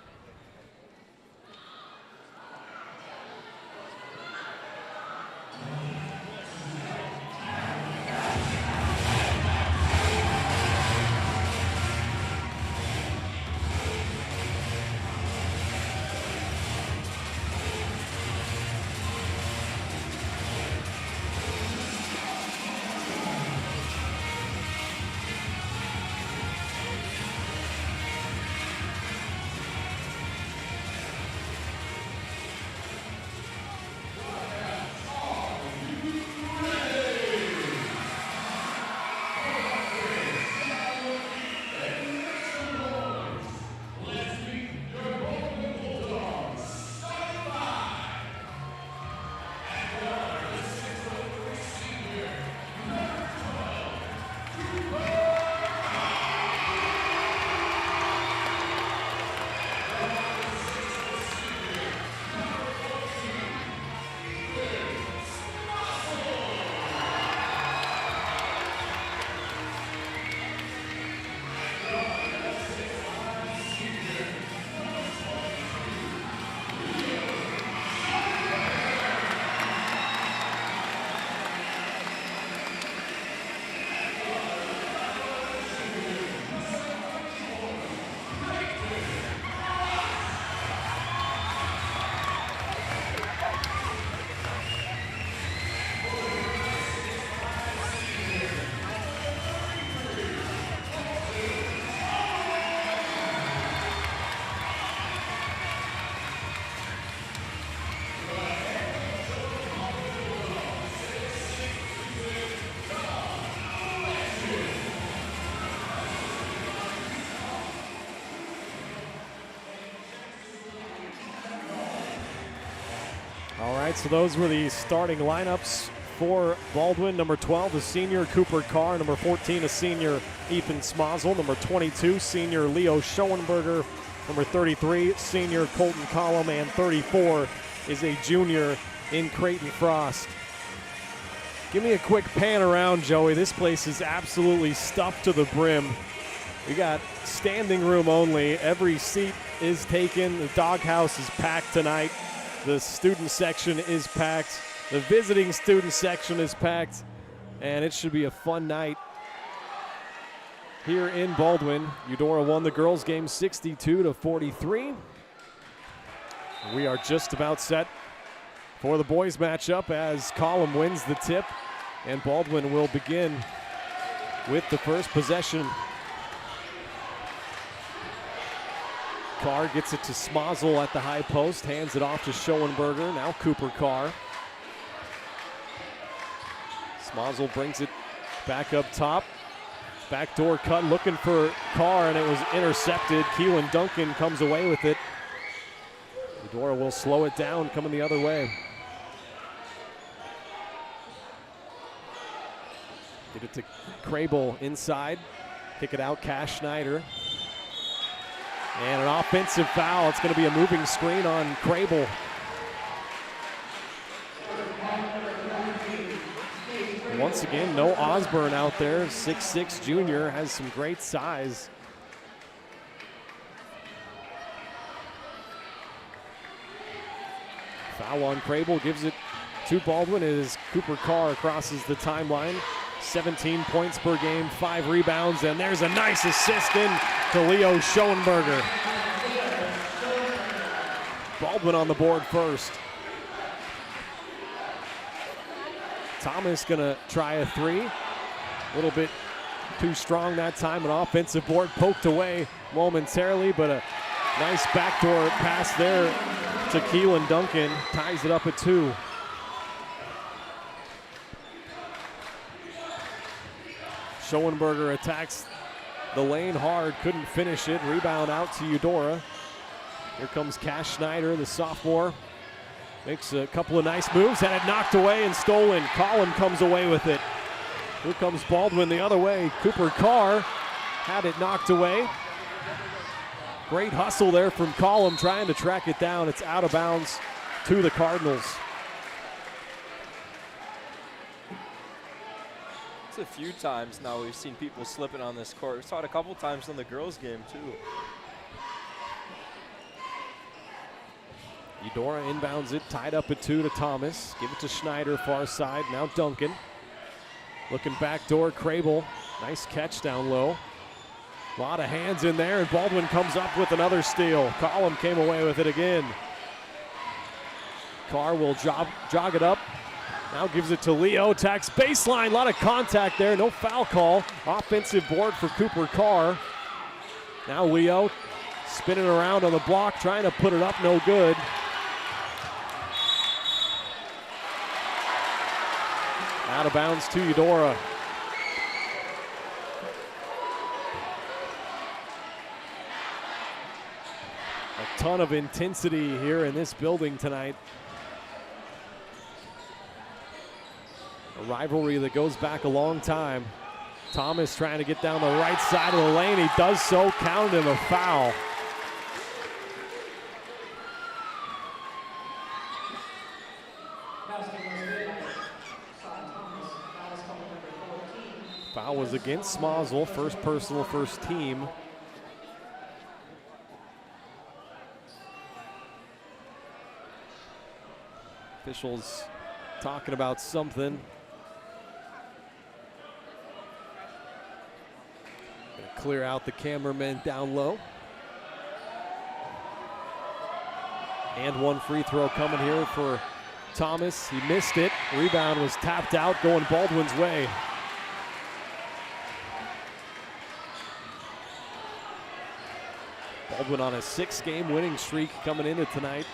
All right, so those were the starting lineups for Baldwin. Number 12, the senior Cooper Carr. Number 14, a senior Ethan Smozzle. Number 22, senior Leo Schoenberger. Number 33, senior Colton Collum. And 34 is a junior in Creighton Frost. Give me a quick pan around, Joey. This place is absolutely stuffed to the brim. We got standing room only. Every seat is taken. The doghouse is packed tonight. The student section is packed. The visiting student section is packed. And it should be a fun night here in Baldwin. Eudora won the girls' game 62-43. We are just about set for the boys' matchup as Collum wins the tip, and Baldwin will begin with the first possession. Carr gets it to Smozzle at the high post, hands it off to Schoenberger. Now Cooper Carr. Smozzle brings it back up top. Backdoor cut looking for Carr, and it was intercepted. Keelan Duncan comes away with it. Eudora will slow it down, coming the other way. Get it to Crable inside. Kick it out, Cash Schneider. And an offensive foul. It's going to be a moving screen on Crable. Once again, no Osborne out there. 6'6" junior, has some great size. Foul on Crable, gives it to Baldwin as Cooper Carr crosses the timeline. 17 points per game, 5 rebounds, and there's a nice assist in to Leo Schoenberger. Baldwin on the board first. Thomas gonna try a three. A little bit too strong that time. An offensive board poked away momentarily, but a nice backdoor pass there to Keelan Duncan. Ties it up at 2. Schoenberger attacks the lane hard, couldn't finish it. Rebound out to Eudora. Here comes Cash Schneider, the sophomore. Makes a couple of nice moves, had it knocked away and stolen. Collin comes away with it. Here comes Baldwin the other way. Cooper Carr had it knocked away. Great hustle there from Collin trying to track it down. It's out of bounds to the Cardinals. It's a few times now we've seen people slipping on this court. We saw it a couple times in the girls' game too. Eudora inbounds it, tied up at 2 to Thomas. Give it to Schneider, far side. Now Duncan. Looking backdoor, Crable. Nice catch down low. A lot of hands in there, and Baldwin comes up with another steal. Collum came away with it again. Carr will jog it up. Now gives it to Leo. Attacks baseline. A lot of contact there. No foul call. Offensive board for Cooper Carr. Now Leo spinning around on the block, trying to put it up. No good. Out of bounds to Eudora. A ton of intensity here in this building tonight. A rivalry that goes back a long time. Thomas trying to get down the right side of the lane. He does so, count him a foul. Foul was against Smozzle, first personal, first team. Officials talking about something. Gonna clear out the cameramen down low. And one free throw coming here for Thomas. He missed it. Rebound was tapped out, going Baldwin's way. Baldwin on a 6-game winning streak coming into tonight.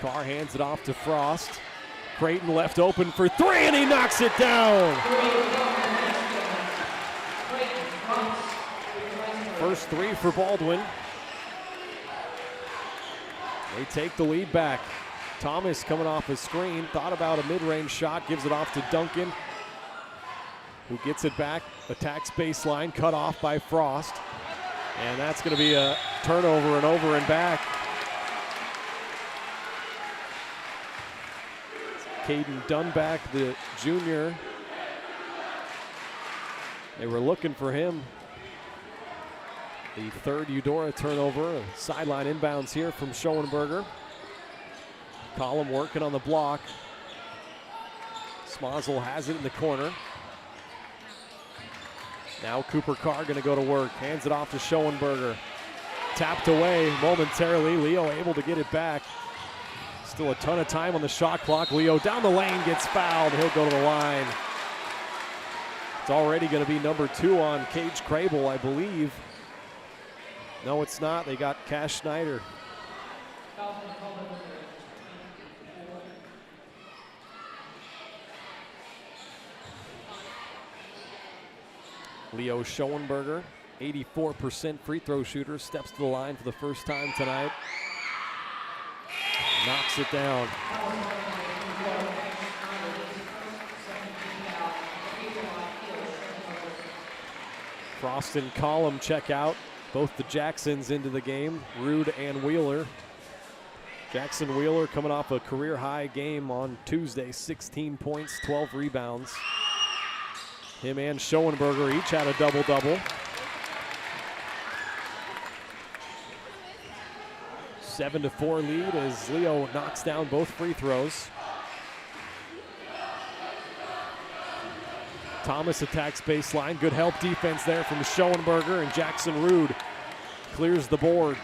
Carr hands it off to Frost. Creighton left open for 3, and he knocks it down. First 3 for Baldwin. They take the lead back. Thomas coming off a screen, thought about a mid-range shot, gives it off to Duncan, who gets it back, attacks baseline, cut off by Frost. And that's going to be a turnover and over and back. Caden Dunback, the junior. They were looking for him. The third Eudora turnover. A sideline inbounds here from Schoenberger. Collum working on the block. Smozzle has it in the corner. Now Cooper Carr going to go to work. Hands it off to Schoenberger. Tapped away momentarily. Leo able to get it back. Still a ton of time on the shot clock. Leo down the lane, gets fouled. He'll go to the line. It's already going to be number 2 on Cage Crable, I believe. No, it's not. They got Cash Schneider. Leo Schoenberger, 84% free throw shooter, steps to the line for the first time tonight. Knocks it down. Frost and Collum check out. Both the Jacksons into the game, Rude and Wheeler. Jackson Wheeler coming off a career high game on Tuesday, 16 points, 12 rebounds. Him and Schoenberger each had a double-double. 7-4 lead as Leo knocks down both free throws. Thomas attacks baseline. Good help defense there from Schoenberger, and Jackson Rude clears the board.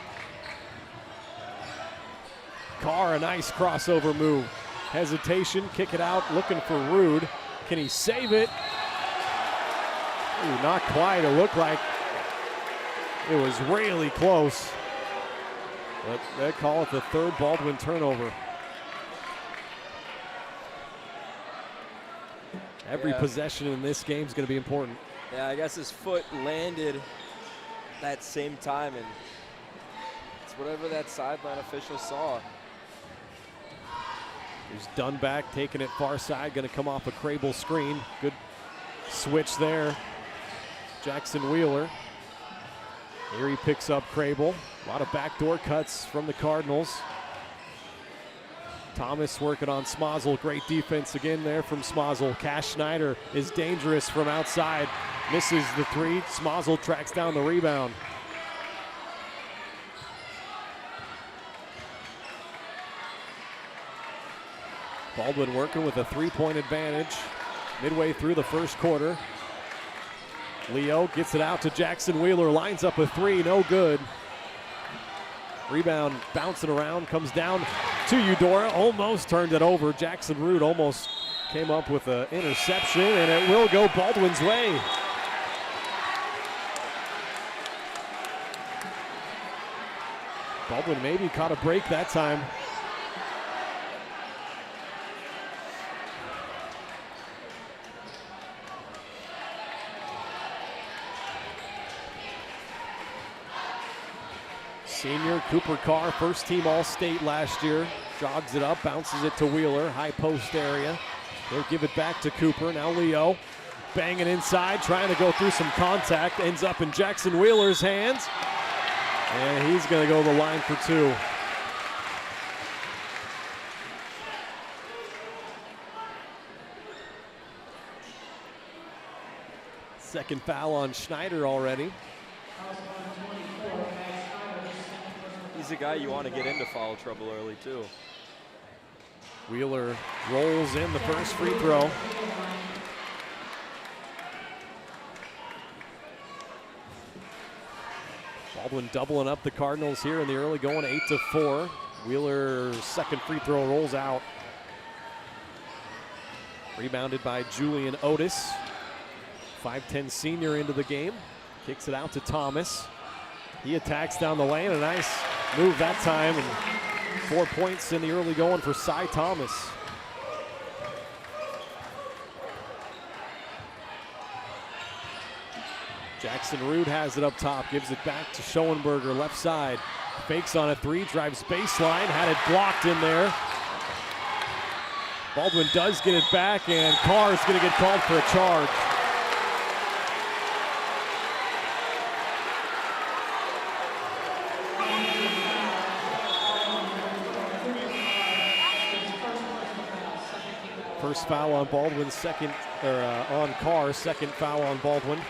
Carr, a nice crossover move. Hesitation, kick it out, looking for Rude. Can he save it? Ooh, not quite. It looked like it was really close. But they call it the third Baldwin turnover. Every possession in this game is going to be important. Yeah, I guess his foot landed that same time, and it's whatever that sideline official saw. There's Dunback taking it far side, going to come off a Crable screen. Good switch there. Jackson Wheeler. Here he picks up Crable. A lot of backdoor cuts from the Cardinals. Thomas working on Smozzle. Great defense again there from Smozzle. Cash Schneider is dangerous from outside. Misses the three. Smozzle tracks down the rebound. Baldwin working with a three-point advantage midway through the first quarter. Leo gets it out to Jackson Wheeler, lines up a three, no good. Rebound bouncing around, comes down to Eudora, almost turned it over. Jackson Rude almost came up with an interception, and it will go Baldwin's way. Baldwin maybe caught a break that time. Senior Cooper Carr, first team All-State last year. Jogs it up, bounces it to Wheeler, high post area. They'll give it back to Cooper. Now Leo banging inside, trying to go through some contact. Ends up in Jackson Wheeler's hands. And he's going to go to the line for two. Second foul on Schneider already. He's a guy you want to get into foul trouble early, too. Wheeler rolls in the first free throw. Baldwin doubling up the Cardinals here in the early going, 8-4. Wheeler's second free throw rolls out. Rebounded by Julian Otis. 5'10" senior into the game. Kicks it out to Thomas. He attacks down the lane. A nice move that time, and 4 points in the early going for Cy Thomas. Jackson Rude has it up top, gives it back to Schoenberger, left side. Fakes on a three, drives baseline, had it blocked in there. Baldwin does get it back, and Carr is going to get called for a charge. First foul on Baldwin, on Carr, second foul on Baldwin.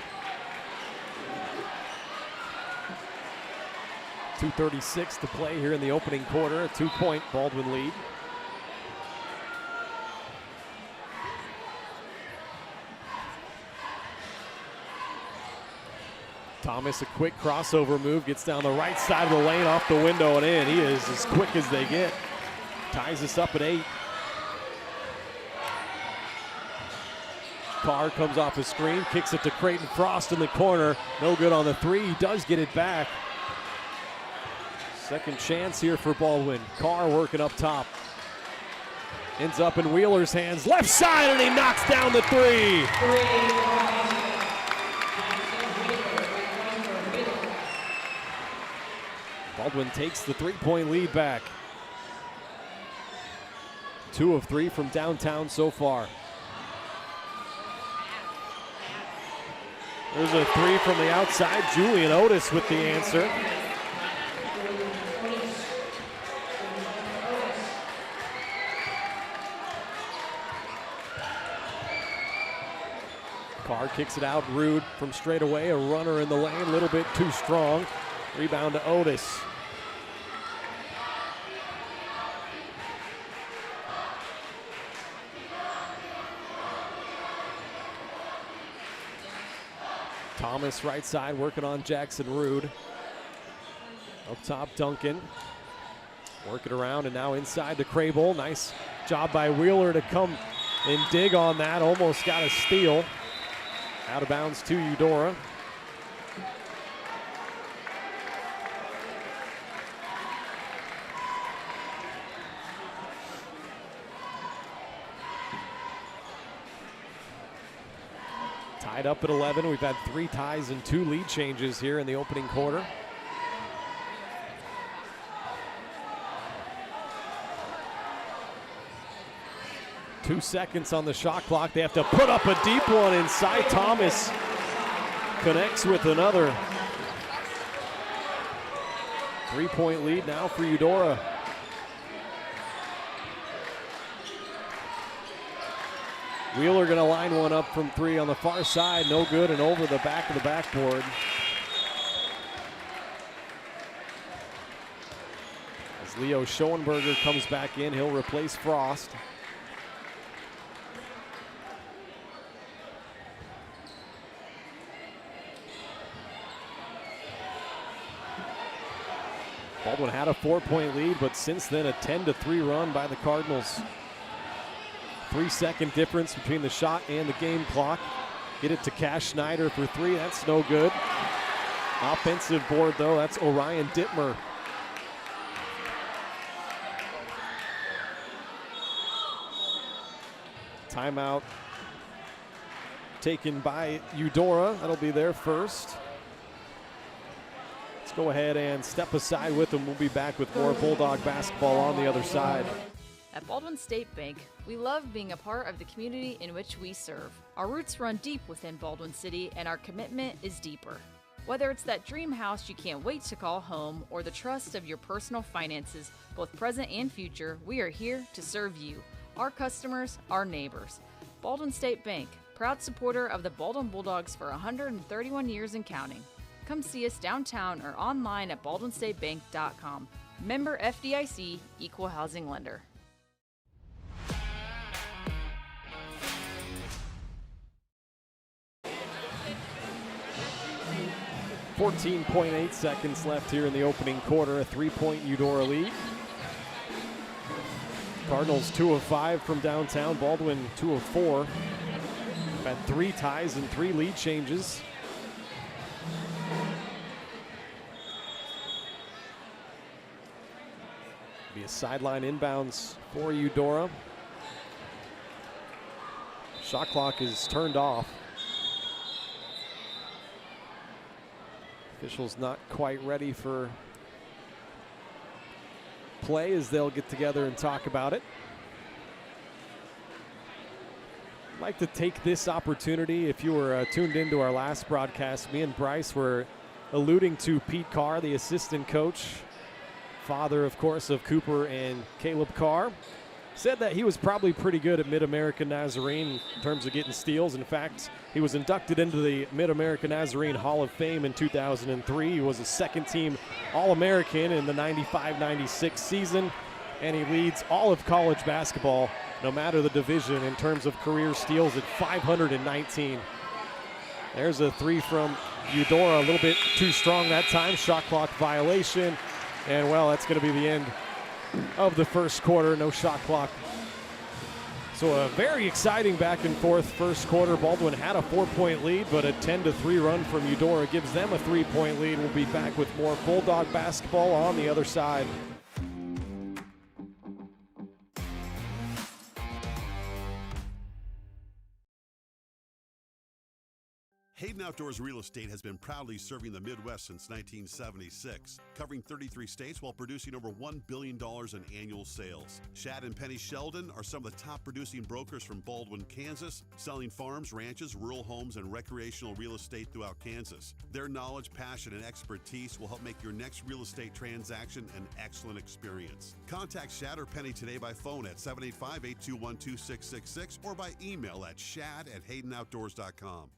2:36 to play here in the opening quarter, a 2-point Baldwin lead. Thomas, a quick crossover move, gets down the right side of the lane, off the window and in. He is as quick as they get. Ties us up at 8. Carr comes off the screen, kicks it to Creighton Frost in the corner. No good on the three. He does get it back. Second chance here for Baldwin. Carr working up top. Ends up in Wheeler's hands. Left side, and he knocks down the three. Baldwin takes the 3-point lead back. 2 of 3 from downtown so far. There's a three from the outside. Julian Otis with the answer. Carr kicks it out. Rude from straight away. A runner in the lane, a little bit too strong. Rebound to Otis. Thomas right side working on Jackson Rude. Up top, Duncan. Work it around and now inside to Crable. Nice job by Wheeler to come and dig on that. Almost got a steal. Out of bounds to Eudora. Tied up at 11. We've had 3 ties and 2 lead changes here in the opening quarter. Two seconds on the shot clock. They have to put up a deep one inside. Thomas connects with another. 3-point lead now for Eudora. Wheeler going to line one up from 3 on the far side. No good, and over the back of the backboard. As Leo Schoenberger comes back in, he'll replace Frost. Baldwin had a 4-point lead, but since then a 10-3 run by the Cardinals. 3-second difference between the shot and the game clock. Get it to Cash Schneider for 3. That's no good. Offensive board, though. That's Orion Dittmer. Timeout taken by Eudora. That'll be their first. Let's go ahead and step aside with them. We'll be back with more Bulldog basketball on the other side. At Baldwin State Bank, we love being a part of the community in which we serve. Our roots run deep within Baldwin City, and our commitment is deeper. Whether it's that dream house you can't wait to call home or the trust of your personal finances, both present and future, we are here to serve you, our customers, our neighbors. Baldwin State Bank, proud supporter of the Baldwin Bulldogs for 131 years and counting. Come see us downtown or online at baldwinstatebank.com. Member FDIC, Equal Housing Lender. 14.8 seconds left here in the opening quarter. A 3-point Eudora lead. Cardinals 2 of 5 from downtown. Baldwin 2 of 4. We've had 3 ties and 3 lead changes. Be a sideline inbounds for Eudora. Shot clock is turned off. Officials not quite ready for play as they'll get together and talk about it. I'd like to take this opportunity, if you were tuned into our last broadcast, me and Bryce were alluding to Pete Carr, the assistant coach, father, of course, of Cooper and Caleb Carr. Said that he was probably pretty good at Mid-American Nazarene in terms of getting steals. In fact, he was inducted into the Mid-American Nazarene Hall of Fame in 2003. He was a second-team All-American in the 95-96 season, and he leads all of college basketball, no matter the division, in terms of career steals at 519. There's a three from Eudora, a little bit too strong that time. Shot clock violation, and well, that's going to be the end of the first quarter. No shot clock. So a very exciting back and forth first quarter. Baldwin had a 4-point lead, but a 10-3 run from Eudora gives them a 3-point lead. We'll be back with more Bulldog basketball on the other side. Hayden Outdoors Real Estate has been proudly serving the Midwest since 1976, covering 33 states while producing over $1 billion in annual sales. Shad and Penny Sheldon are some of the top producing brokers from Baldwin, Kansas, selling farms, ranches, rural homes, and recreational real estate throughout Kansas. Their knowledge, passion, and expertise will help make your next real estate transaction an excellent experience. Contact Shad or Penny today by phone at 785-821-2666 or by email at shad@haydenoutdoors.com.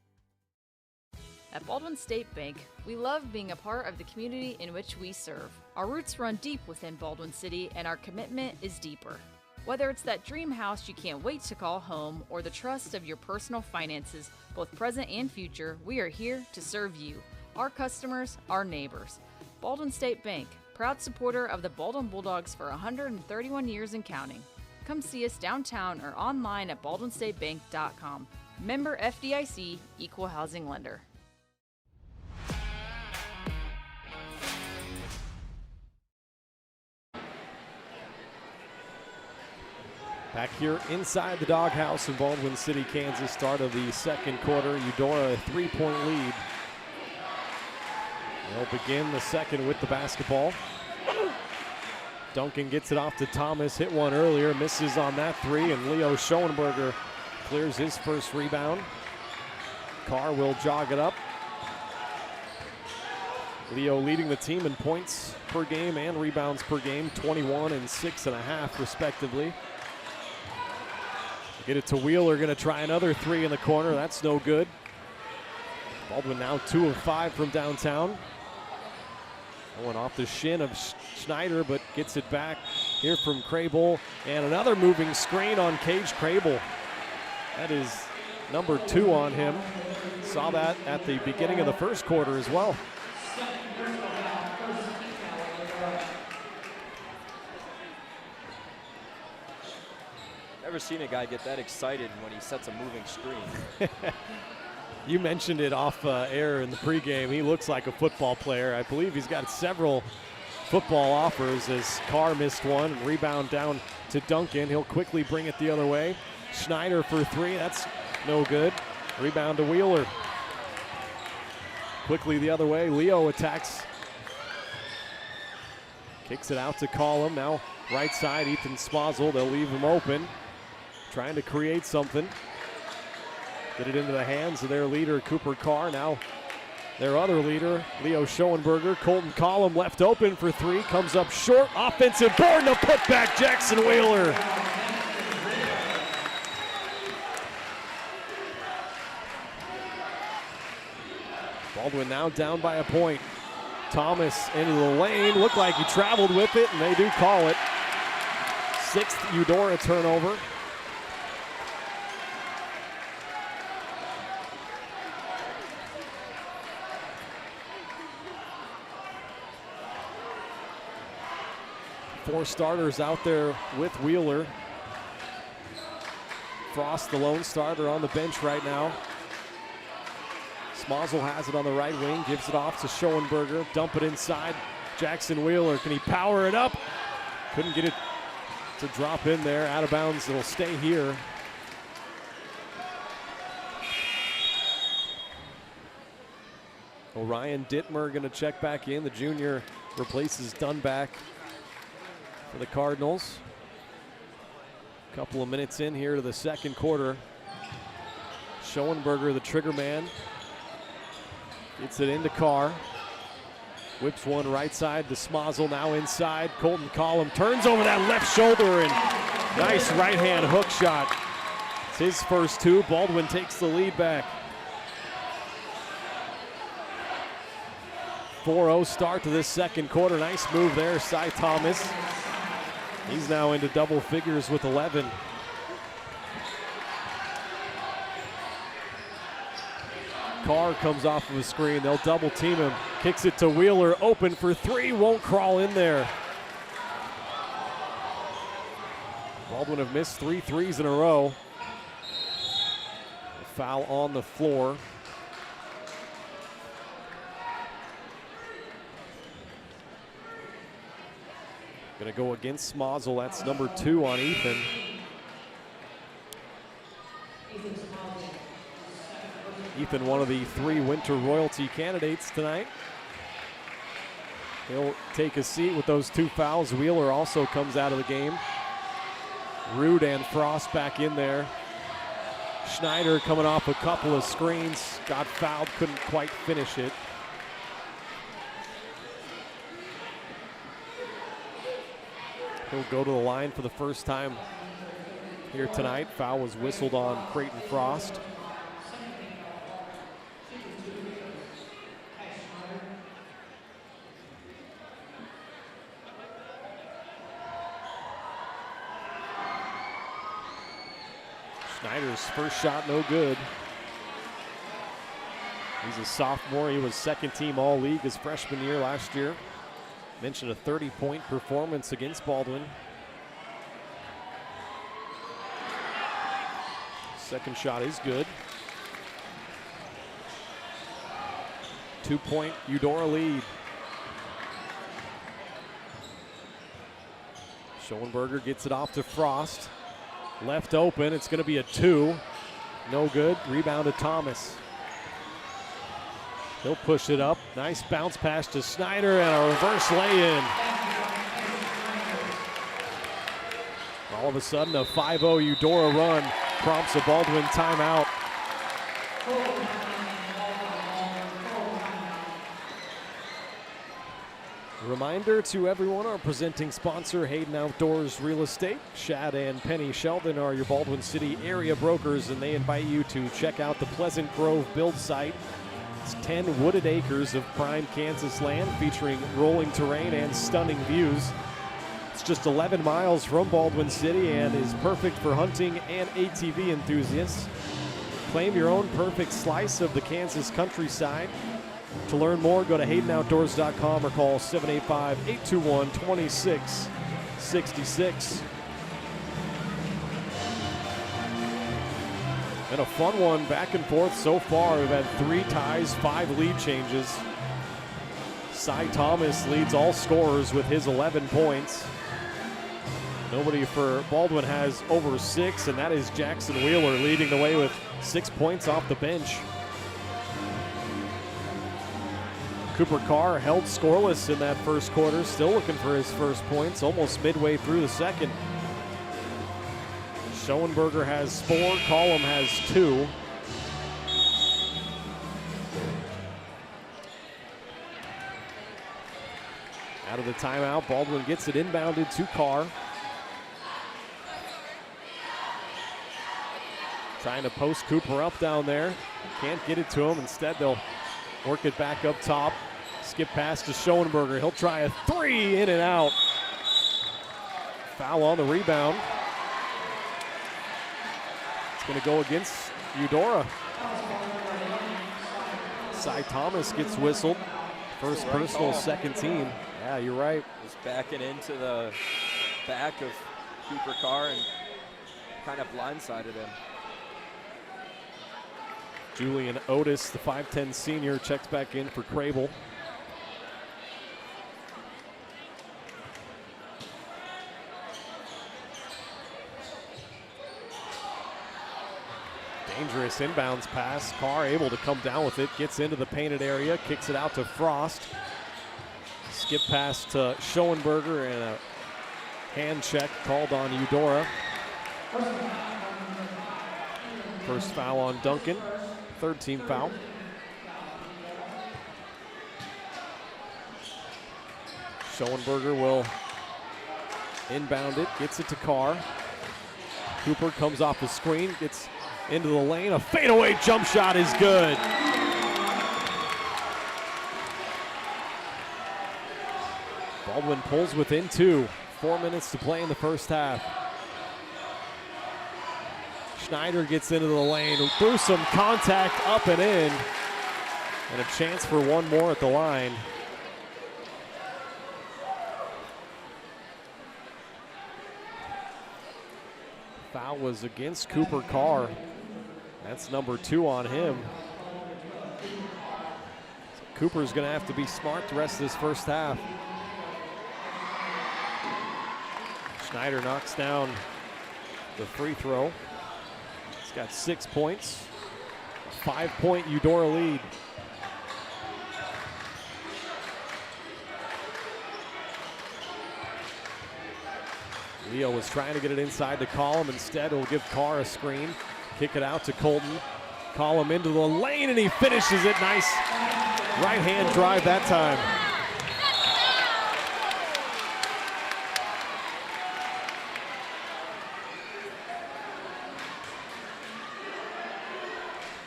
At Baldwin State Bank, we love being a part of the community in which we serve. Our roots run deep within Baldwin City, and our commitment is deeper. Whether it's that dream house you can't wait to call home or the trust of your personal finances, both present and future, we are here to serve you, our customers, our neighbors. Baldwin State Bank, proud supporter of the Baldwin Bulldogs for 131 years and counting. Come see us downtown or online at baldwinstatebank.com. Member FDIC, Equal Housing Lender. Back here inside the doghouse in Baldwin City, Kansas, start of the second quarter. Eudora a 3-point lead. They'll begin the second with the basketball. Duncan gets it off to Thomas, hit one earlier, misses on that three, and Leo Schoenberger clears his first rebound. Carr will jog it up. Leo leading the team in points per game and rebounds per game, 21 and 6.5 respectively. Get it to Wheeler, going to try another three in the corner. That's no good. Baldwin now 2 of 5 from downtown. Going off the shin of Schneider, but gets it back here from Crable. And another moving screen on Cage Crable. That is number 2 on him. Saw that at the beginning of the first quarter as well. Never seen a guy get that excited when he sets a moving screen. You mentioned it off air in the pregame. He looks like a football player. I believe he's got several football offers as Carr missed one. And rebound down to Duncan. He'll quickly bring it the other way. Schneider for 3. That's no good. Rebound to Wheeler. Quickly the other way. Leo attacks. Kicks it out to Collum. Now right side, Ethan Smozzle. They'll leave him open. Trying to create something. Get it into the hands of their leader, Cooper Carr. Now their other leader, Leo Schoenberger. Colton Collum left open for 3. Comes up short. Offensive board and a putback, Jackson Wheeler. Baldwin now down by a point. Thomas into the lane. Looked like he traveled with it, and they do call it. 6th Eudora turnover. Four starters out there with Wheeler. Frost, the lone starter, on the bench right now. Smozzle has it on the right wing, gives it off to Schoenberger. Dump it inside. Jackson Wheeler, can he power it up? Couldn't get it to drop in there. Out of bounds, it'll stay here. Orion Dittmer going to check back in. The junior replaces Dunback for the Cardinals. A couple of minutes in here to the second quarter. Schoenberger, the trigger man, gets it into Carr. Whips one right side to Smazel, now inside. Colton Collum turns over that left shoulder and nice right hand hook shot. It's his first two. Baldwin takes the lead back. 4-0 start to this second quarter. Nice move there, Cy Thomas. He's now into double figures with 11. Carr comes off of a screen. They'll double team him. Kicks it to Wheeler. Open for three. Won't crawl in there. Baldwin have missed 3 threes in a row. A foul on the floor. Going to go against Smazel. That's number 2 on Ethan. Ethan, one of the 3 winter royalty candidates tonight. He'll take a seat with those 2 fouls. Wheeler also comes out of the game. Rude and Frost back in there. Schneider coming off a couple of screens. Got fouled, couldn't quite finish it. He'll go to the line for the first time here tonight. Foul was whistled on Creighton Frost. Schneider's first shot no good. He's a sophomore. He was second team all-league his freshman year last year. Mentioned a 30-point performance against Baldwin. Second shot is good. 2-point Eudora lead. Schoenberger gets it off to Frost. Left open, it's going to be a 2. No good. Rebound to Thomas. He'll push it up. Nice bounce pass to Snyder and a reverse lay-in. All of a sudden, a 5-0 Eudora run prompts a Baldwin timeout. Reminder to everyone, our presenting sponsor, Hayden Outdoors Real Estate. Shad and Penny Sheldon are your Baldwin City area brokers, and they invite you to check out the Pleasant Grove build site. It's 10 wooded acres of prime Kansas land featuring rolling terrain and stunning views. It's just 11 miles from Baldwin City and is perfect for hunting and ATV enthusiasts. Claim your own perfect slice of the Kansas countryside. To learn more, go to HaydenOutdoors.com or call 785-821-2666. And a fun one back and forth so far. We've had 3 ties, 5 lead changes. Cy Thomas leads all scorers with his 11 points. Nobody for Baldwin has over 6, and that is Jackson Wheeler leading the way with 6 points off the bench. Cooper Carr held scoreless in that first quarter, still looking for his first points, almost midway through the second. Schoenberger has 4, Collum has 2. Out of the timeout, Baldwin gets it inbounded to Carr. Trying to post Cooper up down there. Can't get it to him. Instead, they'll work it back up top. Skip pass to Schoenberger. He'll try a 3, in and out. Foul on the rebound. It's going to go against Eudora. Cy Thomas gets whistled. First personal, second team. Yeah, you're right. Just backing into the back of Cooper Carr and kind of blindsided him. Julian Otis, the 5'10 senior, checks back in for Crable. Dangerous inbounds pass. Carr able to come down with it, gets into the painted area, kicks it out to Frost. Skip pass to Schoenberger and a hand check called on Eudora. First foul on Duncan, third team foul. Schoenberger will inbound it, gets it to Carr. Cooper comes off the screen, gets into the lane. A fadeaway jump shot is good. Baldwin pulls within 2. 4 minutes to play in the first half. Schneider gets into the lane, through some contact, up and in. And a chance for one more at the line. Foul was against Cooper Carr. That's number 2 on him. So Cooper's going to have to be smart the rest of this first half. Schneider knocks down the free throw. He's got 6 points. A 5-point Eudora lead. Leo was trying to get it inside to Collum. Instead, he'll give Carr a screen. Kick it out to Colton. Collum into the lane, and he finishes it. Nice right-hand drive that time.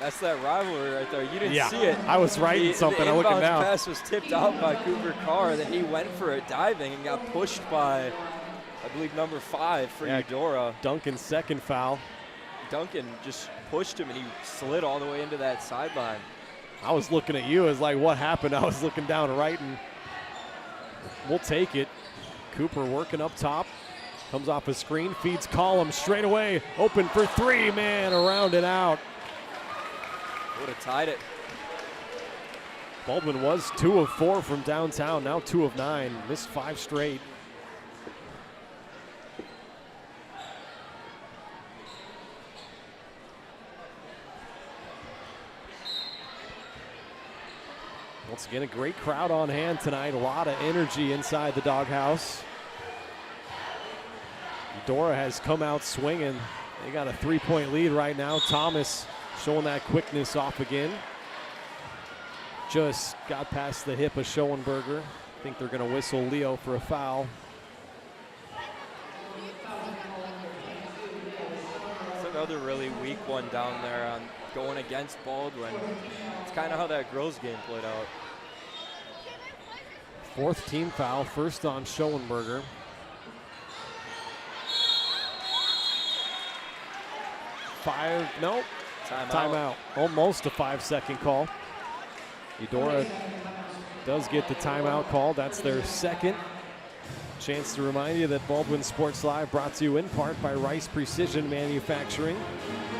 That's that rivalry right there. You didn't see it. I was writing something. I'm looking down. The pass was tipped out by Cooper Carr. Then he went for it diving and got pushed by, I believe, number 5 for Eudora. Duncan's second foul. Duncan just pushed him and he slid all the way into that sideline. I was looking at you as like, what happened? I was looking down right, and we'll take it. Cooper working up top. Comes off a screen, feeds Collum straight away. Open for 3, man, around and out. Would have tied it. Baldwin was 2 of 4 from downtown, now 2 of 9. Missed 5 straight. Once again, a great crowd on hand tonight. A lot of energy inside the doghouse. Eudora has come out swinging. They got a 3-point lead right now. Thomas showing that quickness off again. Just got past the hip of Schoenberger. I think they're going to whistle Leo for a foul. It's another really weak one down there on going against Baldwin. It's kind of how that girls game played out. 4th team foul, first on Schoenberger. Nope. Timeout. Almost a 5-second call. Eudora does get the timeout call. That's their second. Chance to remind you that Baldwin Sports Live brought to you in part by Rice Precision Manufacturing.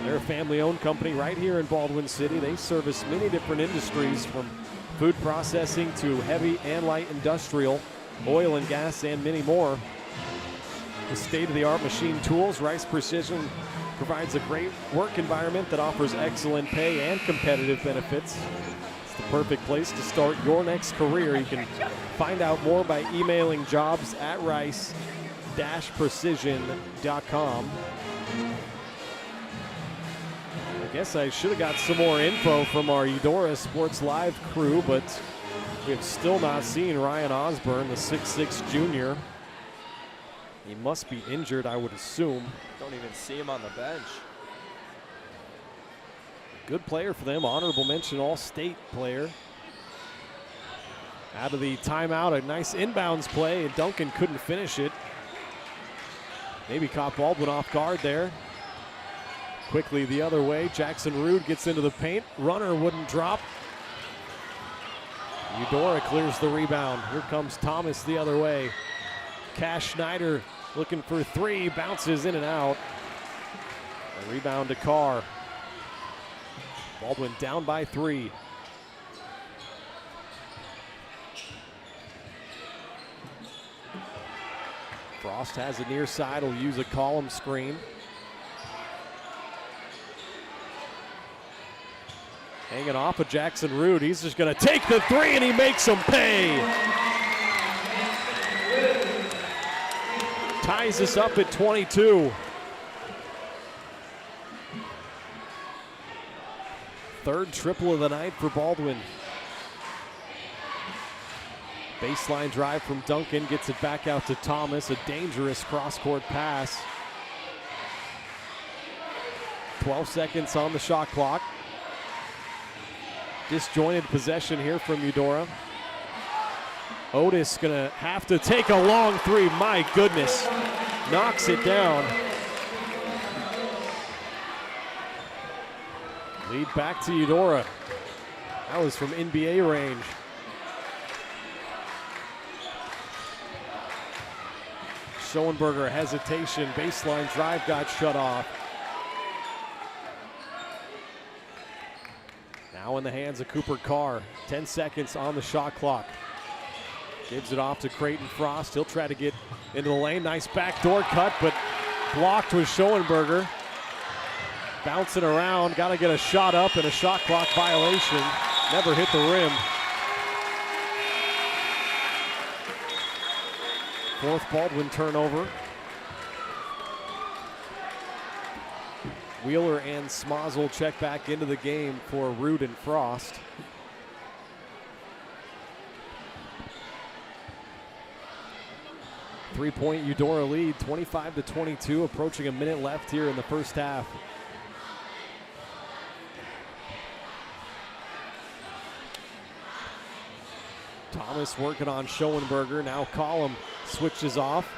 They're a family-owned company right here in Baldwin City. They service many different industries, from food processing to heavy and light industrial, oil and gas, and many more. With state-of-the-art machine tools, Rice Precision provides a great work environment that offers excellent pay and competitive benefits. It's the perfect place to start your next career. You can find out more by emailing jobs@rice-precision.com. I guess I should have got some more info from our Eudora Sports Live crew, but we have still not seen Ryan Osborne, the 6'6 junior. He must be injured, I would assume. Don't even see him on the bench. Good player for them, honorable mention All-State player. Out of the timeout, a nice inbounds play, and Duncan couldn't finish it. Maybe caught Baldwin off guard there. Quickly the other way, Jackson Rude gets into the paint. Runner wouldn't drop. Eudora clears the rebound. Here comes Thomas the other way. Cash Schneider looking for 3, bounces in and out. A rebound to Carr. Baldwin down by 3. Frost has it near side, will use a column screen. Hanging off of Jackson Rood. He's just going to take the three, and he makes him pay. Ties us up at 22. Third triple of the night for Baldwin. Baseline drive from Duncan, gets it back out to Thomas. A dangerous cross-court pass. 12 seconds on the shot clock. Disjointed possession here from Eudora. Otis gonna have to take a long three. My goodness. Knocks it down. Lead back to Eudora. That was from NBA range. Schoenberger hesitation. Baseline drive got shut off. Now in the hands of Cooper Carr. 10 seconds on the shot clock. Gives it off to Creighton Frost. He'll try to get into the lane. Nice backdoor cut, but blocked with Schoenberger. Bouncing around. Got to get a shot up and a shot clock violation. Never hit the rim. Fourth Baldwin turnover. Wheeler and Smozzle check back into the game for Rood and Frost. Three-point Eudora lead, 25-22, approaching a minute left here in the first half. Thomas working on Schoenberger. Now Collum switches off.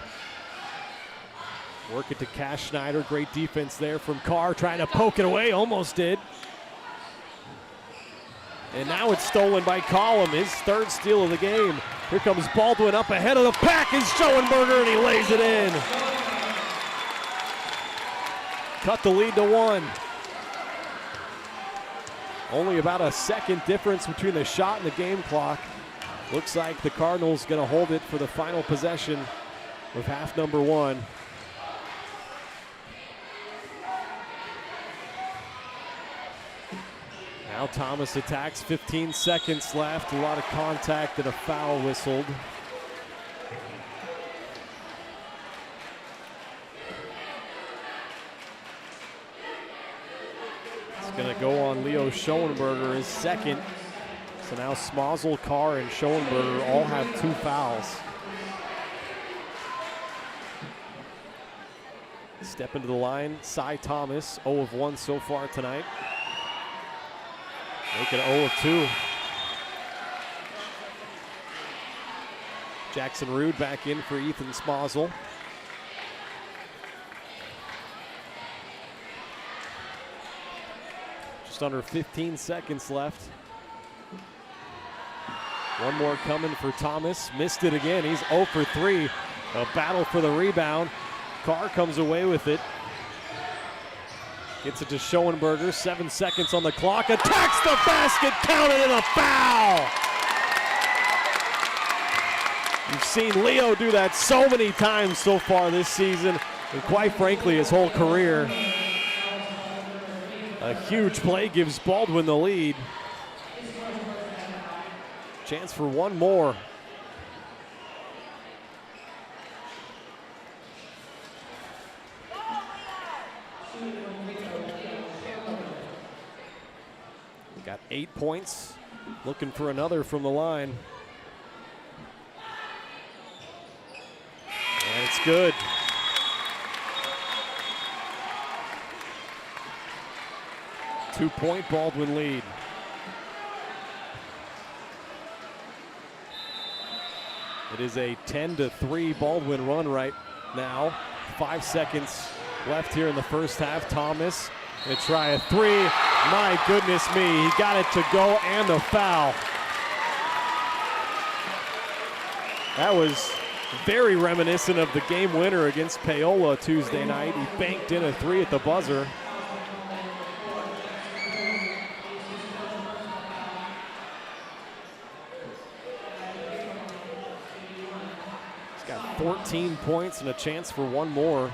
Work it to Cash Schneider. Great defense there from Carr, trying to poke it away. Almost did. And now it's stolen by Collum, his third steal of the game. Here comes Baldwin up ahead of the pack. Is Schoenberger, and he lays it in. Cut the lead to 1. Only about a second difference between the shot and the game clock. Looks like the Cardinals going to hold it for the final possession of half number 1. Now Thomas attacks, 15 seconds left. A lot of contact and a foul whistled. It's going to go on Leo Schoenberger, his second. So now Smozzle, Carr, and Schoenberger all have 2 fouls. Step into the line, Cy Thomas, 0 of 1 so far tonight. Make it 0 of 2. Jackson Rood back in for Ethan Smozzle. Just under 15 seconds left. One more coming for Thomas. Missed it again. He's 0 for 3. A battle for the rebound. Carr comes away with it. Gets it to Schoenberger. 7 seconds on the clock. Attacks the basket. Counted and a foul. You've seen Leo do that so many times so far this season, and quite frankly, his whole career. A huge play gives Baldwin the lead. Chance for one more. Got 8 points. Looking for another from the line. And it's good. Two-point Baldwin lead. It is a 10-3 Baldwin run right now. 5 seconds left here in the first half. Thomas gonna try a three. My goodness me, he got it to go and the foul. That was very reminiscent of the game winner against Paola Tuesday night. He banked in a three at the buzzer. He's got 14 points and a chance for one more.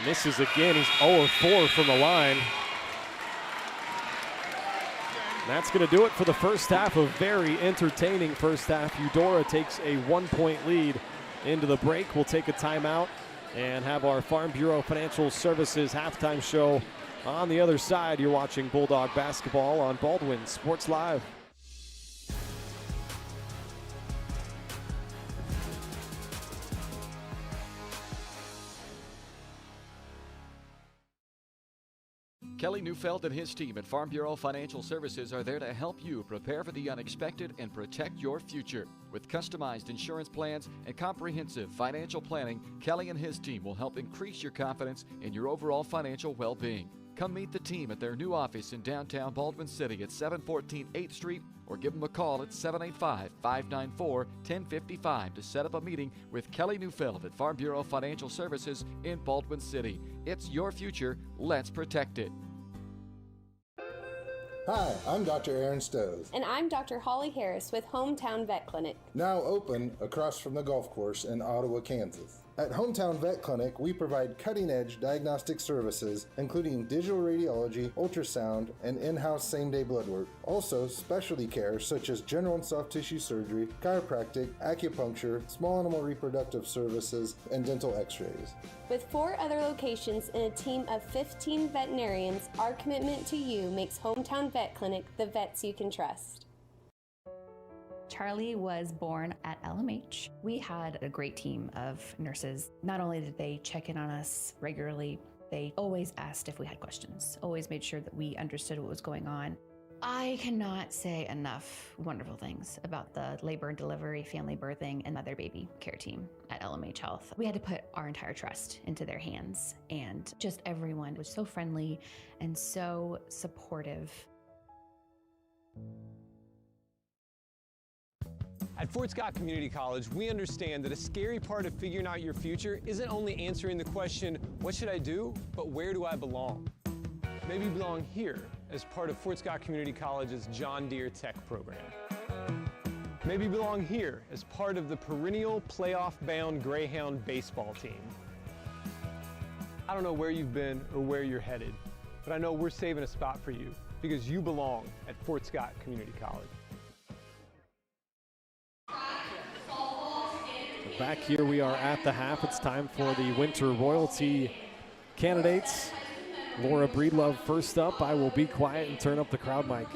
Misses again. He's 0 of 4 from the line. That's going to do it for the first half. A very entertaining first half. Eudora takes a 1-point lead into the break. We'll take a timeout and have our Farm Bureau Financial Services halftime show on the other side. You're watching Bulldog basketball on Baldwin Sports Live. Kelly Neufeld and his team at Farm Bureau Financial Services are there to help you prepare for the unexpected and protect your future. With customized insurance plans and comprehensive financial planning, Kelly and his team will help increase your confidence in your overall financial well-being. Come meet the team at their new office in downtown Baldwin City at 714 8th Street or give them a call at 785-594-1055 to set up a meeting with Kelly Neufeld at Farm Bureau Financial Services in Baldwin City. It's your future. Let's protect it. Hi, I'm Dr. Aaron Stowe. And I'm Dr. Holly Harris with Hometown Vet Clinic. Now open across from the golf course in Ottawa, Kansas. At Hometown Vet Clinic, we provide cutting-edge diagnostic services, including digital radiology, ultrasound, and in-house same-day blood work. Also, specialty care such as general and soft tissue surgery, chiropractic, acupuncture, small animal reproductive services, and dental x-rays. With 4 other locations and a team of 15 veterinarians, our commitment to you makes Hometown Vet Clinic the vets you can trust. Charlie was born at LMH. We had a great team of nurses. Not only did they check in on us regularly, they always asked if we had questions, always made sure that we understood what was going on. I cannot say enough wonderful things about the labor and delivery, family birthing, and mother baby care team at LMH Health. We had to put our entire trust into their hands, and just everyone was so friendly and so supportive. At Fort Scott Community College, we understand that a scary part of figuring out your future isn't only answering the question, what should I do, but where do I belong? Maybe you belong here as part of Fort Scott Community College's John Deere Tech program. Maybe you belong here as part of the perennial playoff-bound Greyhound baseball team. I don't know where you've been or where you're headed, but I know we're saving a spot for you because you belong at Fort Scott Community College. Back here we are at the half. It's time for the winter royalty candidates. Laura Breedlove first up. I will be quiet and turn up the crowd mic.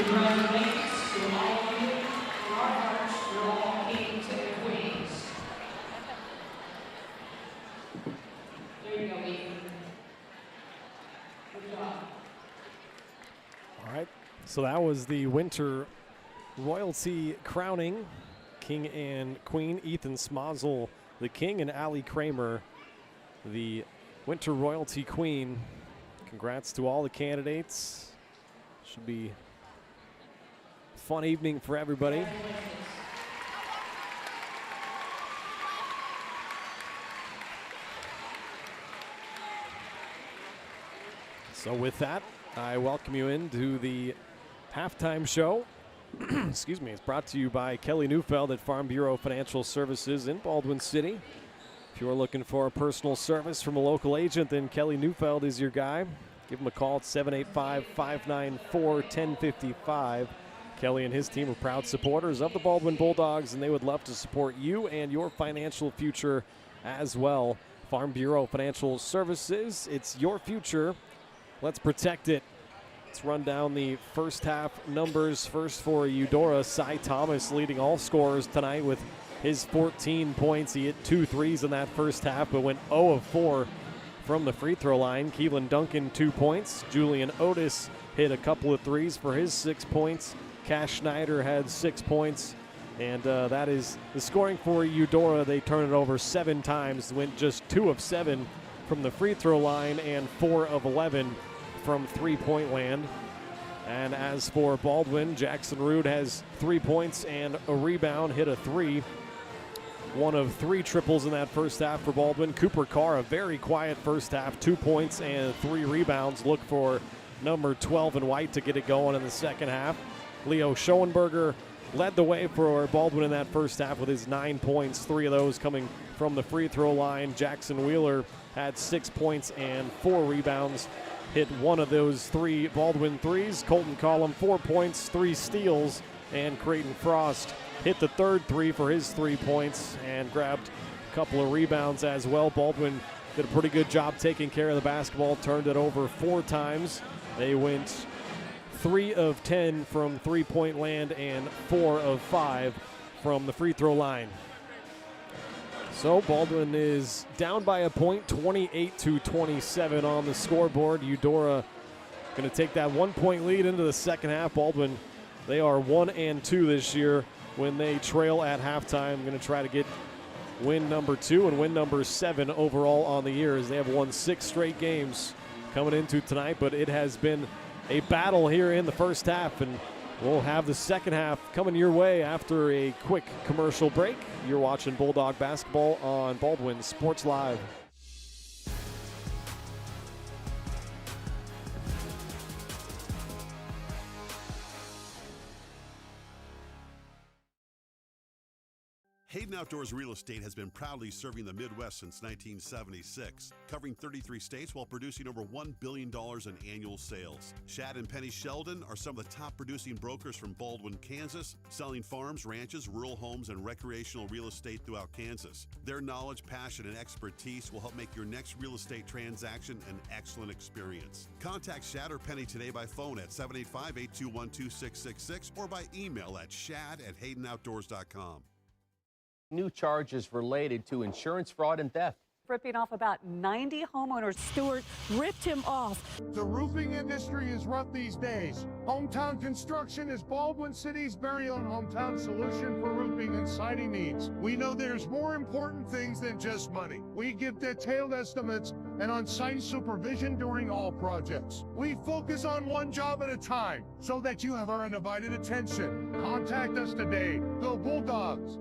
Congratulations to all of you. In our hearts, you're all kings and queens. There you go, Ethan. Good job. All right, so that was the winter royalty crowning. King and Queen, Ethan Smazel, the king, and Allie Kramer, the winter royalty queen. Congrats to all the candidates. Should be a fun evening for everybody. So with that, I welcome you into the halftime show. Excuse me. It's brought to you by Kelly Neufeld at Farm Bureau Financial Services in Baldwin City. If you're looking for a personal service from a local agent, then Kelly Neufeld is your guy. Give him a call at 785-594-1055. Kelly and his team are proud supporters of the Baldwin Bulldogs, and they would love to support you and your financial future as well. Farm Bureau Financial Services, it's your future. Let's protect it. Let's run down the first half numbers. First for Eudora, Cy Thomas leading all scorers tonight with his 14 points. He hit 2 threes in that first half, but went 0 of 4 from the free throw line. Keelan Duncan, 2 points. Julian Otis hit a couple of threes for his 6 points. Cash Schneider had 6 points. And that is the scoring for Eudora. They turn it over 7 times, went just 2 of 7 from the free throw line and 4 of 11 from three-point land. And as for Baldwin, Jackson Rood has 3 points and a rebound, hit a 3. 1 of 3 triples in that first half for Baldwin. Cooper Carr, a very quiet first half, 2 points and 3 rebounds. Look for number 12 in white to get it going in the second half. Leo Schoenberger led the way for Baldwin in that first half with his 9 points, 3 of those coming from the free throw line. Jackson Wheeler had 6 points and 4 rebounds. Hit 1 of those 3 Baldwin threes. Colton Collum, 4 points, 3 steals, and Creighton Frost hit the third 3 for his 3 points and grabbed a couple of rebounds as well. Baldwin did a pretty good job taking care of the basketball, turned it over 4 times. They went 3 of 10 from three-point land and 4 of 5 from the free throw line. So Baldwin is down by a point, 28-27 on the scoreboard. Eudora going to take that 1-point lead into the second half. Baldwin, they are 1-2 this year when they trail at halftime. Going to try to get win number 2 and win number 7 overall on the year, as they have won 6 straight games coming into tonight. But it has been a battle here in the first half, and we'll have the second half coming your way after a quick commercial break. You're watching Bulldog basketball on Baldwin Sports Live. Hayden Outdoors Real Estate has been proudly serving the Midwest since 1976, covering 33 states while producing over $1 billion in annual sales. Shad and Penny Sheldon are some of the top producing brokers from Baldwin, Kansas, selling farms, ranches, rural homes, and recreational real estate throughout Kansas. Their knowledge, passion, and expertise will help make your next real estate transaction an excellent experience. Contact Shad or Penny today by phone at 785-821-2666 or by email at shad@haydenoutdoors.com. New charges related to insurance fraud and theft. Ripping off about 90 homeowners. Stewart ripped him off. The roofing industry is rough these days. Hometown Construction is Baldwin City's very own hometown solution for roofing and siding needs. We know there's more important things than just money. We give detailed estimates and on-site supervision during all projects. We focus on one job at a time so that you have our undivided attention. Contact us today. Go Bulldogs!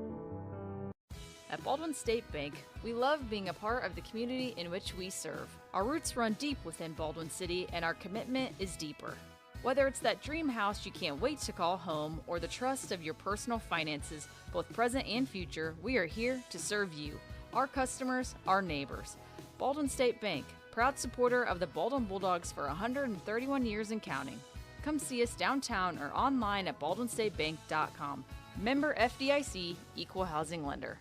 At Baldwin State Bank, we love being a part of the community in which we serve. Our roots run deep within Baldwin City, and our commitment is deeper. Whether it's that dream house you can't wait to call home or the trust of your personal finances, both present and future, we are here to serve you, our customers, our neighbors. Baldwin State Bank, proud supporter of the Baldwin Bulldogs for 131 years and counting. Come see us downtown or online at baldwinstatebank.com. Member FDIC, Equal Housing Lender.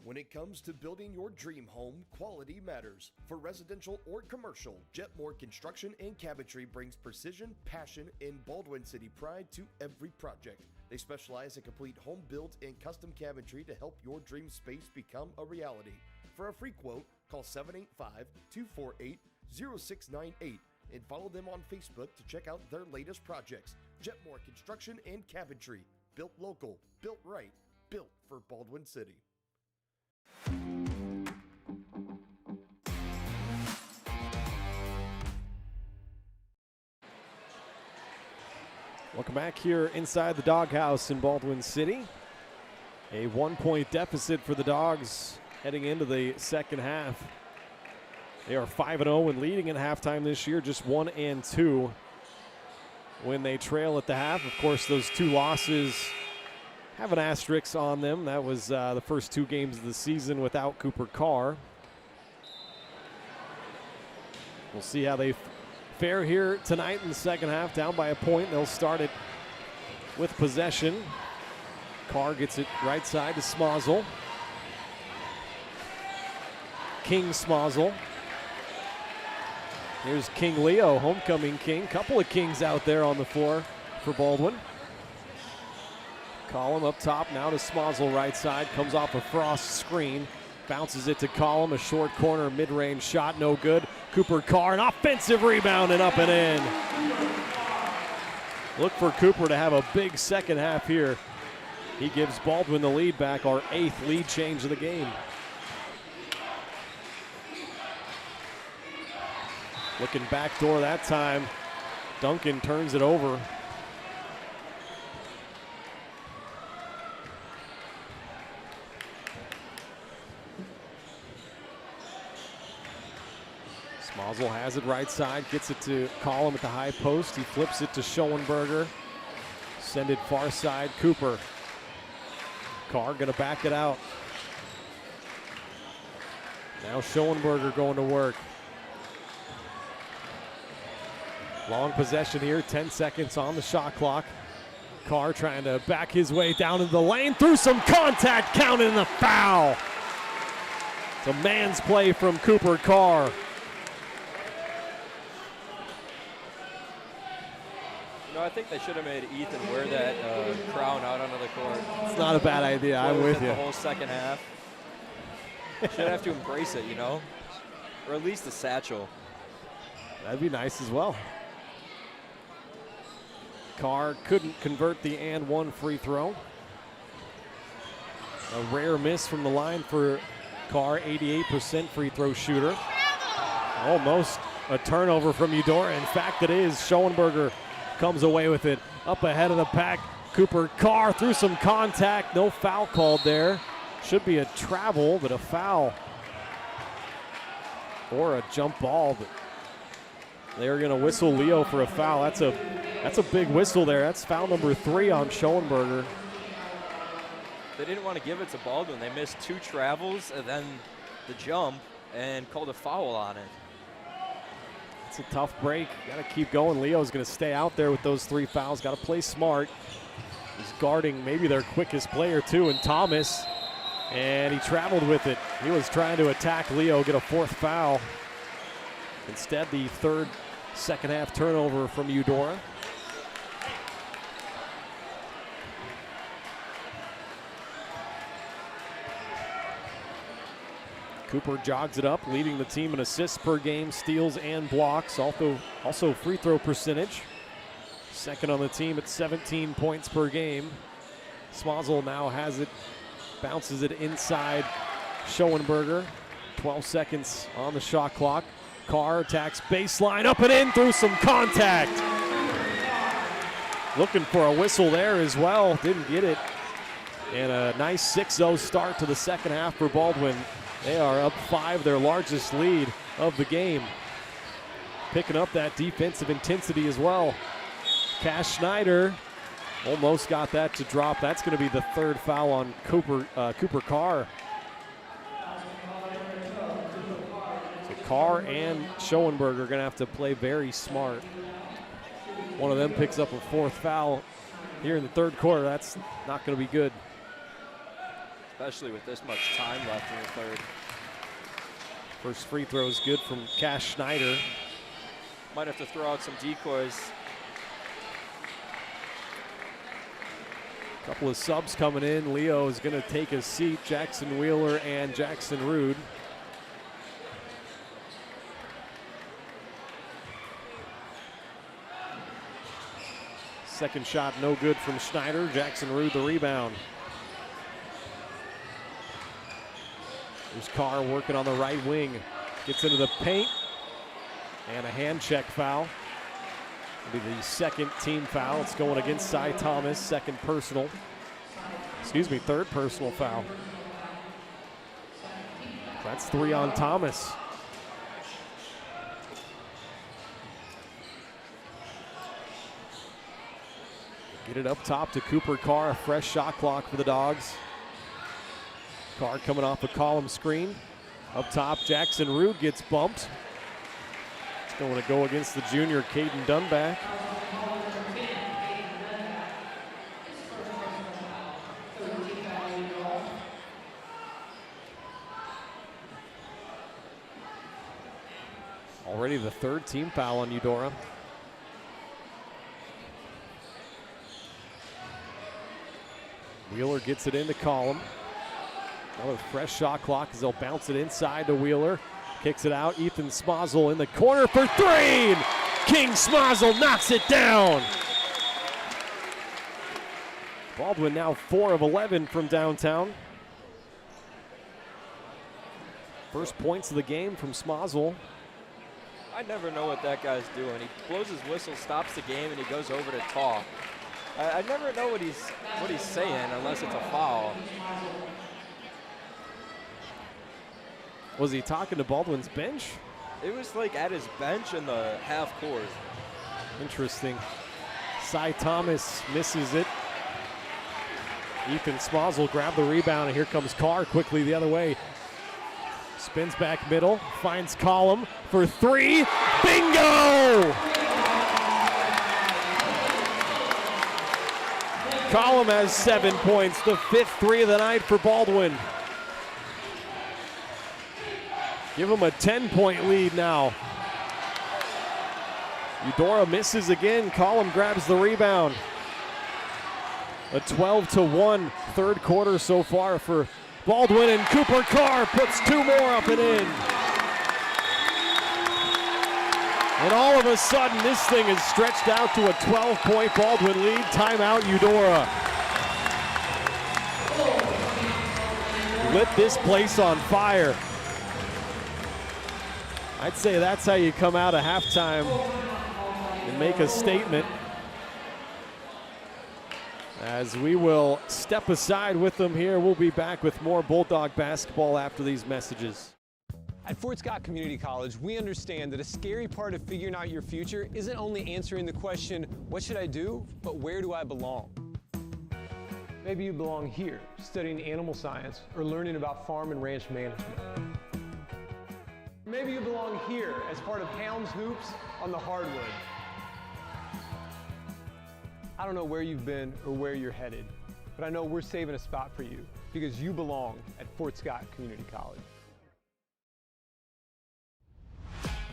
When it comes to building your dream home, quality matters. For residential or commercial, Jetmore Construction and Cabinetry brings precision, passion, and Baldwin City pride to every project. They specialize in complete home build and custom cabinetry to help your dream space become a reality. For a free quote, call 785-248-0698 and follow them on Facebook to check out their latest projects. Jetmore Construction and Cabinetry. Built local, built right, built for Baldwin City. Welcome back here inside the Doghouse in Baldwin City. A 1-point deficit for the Dogs heading into the second half. They are 5-0 and leading at halftime this year, just 1-2 when they trail at the half. Of course, those two losses have an asterisk on them. That was the first two games of the season without Cooper Carr. We'll see how they fare here tonight in the second half. Down by a point, they'll start it with possession. Carr gets it right side to Smozzle. King Smozzle. Here's King Leo, homecoming king. Couple of kings out there on the floor for Baldwin. Collum up top now to Smozzle right side. Comes off a Frost screen. Bounces it to Collum. A short corner mid-range shot, no good. Cooper Carr, an offensive rebound and up and in. Look for Cooper to have a big second half here. He gives Baldwin the lead back, our 8th lead change of the game. Looking backdoor that time. Duncan turns it over. Smozzle has it right side, gets it to Collum at the high post. He flips it to Schoenberger. Send it far side, Cooper. Carr gonna back it out. Now Schoenberger going to work. Long possession here, 10 seconds on the shot clock. Carr trying to back his way down into the lane, through some contact, counted in the foul. It's a man's play from Cooper Carr. You know, I think they should have made Ethan wear that crown out onto the court. It's not a bad idea, I'm with you. The whole second half. Should have to embrace it, you know? Or at least the satchel. That'd be nice as well. Carr couldn't convert the and one free throw. A rare miss from the line for Carr, 88% free throw shooter. Almost a turnover from Eudora. In fact, it is. Schoenberger comes away with it. Up ahead of the pack, Cooper Carr through some contact. No foul called there. Should be a travel, but a foul. Or a jump ball, but they're going to whistle Leo for a foul. That's a big whistle there. That's foul number 3 on Schoenberger. They didn't want to give it to Baldwin. They missed 2 travels and then the jump and called a foul on it. It's a tough break. Got to keep going. Leo's going to stay out there with those 3 fouls. Got to play smart. He's guarding maybe their quickest player too, and Thomas. And he traveled with it. He was trying to attack Leo, get a 4th foul. Instead, the 3rd second half turnover from Eudora. Cooper jogs it up, leading the team in assists per game, steals and blocks. Also free throw percentage. Second on the team at 17 points per game. Smozzle now has it, bounces it inside Schoenberger. 12 seconds on the shot clock. Carr attacks baseline, up and in through some contact. Looking for a whistle there as well, didn't get it. And a nice 6-0 start to the second half for Baldwin. They are up 5, their largest lead of the game. Picking up that defensive intensity as well. Cash Schneider almost got that to drop. That's going to be the 3rd foul on Cooper Carr. So Carr and Schoenberger are going to have to play very smart. One of them picks up a 4th foul here in the 3rd quarter. That's not going to be good. especially with this much time left in the third. First free throw is good from Cash Schneider. Might have to throw out some decoys. Couple of subs coming in. Leo is going to take a seat. Jackson Wheeler and Jackson Rude. Second shot no good from Schneider. Jackson Rude the rebound. There's Carr working on the right wing. Gets into the paint. And a hand check foul. It'll be the second team foul. It's going against Cy Thomas. Third personal foul. That's 3 on Thomas. Get it up top to Cooper Carr. A fresh shot clock for the Dogs. Carr coming off a column screen. Up top, Jackson Rude gets bumped. It's going to go against the junior, Caden Dunback. Already the third team foul on Eudora. Wheeler gets it into Column. Another fresh shot clock as they'll bounce it inside to Wheeler. Kicks it out. Ethan Smozzle in the corner for 3. King Smozzle knocks it down. Baldwin now 4 of 11 from downtown. First points of the game from Smozzle. I never know what that guy's doing. He blows his whistle, stops the game, and he goes over to talk. I never know what he's saying unless it's a foul. Was he talking to Baldwin's bench? It was like at his bench in the half court. Interesting. Cy Thomas misses it. Ethan Smozzle grabbed the rebound, and here comes Carr quickly the other way. Spins back middle, finds Column for 3. Bingo! Column has 7 points, the 5th 3 of the night for Baldwin. Give him a 10-point lead now. Eudora misses again. Column grabs the rebound. A 12-1 third quarter so far for Baldwin, and Cooper Carr puts 2 more up and in. And all of a sudden, this thing is stretched out to a 12-point Baldwin lead. Timeout, Eudora. Lit this place on fire. I'd say that's how you come out of halftime and make a statement. As we will step aside with them here, we'll be back with more Bulldog basketball after these messages. At Fort Scott Community College, we understand that a scary part of figuring out your future isn't only answering the question, what should I do, but where do I belong? Maybe you belong here, studying animal science or learning about farm and ranch management. Maybe you belong here as part of Hounds Hoops on the hardwood. I don't know where you've been or where you're headed, but I know we're saving a spot for you because you belong at Fort Scott Community College.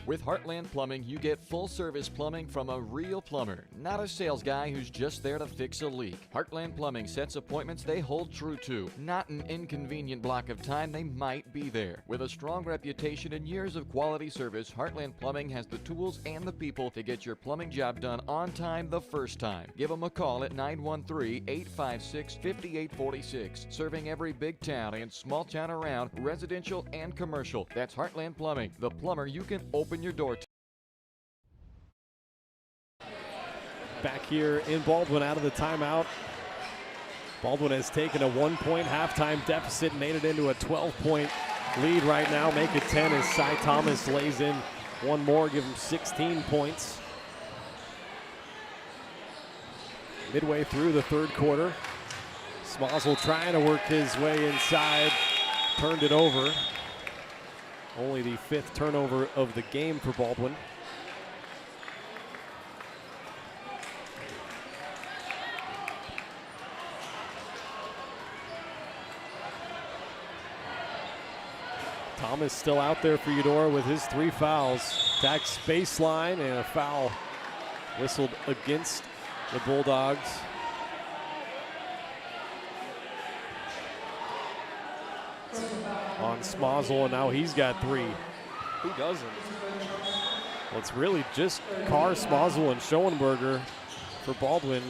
With Heartland Plumbing, you get full-service plumbing from a real plumber, not a sales guy who's just there to fix a leak. Heartland Plumbing sets appointments they hold true to, not an inconvenient block of time they might be there. With a strong reputation and years of quality service, Heartland Plumbing has the tools and the people to get your plumbing job done on time the first time. Give them a call at 913-856-5846. Serving every big town and small town around, residential and commercial. That's Heartland Plumbing, the plumber you can open your door to. Back here in Baldwin out of the timeout. Baldwin has taken a 1-point halftime deficit, made it into a 12-point lead right now. Make it 10 as Cy Thomas lays in one more, give him 16 points. Midway through the third quarter, Smozzle trying to work his way inside, turned it over. Only the 5th turnover of the game for Baldwin. Thomas still out there for Eudora with his 3 fouls. Attacks baseline and a foul whistled against the Bulldogs. On Smozzle, and now he's got 3. Who doesn't? Well, it's really just Carr, Smozzle, and Schoenberger for Baldwin.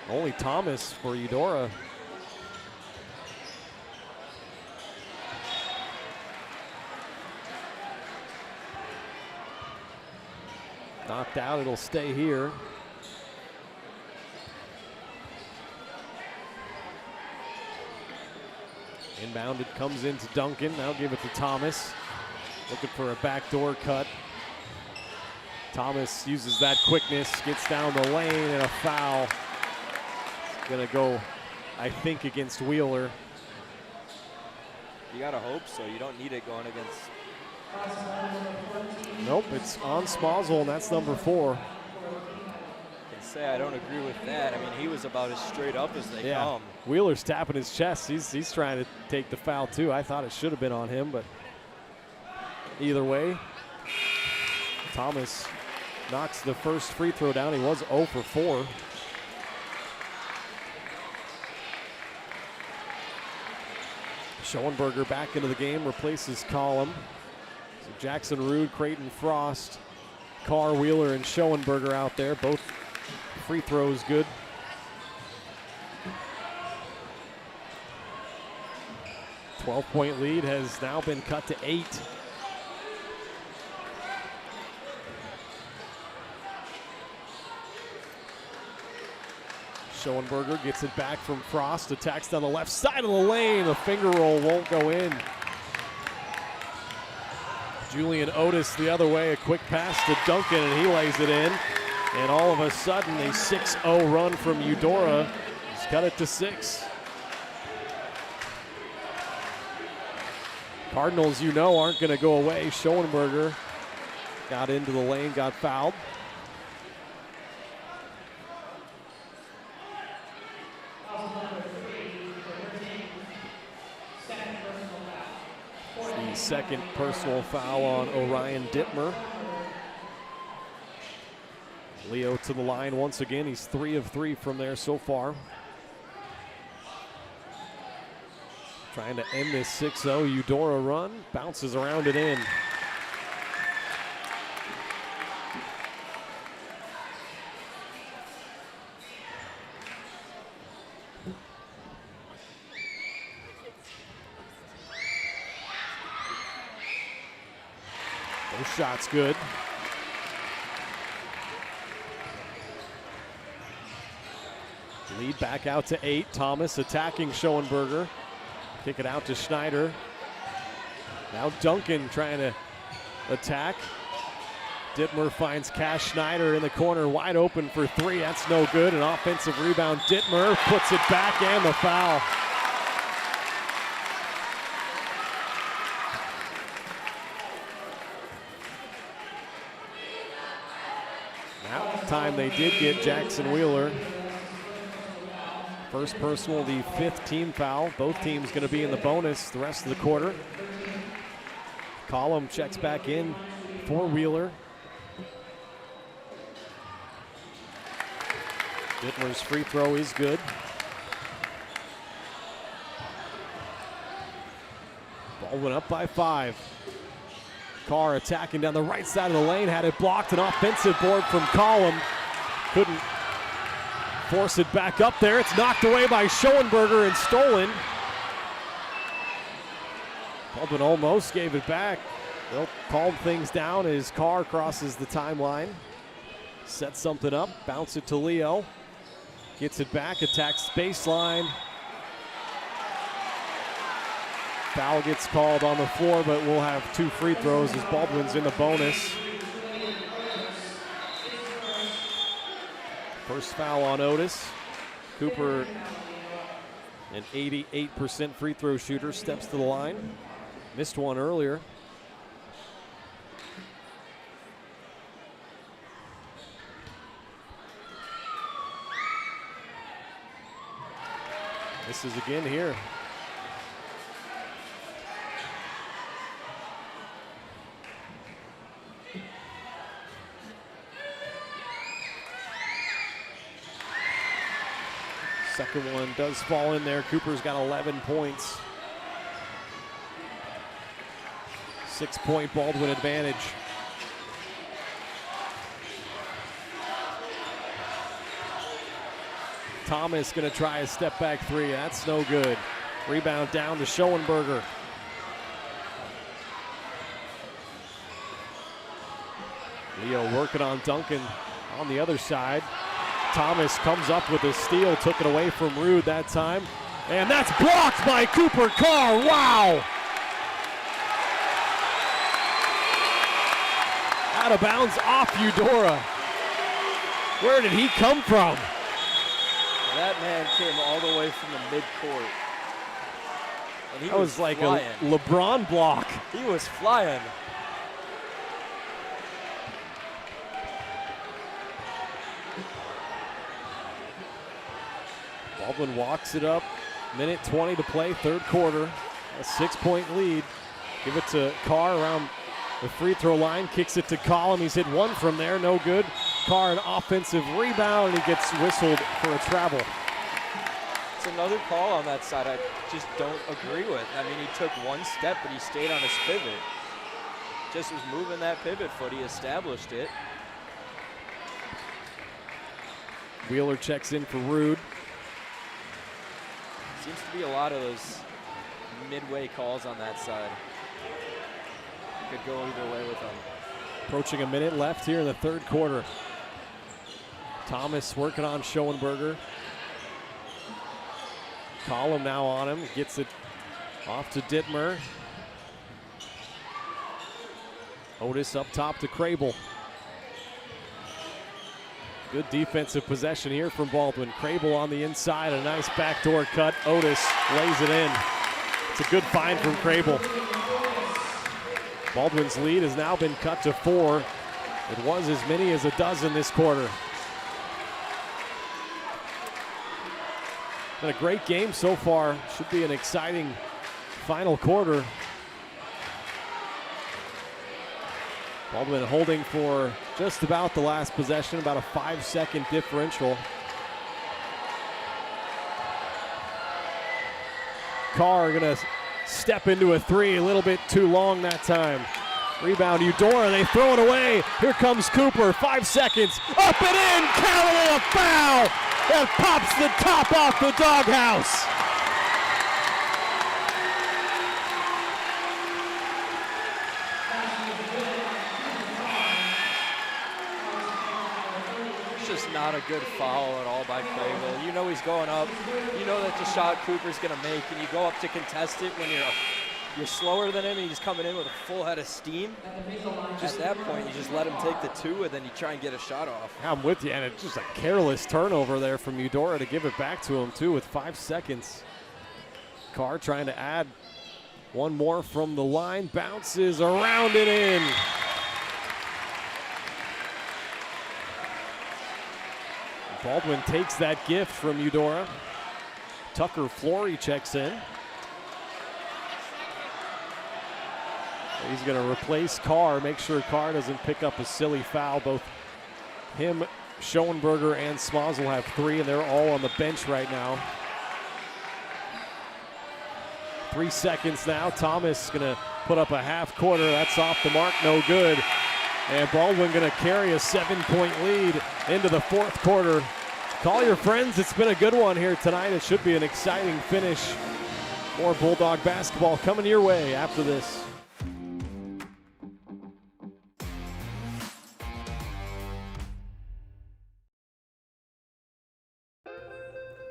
Only Thomas for Eudora. Knocked out, it'll stay here. Inbound, it comes into Duncan. Now give it to Thomas. Looking for a backdoor cut. Thomas uses that quickness, gets down the lane, and a foul. It's gonna go, I think, against Wheeler. You gotta hope so. You don't need it going against. Nope, it's on Smozzle, and that's number 4. I can say I don't agree with that. I mean, he was about as straight up as they come. Wheeler's tapping his chest. He's trying to take the foul too. I thought it should have been on him, but either way, Thomas knocks the first free throw down. He was 0 for 4. Schoenberger back into the game, replaces Collum. So Jackson Rude, Creighton Frost, Carr, Wheeler, and Schoenberger out there. Both free throws good. A 12-point lead has now been cut to 8. Schoenberger gets it back from Frost, attacks down the left side of the lane. The finger roll won't go in. Julian Otis the other way, a quick pass to Duncan, and he lays it in. And all of a sudden, a 6-0 run from Eudora. He's cut it to 6. Cardinals, you know, aren't going to go away. Schoenberger got into the lane, got fouled. The second personal foul on Orion Dittmer. Leo to the line once again. He's 3 of 3 from there so far. Trying to end this 6-0 Eudora run. Bounces around it in. Those shots good. Lead back out to 8. Thomas attacking Schoenberger. Kick it out to Schneider. Now Duncan trying to attack. Dittmer finds Cash Schneider in the corner, wide open for 3. That's no good. An offensive rebound. Dittmer puts it back, and the foul. That time they did get Jackson Wheeler. First personal, the 5th team foul. Both teams going to be in the bonus the rest of the quarter. Collum checks back in for Wheeler. Dittmer's free throw is good. Baldwin up by 5. Carr attacking down the right side of the lane, had it blocked. An offensive board from Collum. Couldn't force it back up there. It's knocked away by Schoenberger and stolen. Baldwin almost gave it back. They'll calm things down as Carr crosses the timeline. Sets something up, bounce it to Leo. Gets it back, attacks baseline. Foul gets called on the floor, but we'll have 2 free throws as Baldwin's in the bonus. First foul on Otis. Cooper, an 88% free throw shooter, steps to the line. Missed one earlier. Misses again here. Second one does fall in there. Cooper's got 11 points. 6-point Baldwin advantage. Thomas going to try a step back three. That's no good. Rebound down to Schoenberger. Leo working on Duncan on the other side. Thomas comes up with a steal, took it away from Rude that time. And that's blocked by Cooper Carr. Wow! Out of bounds off Eudora. Where did he come from? That man came all the way from the midcourt. And he That was like flying. a LeBron block. He was flying. Baldwin walks it up. Minute 20 to play, third quarter. A 6-point lead. Give it to Carr around the free throw line. Kicks it to Collum. He's hit one from there, no good. Carr an offensive rebound, and he gets whistled for a travel. It's another call on that side I just don't agree with. I mean, he took one step, but he stayed on his pivot. Just was moving that pivot foot. He established it. Wheeler checks in for Rude. Seems to be a lot of those midway calls on that side. Could go either way with them. Approaching a minute left here in the third quarter. Thomas working on Schoenberger. Collum now on him, gets it off to Dittmer. Otis up top to Crable. Good defensive possession here from Baldwin. Crable on the inside, a nice backdoor cut. Otis lays it in. It's a good find from Crable. Baldwin's lead has now been cut to 4. It was as many as a dozen this quarter. Been a great game so far. Should be an exciting final quarter. Baldwin holding for just about the last possession, about a 5-second differential. Carr gonna step into a three, a little bit too long that time. Rebound Eudora, they throw it away. Here comes Cooper, 5 seconds, up and in, counted a foul that pops the top off the doghouse. Just not a good foul at all by Crable. You know he's going up. You know that's a shot Cooper's going to make, and you go up to contest it when you're slower than him and he's coming in with a full head of steam. Just at that point, you just let him take the two, and then you try and get a shot off. I'm with you, and it's just a careless turnover there from Eudora to give it back to him, too, with 5 seconds. Carr trying to add one more from the line. Bounces around and in. Baldwin takes that gift from Eudora. Tucker Flory checks in. He's going to replace Carr, make sure Carr doesn't pick up a silly foul. Both him, Schoenberger, and Smozzle have 3, and they're all on the bench right now. 3 seconds now. Thomas going to put up a half quarter. That's off the mark, no good. And Baldwin going to carry a 7-point lead into the fourth quarter. Call your friends. It's been a good one here tonight. It should be an exciting finish. More Bulldog basketball coming your way after this.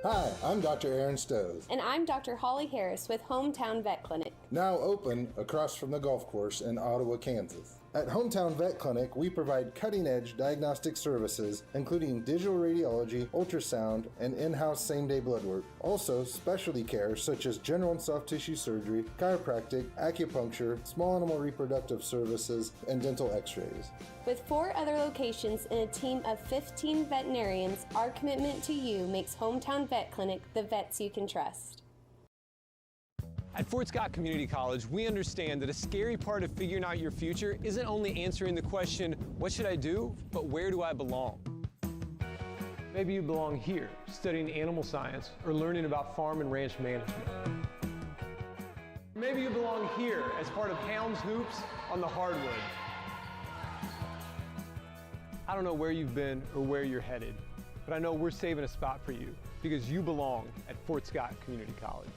Hi, I'm Dr. Aaron Stowe. And I'm Dr. Holly Harris with Hometown Vet Clinic. Now open across from the golf course in Ottawa, Kansas. At Hometown Vet Clinic, we provide cutting-edge diagnostic services, including digital radiology, ultrasound, and in-house same-day blood work. Also, specialty care such as general and soft tissue surgery, chiropractic, acupuncture, small animal reproductive services, and dental x-rays. With 4 other locations and a team of 15 veterinarians, our commitment to you makes Hometown Vet Clinic the vets you can trust. At Fort Scott Community College, we understand that a scary part of figuring out your future isn't only answering the question, what should I do, but where do I belong? Maybe you belong here, studying animal science or learning about farm and ranch management. Maybe you belong here as part of Hounds Hoops on the hardwood. I don't know where you've been or where you're headed, but I know we're saving a spot for you because you belong at Fort Scott Community College.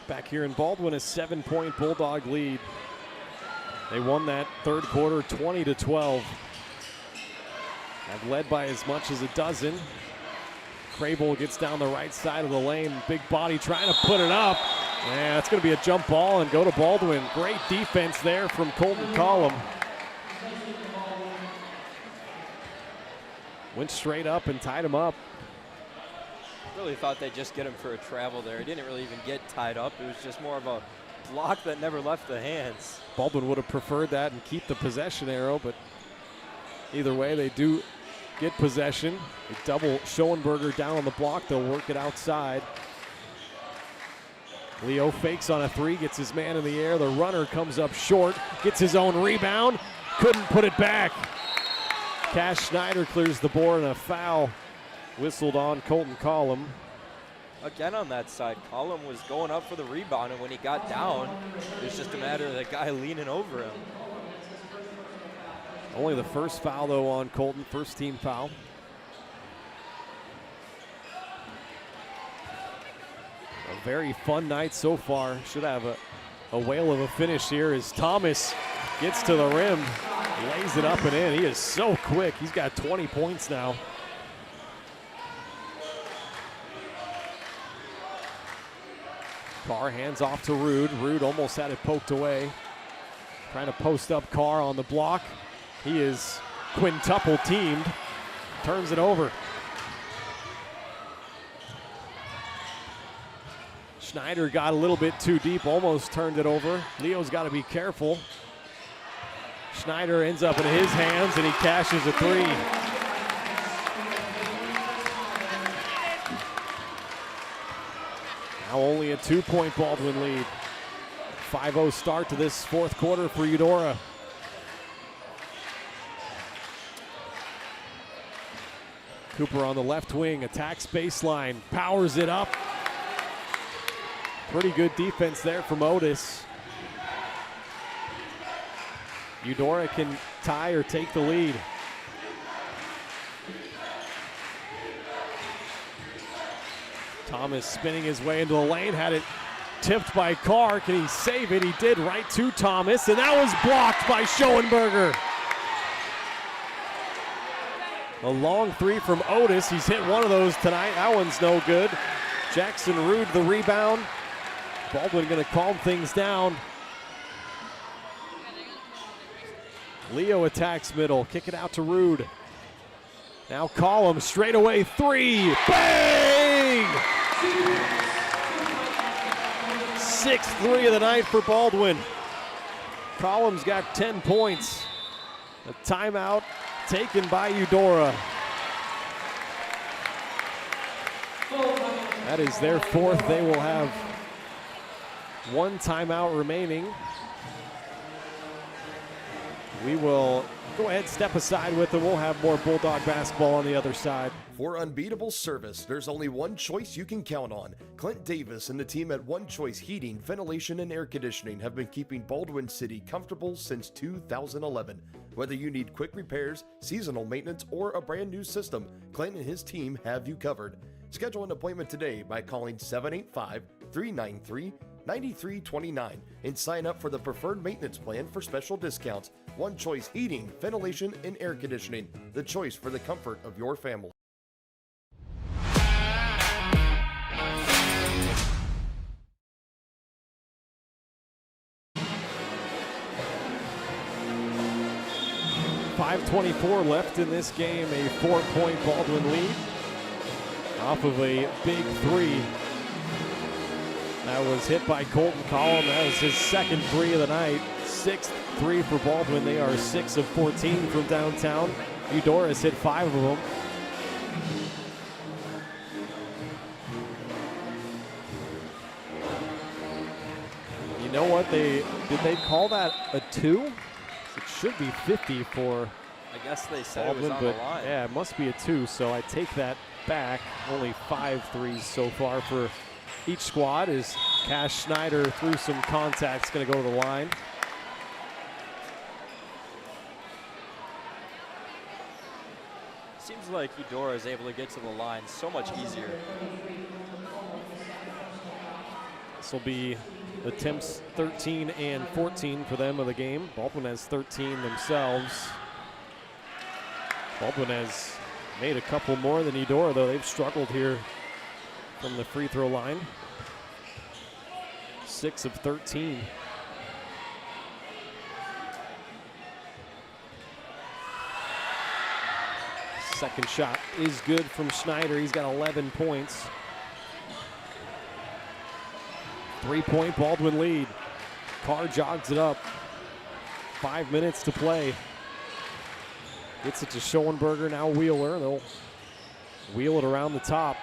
Back here in Baldwin, a 7-point Bulldog lead. They won that third quarter 20-12. Have led by as much as a dozen. Crable gets down the right side of the lane. Big body trying to put it up. Yeah, it's going to be a jump ball and go to Baldwin. Great defense there from Colton Collum. Went straight up and tied him up. Really thought they'd just get him for a travel there. He didn't really even get tied up. It was just more of a block that never left the hands. Baldwin would have preferred that and keep the possession arrow, but either way, they do get possession. They double Schoenberger down on the block. They'll work it outside. Leo fakes on a three, gets his man in the air. The runner comes up short, gets his own rebound, couldn't put it back. Cash Schneider clears the board and a foul whistled on Colton Collum. Again on that side, Collum was going up for the rebound, and when he got down, it was just a matter of the guy leaning over him. Only the first foul, though, on Colton, first team foul. A very fun night so far. Should have a whale of a finish here as Thomas gets to the rim, lays it up and in. He is so quick. He's got 20 points now. Carr hands off to Rude. Rude almost had it poked away. Trying to post up Carr on the block. He is quintuple teamed. Turns it over. Schneider got a little bit too deep, almost turned it over. Leo's got to be careful. Schneider ends up in his hands and he cashes a three. Now only a 2-point Baldwin lead. 5-0 start to this fourth quarter for Eudora. Cooper on the left wing, attacks baseline, powers it up. Pretty good defense there from Otis. Eudora can tie or take the lead. Thomas spinning his way into the lane, had it tipped by Carr. Can he save it? He did, right to Thomas, and that was blocked by Schoenberger. A long three from Otis. He's hit one of those tonight. That one's no good. Jackson Rude the rebound. Baldwin going to calm things down. Leo attacks middle. Kick it out to Rude. Now Collum straight away three. Bang! 6th three of the night for Baldwin. Collum's got 10 points. A timeout taken by Eudora. That is their fourth. They will have one timeout remaining. We will go ahead, step aside with it. We'll have more Bulldog basketball on the other side. For unbeatable service, there's only one choice you can count on. Clint Davis and the team at One Choice Heating, Ventilation, and Air Conditioning have been keeping Baldwin City comfortable since 2011. Whether you need quick repairs, seasonal maintenance, or a brand new system, Clint and his team have you covered. Schedule an appointment today by calling 785-393-9329 and sign up for the preferred maintenance plan for special discounts. One Choice Heating, Ventilation, and Air Conditioning, the choice for the comfort of your family. .524 left in this game, a 4-point Baldwin lead off of a big three. That was hit by Colton Collum. That was his second three of the night. 6th three for Baldwin. They are 6 of 14 from downtown. Eudora's hit 5 of them. You know what? Did they call that a 2? It should be 50 for I guess they said Baldwin, it was on but the line. yeah, it must be a 2, so I take that back. Only 5 threes so far for each squad as Cash Schneider through some contacts going to go to the line. Seems like Eudora is able to get to the line so much easier. This will be attempts 13 and 14 for them of the game. Baldwin has 13 themselves. Baldwin has made a couple more than Eudora, though they've struggled here from the free throw line. 6 of 13. Second shot is good from Schneider. He's got 11 points. 3-point Baldwin lead. Carr jogs it up. 5 minutes to play. Gets it to Schoenberger, now Wheeler. They'll wheel it around the top.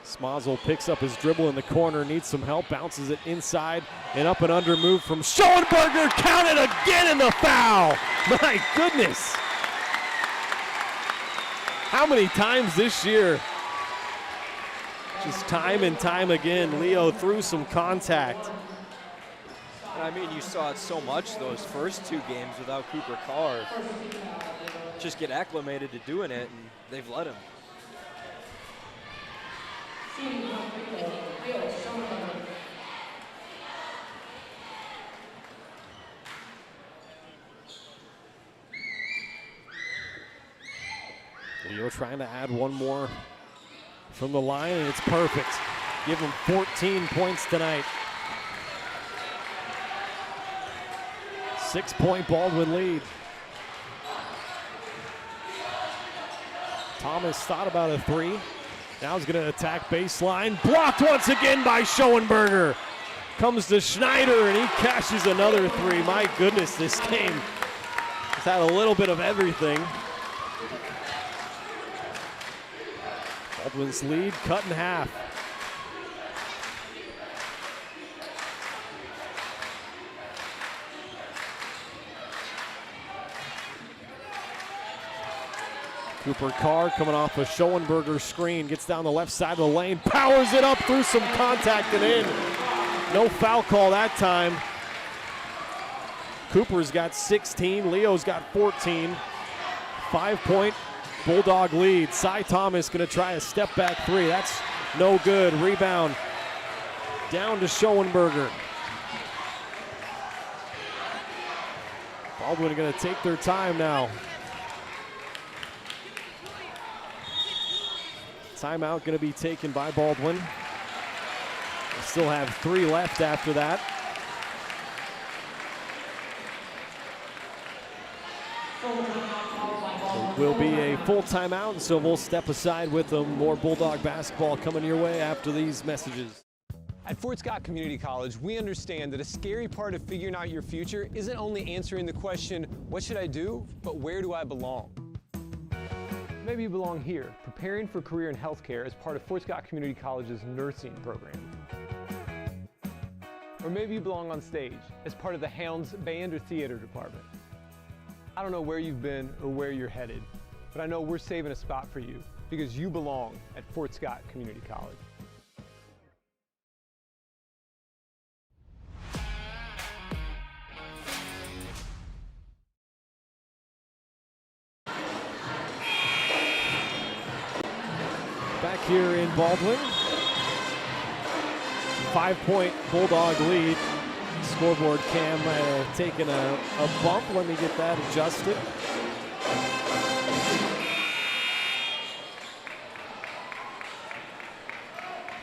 Smazel picks up his dribble in the corner, needs some help, bounces it inside, and up and under move from Schoenberger, counted again in the foul. My goodness. How many times this year? Just time and time again, Leo threw some contact. I mean, you saw it so much those first 2 games without Cooper Carr. Just get acclimated to doing it, and they've let him. Leo trying to add one more from the line, and it's perfect. Give him 14 points tonight. 6-point Baldwin lead. Thomas thought about a 3. Now he's going to attack baseline. Blocked once again by Schoenberger. Comes to Schneider, and he cashes another 3. My goodness, this game has had a little bit of everything. Baldwin's lead cut in half. Cooper Carr coming off a Schoenberger screen, gets down the left side of the lane, powers it up through some contact and in. No foul call that time. Cooper's got 16, Leo's got 14. 5-point Bulldog lead. Cy Thomas gonna try a step back 3. That's no good. Rebound down to Schoenberger. Baldwin gonna take their time now. Timeout going to be taken by Baldwin. They still have 3 left after that. It will be a full timeout, so we'll step aside with them. More Bulldog basketball coming your way after these messages. At Fort Scott Community College, we understand that a scary part of figuring out your future isn't only answering the question, what should I do, but where do I belong? Maybe you belong here, preparing for a career in healthcare as part of Fort Scott Community College's nursing program. Or maybe you belong on stage as part of the Hounds band or theater department. I don't know where you've been or where you're headed, but I know we're saving a spot for you because you belong at Fort Scott Community College. Back here in Baldwin. 5-point Bulldog lead. Scoreboard cam taking a bump. Let me get that adjusted.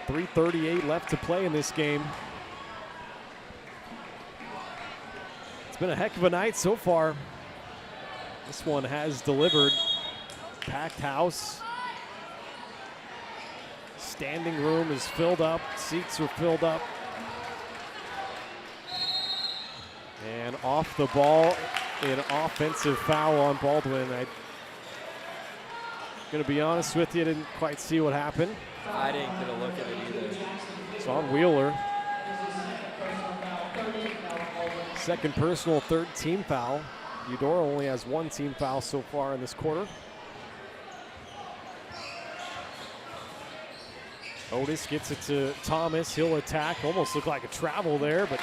.338 left to play in this game. It's been a heck of a night so far. This one has delivered. Packed house. Standing room is filled up. Seats are filled up. And off the ball, an offensive foul on Baldwin. Going to be honest with you, didn't quite see what happened. I didn't get a look at it either. It's on Wheeler. Second personal, third team foul. Eudora only has one team foul so far in this quarter. Otis gets it to Thomas. He'll attack. Almost looked like a travel there, but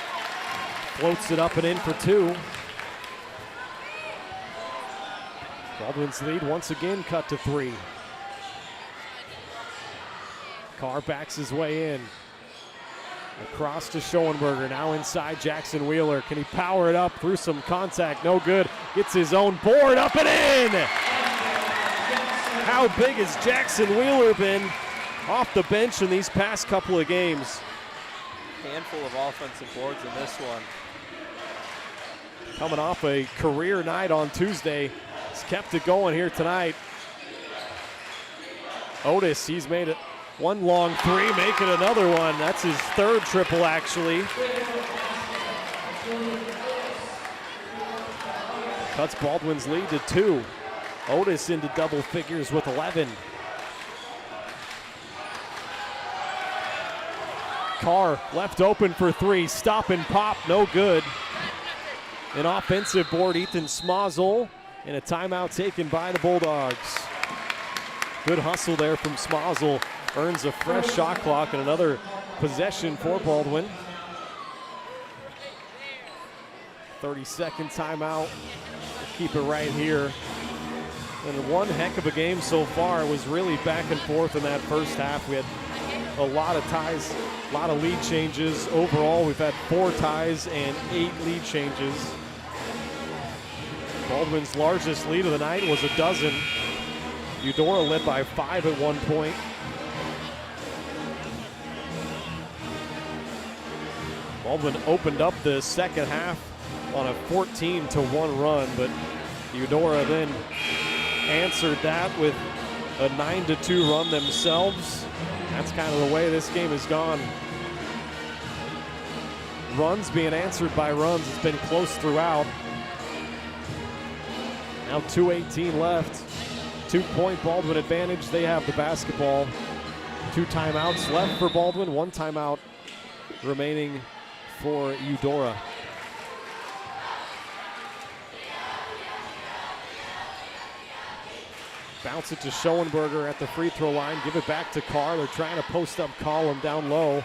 floats it up and in for two. Baldwin's lead once again cut to 3. Carr backs his way in. Across to Schoenberger, now inside Jackson Wheeler. Can he power it up through some contact? No good. Gets his own board up and in! How big has Jackson Wheeler been off the bench in these past couple of games? Handful of offensive boards in this one. Coming off a career night on Tuesday. He's kept it going here tonight. Otis, he's made it one long three, making another one. That's his third triple, actually. Cuts Baldwin's lead to 2. Otis into double figures with 11. Carr left open for 3. Stop and pop, no good. An offensive board, Ethan Smazel, and a timeout taken by the Bulldogs. Good hustle there from Smazel. Earns a fresh shot clock and another possession for Baldwin. 30-second timeout. We'll keep it right here. And one heck of a game so far. It was really back and forth in that first half. We had a lot of ties, a lot of lead changes. Overall, we've had 4 ties and 8 lead changes. Baldwin's largest lead of the night was 12. Eudora led by 5 at one point. Baldwin opened up the second half on a 14-1 run, but Eudora then answered that with a 9-2 run themselves. That's kind of the way this game has gone. Runs being answered by runs. It's been close throughout. Now 2:18 left. 2-point Baldwin advantage. They have the basketball. 2 timeouts left for Baldwin. 1 timeout remaining for Eudora. Bounce it to Schoenberger at the free throw line. Give it back to Carr. They're trying to post up Collum down low.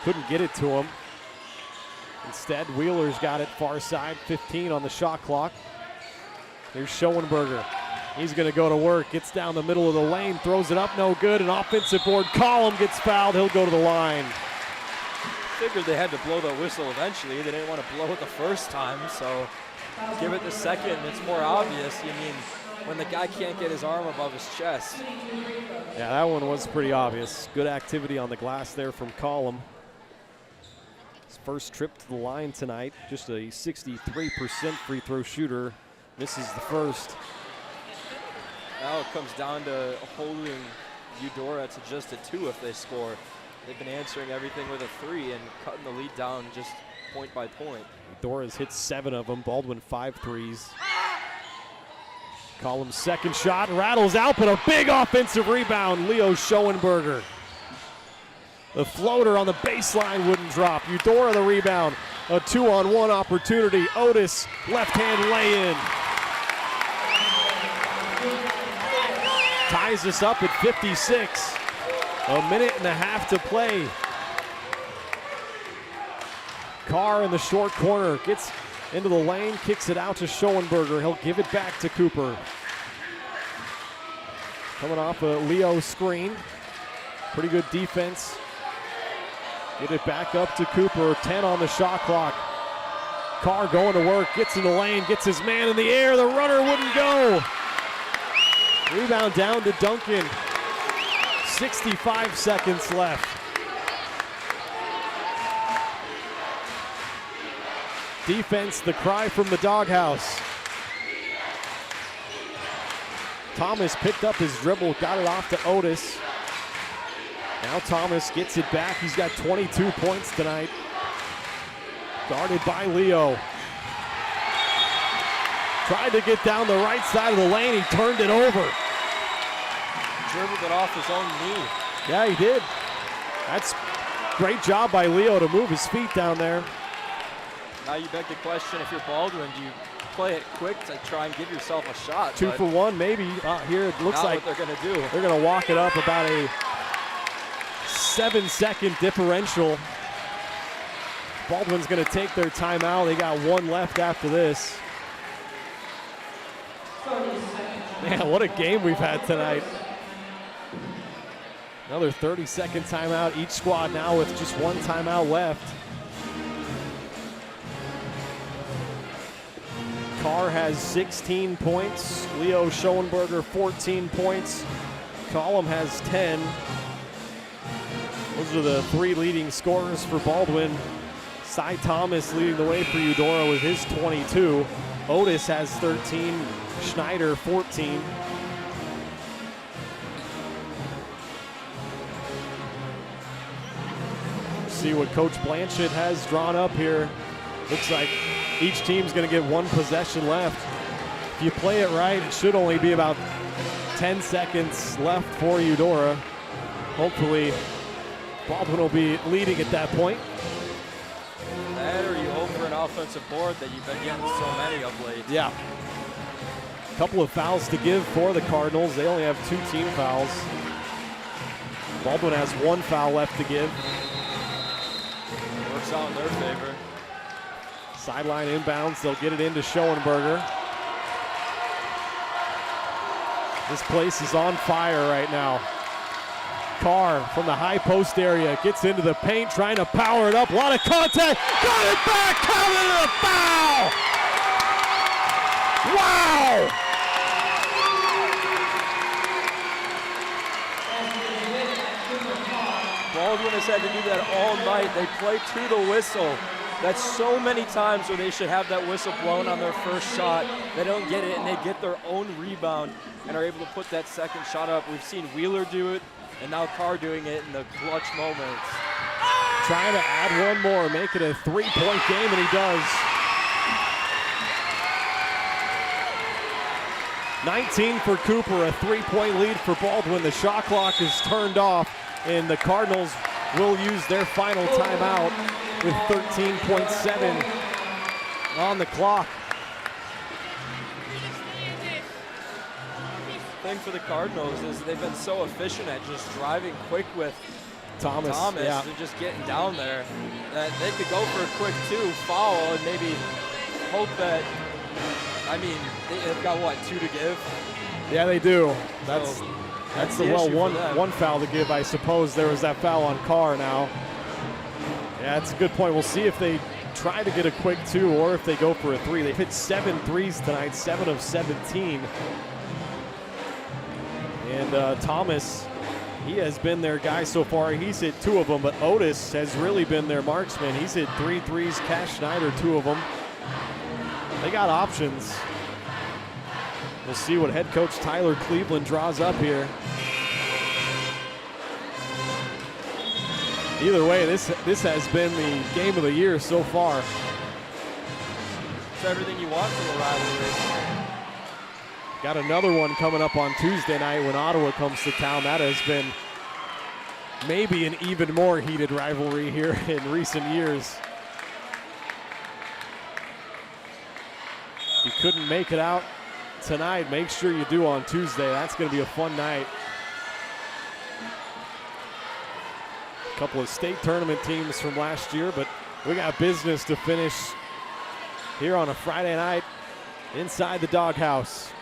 Couldn't get it to him. Instead, Wheeler's got it far side. 15 on the shot clock. Here's Schoenberger. He's going to go to work. Gets down the middle of the lane. Throws it up. No good. An offensive board. Collum gets fouled. He'll go to the line. Figured they had to blow the whistle eventually. They didn't want to blow it the first time, so give it the second. It's more obvious. You mean, when the guy can't get his arm above his chest. Yeah, that one was pretty obvious. Good activity on the glass there from Collum. His first trip to the line tonight. Just a 63% free throw shooter. Misses the first. Now it comes down to holding Eudora to just a 2 if they score. They've been answering everything with a 3 and cutting the lead down just point by point. Eudora's hit 7 of them. Baldwin 5 threes. Collum's second shot rattles out, but a big offensive rebound. Leo Schoenberger. The floater on the baseline wouldn't drop. Eudora the rebound. A 2-on-1 opportunity. Otis, left hand lay-in. Ties us up at 56. A minute and a half to play. Carr in the short corner gets into the lane, kicks it out to Schoenberger. He'll give it back to Cooper. Coming off a Leo screen. Pretty good defense. Get it back up to Cooper. 10 on the shot clock. Carr going to work, gets in the lane, gets his man in the air. The runner wouldn't go. Rebound down to Duncan. 65 seconds left. Defense, the cry from the doghouse. Thomas picked up his dribble, got it off to Otis. Now Thomas gets it back. He's got 22 points tonight. Guarded by Leo. Tried to get down the right side of the lane. He turned it over. dribbled it off his own knee. Yeah, he did. That's great job by Leo to move his feet down there. Now you beg the question, if you're Baldwin, do you play it quick to try and give yourself a shot? 2 for 1, maybe. Here it looks like what they're going to do. They're going to walk it up about a 7-second differential. Baldwin's going to take their timeout. They got 1 left after this. Man, what a game we've had tonight. Another 30-second timeout. Each squad now with just 1 timeout left. Carr has 16 points. Leo Schoenberger 14 points. Collum has 10. Those are the 3 leading scorers for Baldwin. Cy Thomas leading the way for Eudora with his 22. Otis has 13. Schneider 14. See what Coach Blanchett has drawn up here. Looks like each team's going to get 1 possession left. If you play it right, it should only be about 10 seconds left for Eudora. Hopefully, Baldwin will be leading at that point. That or you hope for an offensive board that you've been getting so many of late. Yeah. A couple of fouls to give for the Cardinals. They only have 2 team fouls. Baldwin has 1 foul left to give. Works out in their favor. Sideline inbounds, they'll get it into Schoenberger. This place is on fire right now. Carr from the high post area gets into the paint, trying to power it up. A lot of contact, got it back, counted a foul! Wow! Baldwin has had to do that all night. They play to the whistle. That's so many times where they should have that whistle blown on their first shot. They don't get it, and they get their own rebound and are able to put that second shot up. We've seen Wheeler do it, and now Carr doing it in the clutch moments. Trying to add 1 more, make it a 3-point game, and he does. 19 for Cooper, a 3-point lead for Baldwin. The shot clock is turned off, and the Cardinals will use their final timeout with 13.7 on the clock. The thing for the Cardinals is they've been so efficient at just driving quick with Thomas yeah. And just getting down there that they could go for a quick 2, foul, and maybe hope that, I mean, they've got, what, 2 to give? Yeah, they do. That's the one foul to give, I suppose. There was that foul on Carr now. Yeah, that's a good point. We'll see if they try to get a quick 2 or if they go for a 3. They've hit 7 threes tonight, 7 of 17. And Thomas, he has been their guy so far. He's hit 2 of them, but Otis has really been their marksman. He's hit 3 threes. Cash Schneider, 2 of them. They got options. We'll see what head coach Tyler Cleveland draws up here. Either way, this has been the game of the year so far. It's everything you want from a rivalry. Got another one coming up on Tuesday night when Ottawa comes to town. That has been maybe an even more heated rivalry here in recent years. If you couldn't make it out tonight, make sure you do on Tuesday. That's going to be a fun night. A couple of state tournament teams from last year, but we got business to finish here on a Friday night inside the Doghouse.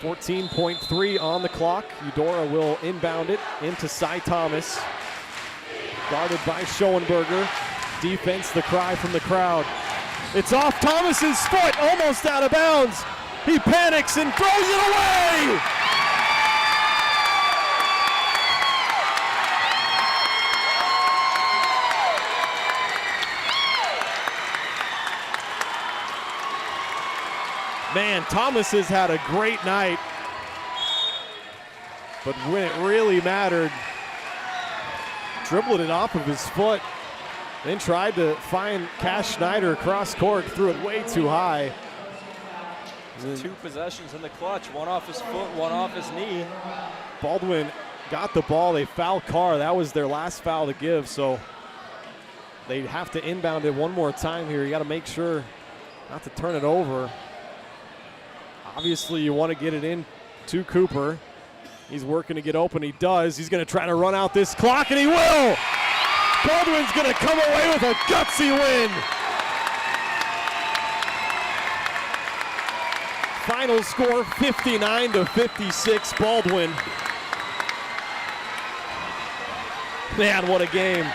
14.3 on the clock. Eudora will inbound it into Cy Thomas. Guarded by Schoenberger. Defense, the cry from the crowd. It's off Thomas's foot, almost out of bounds. He panics and throws it away. Man, Thomas has had a great night, but when it really mattered, dribbled it off of his foot, then tried to find Cash Schneider across court, threw it way too high. 2 possessions in the clutch, one off his foot, one off his knee. Baldwin got the ball. They fouled Carr. That was their last foul to give, so they have to inbound it one more time here. You got to make sure not to turn it over. Obviously, you want to get it in to Cooper. He's working to get open. He does. He's going to try to run out this clock, and he will. Baldwin's going to come away with a gutsy win. Final score 59-56. Baldwin. Man, what a game.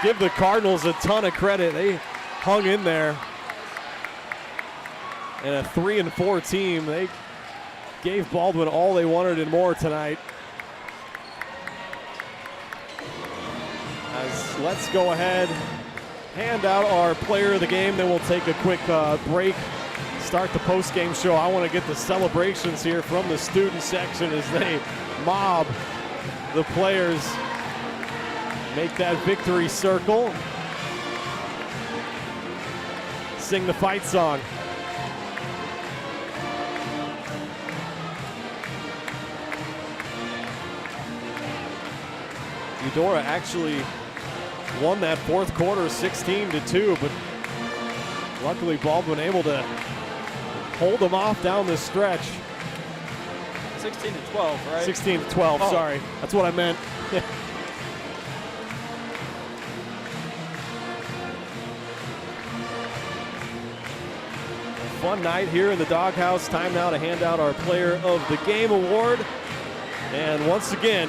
Give the Cardinals a ton of credit. They hung in there. And a 3-4 team. They gave Baldwin all they wanted and more tonight. As let's go ahead, hand out our player of the game, then we'll take a quick break. Start the post-game show. I want to get the celebrations here from the student section as they mob the players. Make that victory circle. Sing the fight song. Eudora actually won that fourth quarter 16-2, but luckily Baldwin able to hold them off down the stretch. 16-12, right? 16-12, sorry. That's what I meant. Fun night here in the Doghouse. Time now to hand out our Player of the Game award. And once again,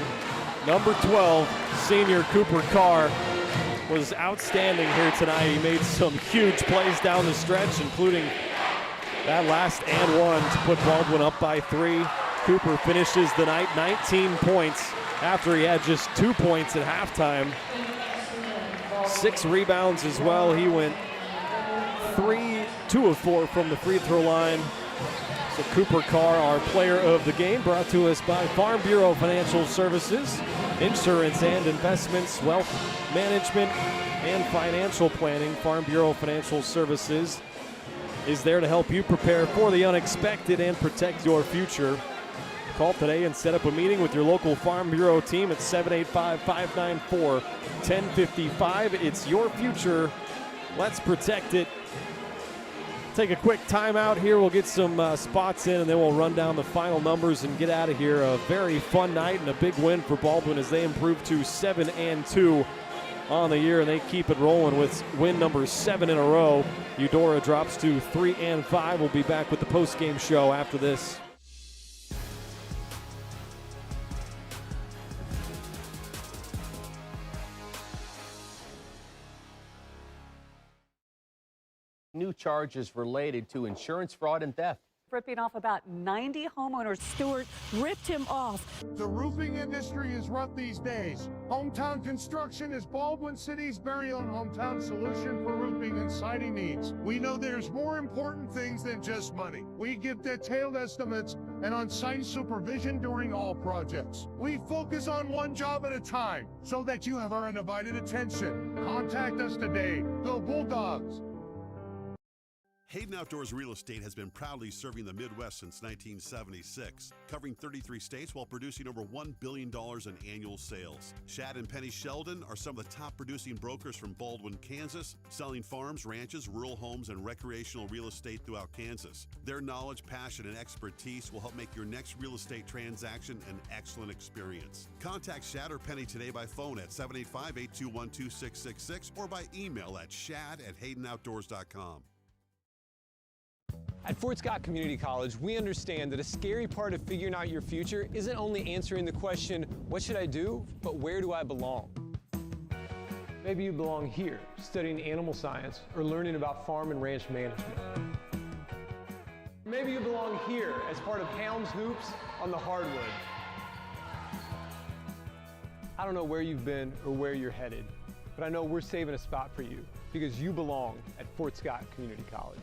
number 12, senior Cooper Carr, was outstanding here tonight. He made some huge plays down the stretch, including that last and one to put Baldwin up by 3. Cooper finishes the night 19 points after he had just 2 points at halftime. 6 rebounds as well. He went 2 of 4 from the free throw line. So Cooper Carr, our Player of the Game, brought to us by Farm Bureau Financial Services, insurance and investments, wealth management, and financial planning. Farm Bureau Financial Services is there to help you prepare for the unexpected and protect your future. Call today and set up a meeting with your local Farm Bureau team at 785-594-1055. It's your future. Let's protect it. Take a quick timeout here. We'll get some spots in, and then we'll run down the final numbers and get out of here. A very fun night and a big win for Baldwin as they improve to 7-2 on the year, and they keep it rolling with win number 7 in a row. Eudora drops to 3-5. We'll be back with the post-game show after this. New charges related to insurance fraud and theft. Ripping off about 90 homeowners. Stewart ripped him off. The roofing industry is rough these days. Hometown Construction is Baldwin City's very own hometown solution for roofing and siding needs. We know there's more important things than just money. We give detailed estimates and on-site supervision during all projects. We focus on one job at a time so that you have our undivided attention. Contact us today. Go Bulldogs! Hayden Outdoors Real Estate has been proudly serving the Midwest since 1976, covering 33 states while producing over $1 billion in annual sales. Shad and Penny Sheldon are some of the top producing brokers from Baldwin, Kansas, selling farms, ranches, rural homes, and recreational real estate throughout Kansas. Their knowledge, passion, and expertise will help make your next real estate transaction an excellent experience. Contact Shad or Penny today by phone at 785-821-2666 or by email at shad@haydenoutdoors.com. At Fort Scott Community College, we understand that a scary part of figuring out your future isn't only answering the question, what should I do, but where do I belong? Maybe you belong here, studying animal science or learning about farm and ranch management. Maybe you belong here as part of Helms Hoops on the hardwood. I don't know where you've been or where you're headed, but I know we're saving a spot for you because you belong at Fort Scott Community College.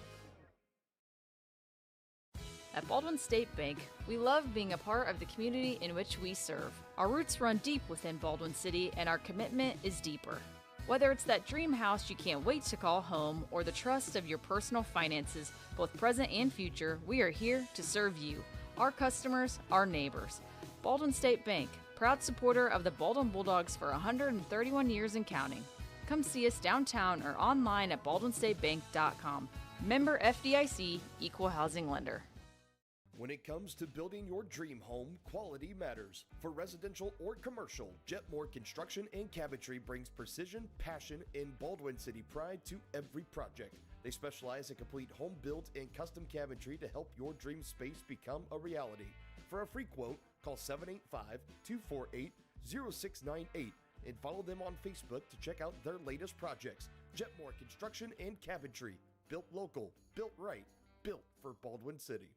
At Baldwin State Bank, we love being a part of the community in which we serve. Our roots run deep within Baldwin City, and our commitment is deeper. Whether it's that dream house you can't wait to call home or the trust of your personal finances, both present and future, we are here to serve you, our customers, our neighbors. Baldwin State Bank, proud supporter of the Baldwin Bulldogs for 131 years and counting. Come see us downtown or online at baldwinstatebank.com. Member FDIC, Equal Housing Lender. When it comes to building your dream home, quality matters. For residential or commercial, Jetmore Construction and Cabinetry brings precision, passion, and Baldwin City pride to every project. They specialize in complete home build and custom cabinetry to help your dream space become a reality. For a free quote, call 785-248-0698 and follow them on Facebook to check out their latest projects. Jetmore Construction and Cabinetry. Built local, built right, built for Baldwin City.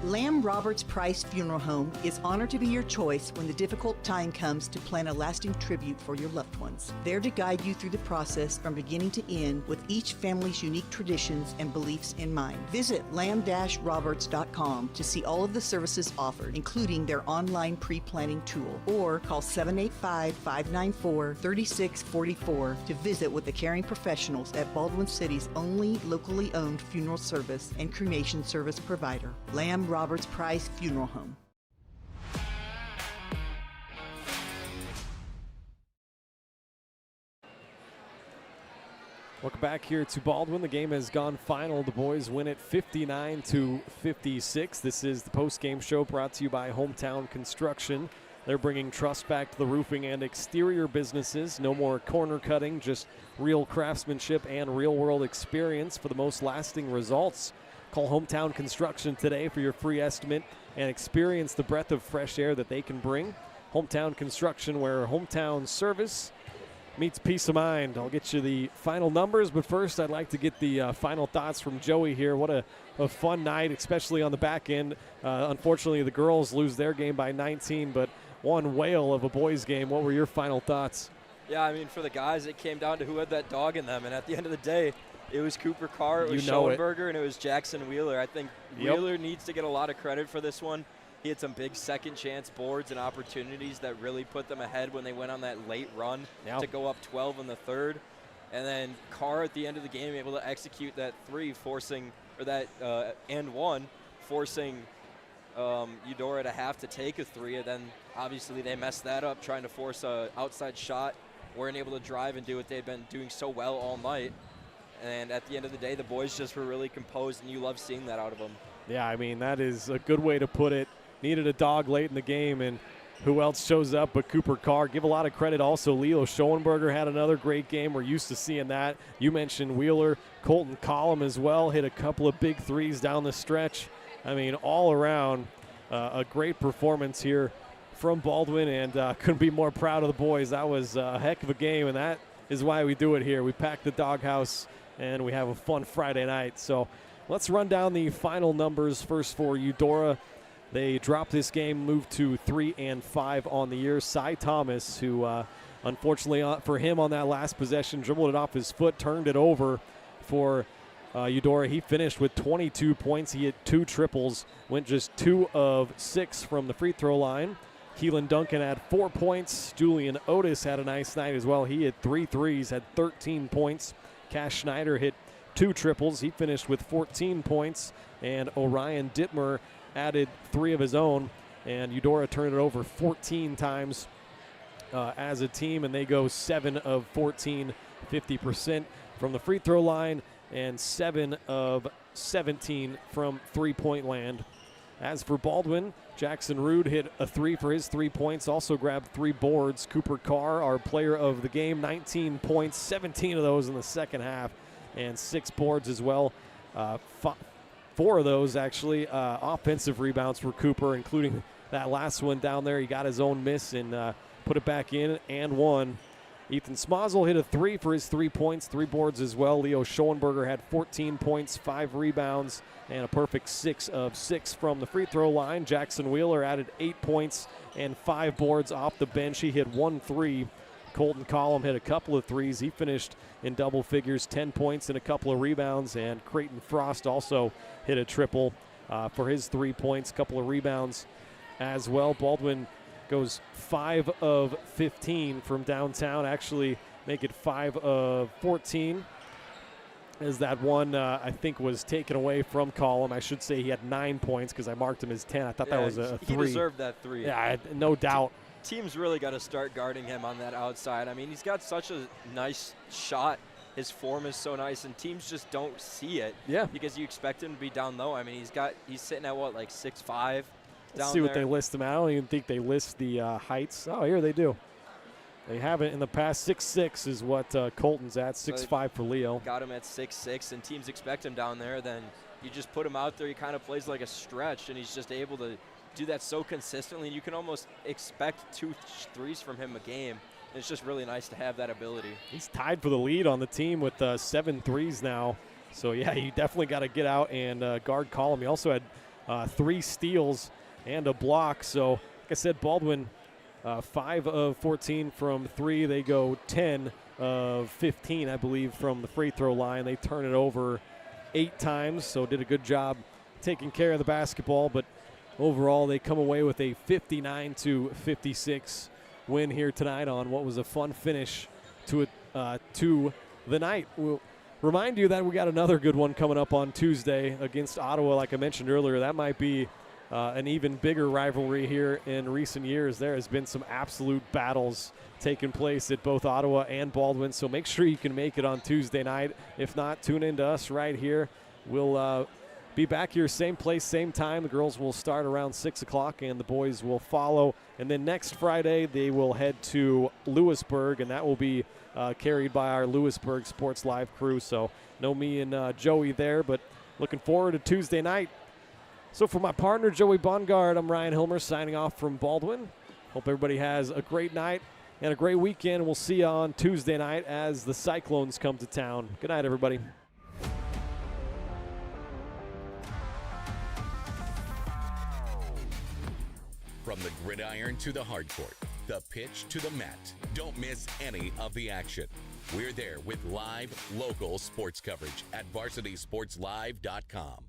Lamb Roberts Price Funeral Home is honored to be your choice when the difficult time comes to plan a lasting tribute for your loved ones. There to guide you through the process from beginning to end with each family's unique traditions and beliefs in mind. Visit lamb-roberts.com to see all of the services offered, including their online pre-planning tool, or call 785-594-3644 to visit with the caring professionals at Baldwin City's only locally owned funeral service and cremation service provider. Lamb Roberts Price Funeral Home. Welcome back here to Baldwin. The game has gone final. The boys win it 59-56. This is the post-game show brought to you by Hometown Construction. They're bringing trust back to the roofing and exterior businesses. No more corner cutting, just real craftsmanship and real-world experience for the most lasting results. Call Hometown Construction today for your free estimate and experience the breath of fresh air that they can bring. Hometown Construction, where hometown service meets peace of mind. I'll get you the final numbers, but first I'd like to get the final thoughts from Joey here. What a fun night, especially on the back end. Unfortunately, the girls lose their game by 19, but one whale of a boys game. What were your final thoughts? Yeah, I mean, for the guys, it came down to who had that dog in them, and at the end of the day, it was Cooper Carr, it was Schoenberger, and it was Jackson Wheeler. I think Wheeler needs to get a lot of credit for this one. He had some big second chance boards and opportunities that really put them ahead when they went on that late run to go up 12 in the third. And then Carr at the end of the game able to execute that three, forcing, or that and one, forcing Eudora to have to take a three. And then obviously they messed that up, trying to force an outside shot. Weren't able to drive and do what they've been doing so well all night. And at the end of the day, the boys just were really composed, and you love seeing that out of them. Yeah, I mean, that is a good way to put it. Needed a dog late in the game, and who else shows up but Cooper Carr? Give a lot of credit also. Leo Schoenberger had another great game. We're used to seeing that. You mentioned Wheeler. Colton Collum as well hit a couple of big threes down the stretch. I mean, all around, a great performance here from Baldwin, and couldn't be more proud of the boys. That was a heck of a game, and that is why we do it here. We pack the doghouse, and we have a fun Friday night. So let's run down the final numbers first for Eudora. They dropped this game, moved to 3-5 on the year. Cy Thomas, who unfortunately for him on that last possession, dribbled it off his foot, turned it over for Eudora. He finished with 22 points. He hit 2 triples, went just 2 of 6 from the free throw line. Keelan Duncan had 4 points. Julian Otis had a nice night as well. He hit 3 threes, had 13 points. Cash Schneider hit 2 triples. He finished with 14 points. And Orion Dittmer added 3 of his own. And Eudora turned it over 14 times as a team. And they go 7 of 14, 50% from the free throw line. And 7 of 17 from three-point land. As for Baldwin, Jackson Rude hit a 3 for his 3 points, also grabbed 3 boards. Cooper Carr, our player of the game, 19 points, 17 of those in the second half, and 6 boards as well. 4 of those, actually, offensive rebounds for Cooper, including that last one down there. He got his own miss and put it back in and won. Ethan Smozzle hit a 3 for his 3 points, 3 boards as well. Leo Schoenberger had 14 points, 5 rebounds, and a perfect 6 of 6 from the free throw line. Jackson Wheeler added 8 points and 5 boards off the bench. He hit 1 3. Colton Collum hit a couple of threes. He finished in double figures, 10 points and a couple of rebounds. And Creighton Frost also hit a triple for his 3 points, couple of rebounds as well. Baldwin goes 5 of 15 from downtown. Actually, make it 5 of 14. As that one, I think, was taken away from Colum. I should say he had 9 points because I marked him as 10. I thought that was a 3. He deserved that 3. Yeah, no doubt. Team's really got to start guarding him on that outside. I mean, he's got such a nice shot. His form is so nice, and teams just don't see it. Yeah. Because you expect him to be down low. I mean, he's sitting at, what, like 6'5" down Let's see there. what they list him at. I don't even think they list the heights. Oh, here they do. They haven't in the past. 6'6" is what Colton's at. 6'5" for Leo. Got him at 6'6", and teams expect him down there. Then you just put him out there. He kind of plays like a stretch, and he's just able to do that so consistently. You can almost expect 2 threes from him a game. And it's just really nice to have that ability. He's tied for the lead on the team with 7 threes now. So, yeah, you definitely got to get out and guard Colum. He also had 3 steals and a block. So, like I said, Baldwin, 5 of 14 from 3. They go 10 of 15, I believe, from the free throw line. They turn it over 8 times, so did a good job taking care of the basketball. But overall, they come away with a 59-56 win here tonight on what was a fun finish to the night. We'll remind you that we got another good one coming up on Tuesday against Ottawa. Like I mentioned earlier, that might be an even bigger rivalry here in recent years. There has been some absolute battles taking place at both Ottawa and Baldwin, so make sure you can make it on Tuesday night. If not, tune in to us right here. We'll be back here same place, same time. The girls will start around 6 o'clock, and the boys will follow. And then next Friday, they will head to Lewisburg, and that will be carried by our Lewisburg Sports Live crew. So no me and Joey there, but looking forward to Tuesday night. So for my partner, Joey Bongard, I'm Ryan Hilmer signing off from Baldwin. Hope everybody has a great night and a great weekend. We'll see you on Tuesday night as the Cyclones come to town. Good night, everybody. From the gridiron to the hardcourt, the pitch to the mat, don't miss any of the action. We're there with live, local sports coverage at VarsitySportsLive.com.